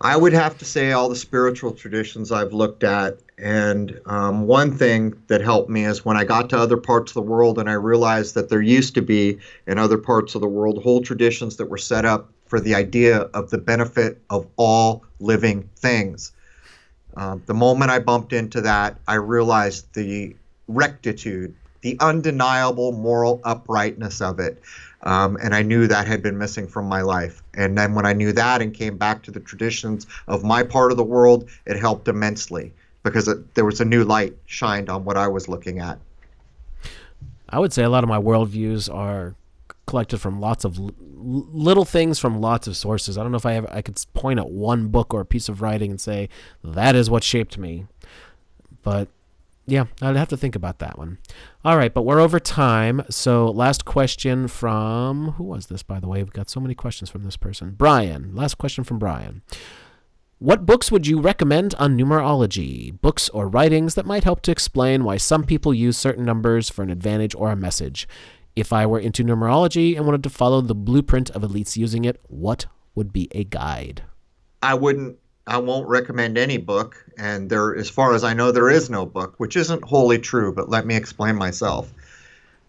I would have to say all the spiritual traditions I've looked at. And one thing that helped me is when I got to other parts of the world and I realized that there used to be in other parts of the world whole traditions that were set up for the idea of the benefit of all living things. The moment I bumped into that, I realized the rectitude, the undeniable moral uprightness of it. And I knew that had been missing from my life. And then when I knew that and came back to the traditions of my part of the world, it helped immensely because there was a new light shined on what I was looking at. I would say a lot of my worldviews are collected from lots of little things from lots of sources. I don't know if I could point at one book or a piece of writing and say, that is what shaped me. But yeah, I'd have to think about that one. All right, but we're over time. So last question from, who was this, by the way? We've got so many questions from this person. Brian. Last question from Brian. What books would you recommend on numerology? Books or writings that might help to explain why some people use certain numbers for an advantage or a message. If I were into numerology and wanted to follow the blueprint of elites using it, what would be a guide? I won't recommend any book, and as far as I know, there is no book, which isn't wholly true, but let me explain myself.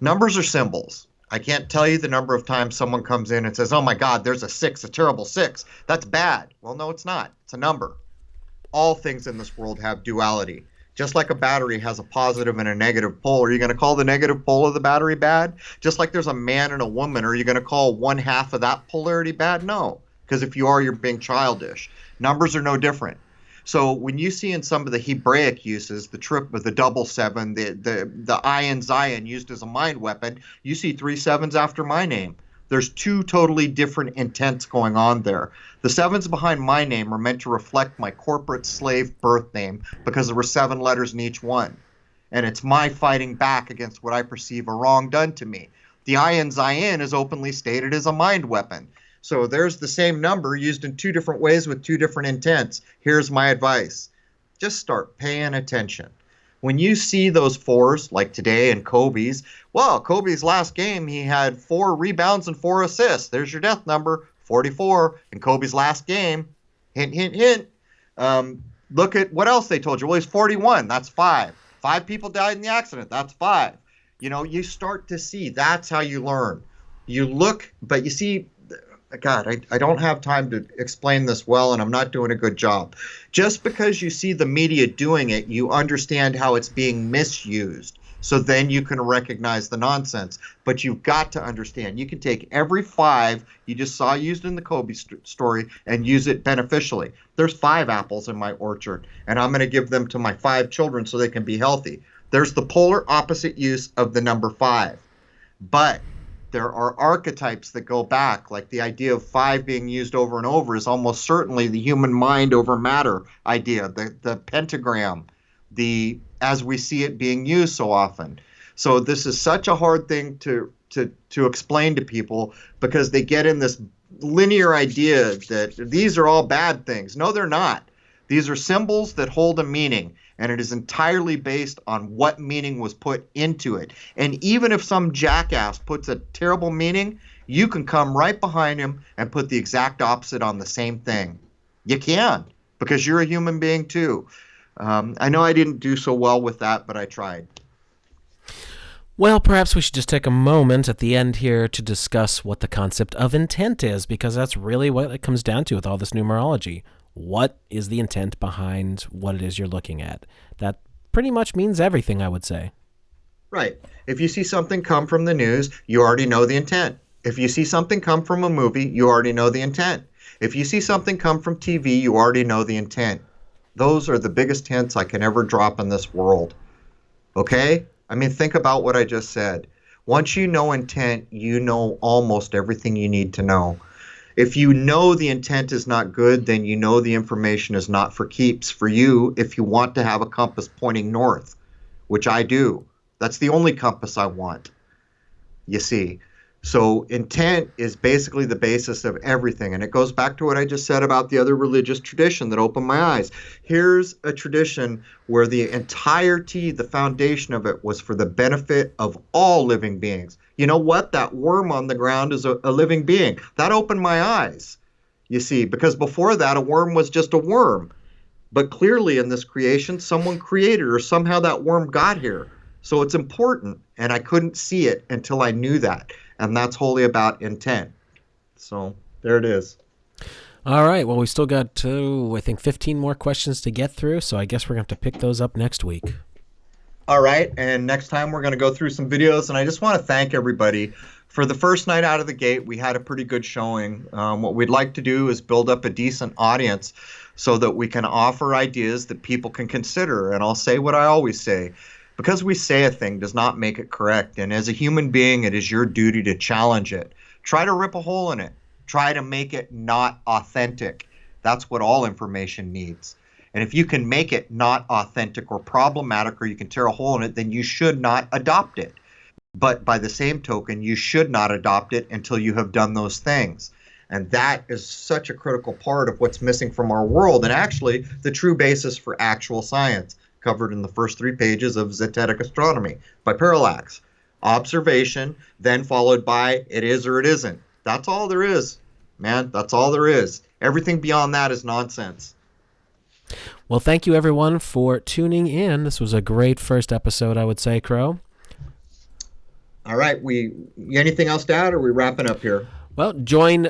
Numbers are symbols. I can't tell you the number of times someone comes in and says, oh my God, there's a 6, a terrible 6. That's bad. Well, no, it's not. It's a number. All things in this world have duality. Just like a battery has a positive and a negative pole, are you going to call the negative pole of the battery bad? Just like there's a man and a woman, are you going to call one half of that polarity bad? No, because if you are, you're being childish. Numbers are no different. So when you see in some of the Hebraic uses, the double 7, the ayin Zion used as a mind weapon, you see 3 7s after my name. There's 2 totally different intents going on there. The 7s behind my name are meant to reflect my corporate slave birth name because there were 7 letters in each one. And it's my fighting back against what I perceive a wrong done to me. The ayin Zion is openly stated as a mind weapon. So there's the same number used in 2 different ways with 2 different intents. Here's my advice. Just start paying attention. When you see those 4s, like today in Kobe's, well, Kobe's last game, he had 4 rebounds and 4 assists. There's your death number, 44. In Kobe's last game, hint, hint, hint. Look at what else they told you. Well, he's 41. That's 5. 5 people died in the accident. That's 5. You know, you start to see. That's how you learn. You look, but you see, God, I don't have time to explain this well, and I'm not doing a good job. Just because you see the media doing it, you understand how it's being misused. So then you can recognize the nonsense. But you've got to understand. You can take every 5 you just saw used in the Kobe story and use it beneficially. There's 5 apples in my orchard, and I'm going to give them to my 5 children so they can be healthy. There's the polar opposite use of the number 5. But there are archetypes that go back, like the idea of 5 being used over and over is almost certainly the human mind over matter idea, the pentagram, as we see it being used so often. So this is such a hard thing to explain to people because they get in this linear idea that these are all bad things. No, they're not. These are symbols that hold a meaning, and it is entirely based on what meaning was put into it. And even if some jackass puts a terrible meaning, you can come right behind him and put the exact opposite on the same thing. You can, because you're a human being too. I know I didn't do so well with that, but I tried. Well, perhaps we should just take a moment at the end here to discuss what the concept of intent is, because that's really what it comes down to with all this numerology. What is the intent behind what it is you're looking at? That pretty much means everything, I would say. Right. If you see something come from the news, you already know the intent. If you see something come from a movie, you already know the intent. If you see something come from TV, you already know the intent. Those are the biggest hints I can ever drop in this world. Okay? I mean, think about what I just said. Once you know intent, you know almost everything you need to know. If you know the intent is not good, then you know the information is not for keeps for you if you want to have a compass pointing north, which I do. That's the only compass I want, you see. So intent is basically the basis of everything. And it goes back to what I just said about the other religious tradition that opened my eyes. Here's a tradition where the entirety, the foundation of it was for the benefit of all living beings. You know what? That worm on the ground is a living being. That opened my eyes, you see, because before that, a worm was just a worm. But clearly in this creation, someone created or somehow that worm got here. So it's important, and I couldn't see it until I knew that. And that's wholly about intent. So there it is. All right. Well, we still got, I think, 15 more questions to get through. So I guess we're going to have to pick those up next week. All right. And next time we're going to go through some videos. And I just want to thank everybody. For the first night out of the gate, we had a pretty good showing. What we'd like to do is build up a decent audience so that we can offer ideas that people can consider. And I'll say what I always say. Because we say a thing does not make it correct. And as a human being, it is your duty to challenge it. Try to rip a hole in it. Try to make it not authentic. That's what all information needs. And if you can make it not authentic or problematic, or you can tear a hole in it, then you should not adopt it. But by the same token, you should not adopt it until you have done those things. And that is such a critical part of what's missing from our world, and actually the true basis for actual science, covered in the first 3 pages of Zetetic Astronomy by Parallax. Observation, then followed by it is or it isn't. That's all there is, man. That's all there is. Everything beyond that is nonsense. Well, thank you, everyone, for tuning in. This was a great first episode, I would say, Crow. All right. Anything else to add, or are we wrapping up here? Well, join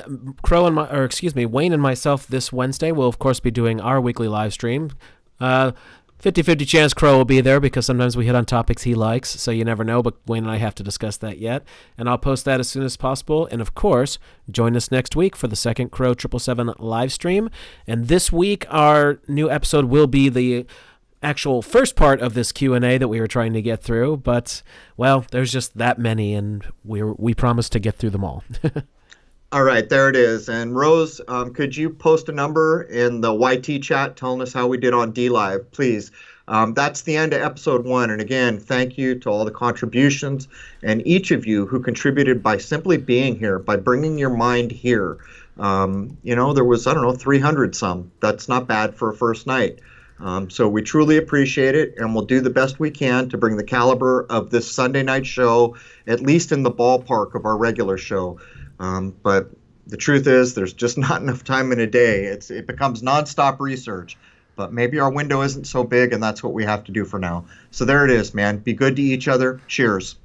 Wayne and myself this Wednesday. We'll, of course, be doing our weekly live stream. 50-50 chance Crow will be there because sometimes we hit on topics he likes, so you never know, but Wayne and I have to discuss that yet. And I'll post that as soon as possible. And, of course, join us next week for the second CRROW777 live stream. And this week, our new episode will be the actual first part of this Q&A that we were trying to get through. But, well, there's just that many, and we promised to get through them all. All right, there it is. And Rose, could you post a number in the YT chat telling us how we did on DLive, please? That's the end of episode 1. And again, thank you to all the contributions and each of you who contributed by simply being here, by bringing your mind here. There was, 300 some. That's not bad for a first night. So we truly appreciate it, and we'll do the best we can to bring the caliber of this Sunday night show, at least in the ballpark of our regular show. But the truth is, there's just not enough time in a day. It becomes nonstop research. But maybe our window isn't so big, and that's what we have to do for now. So there it is, man. Be good to each other. Cheers.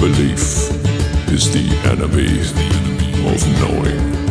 Belief is the enemy of knowing.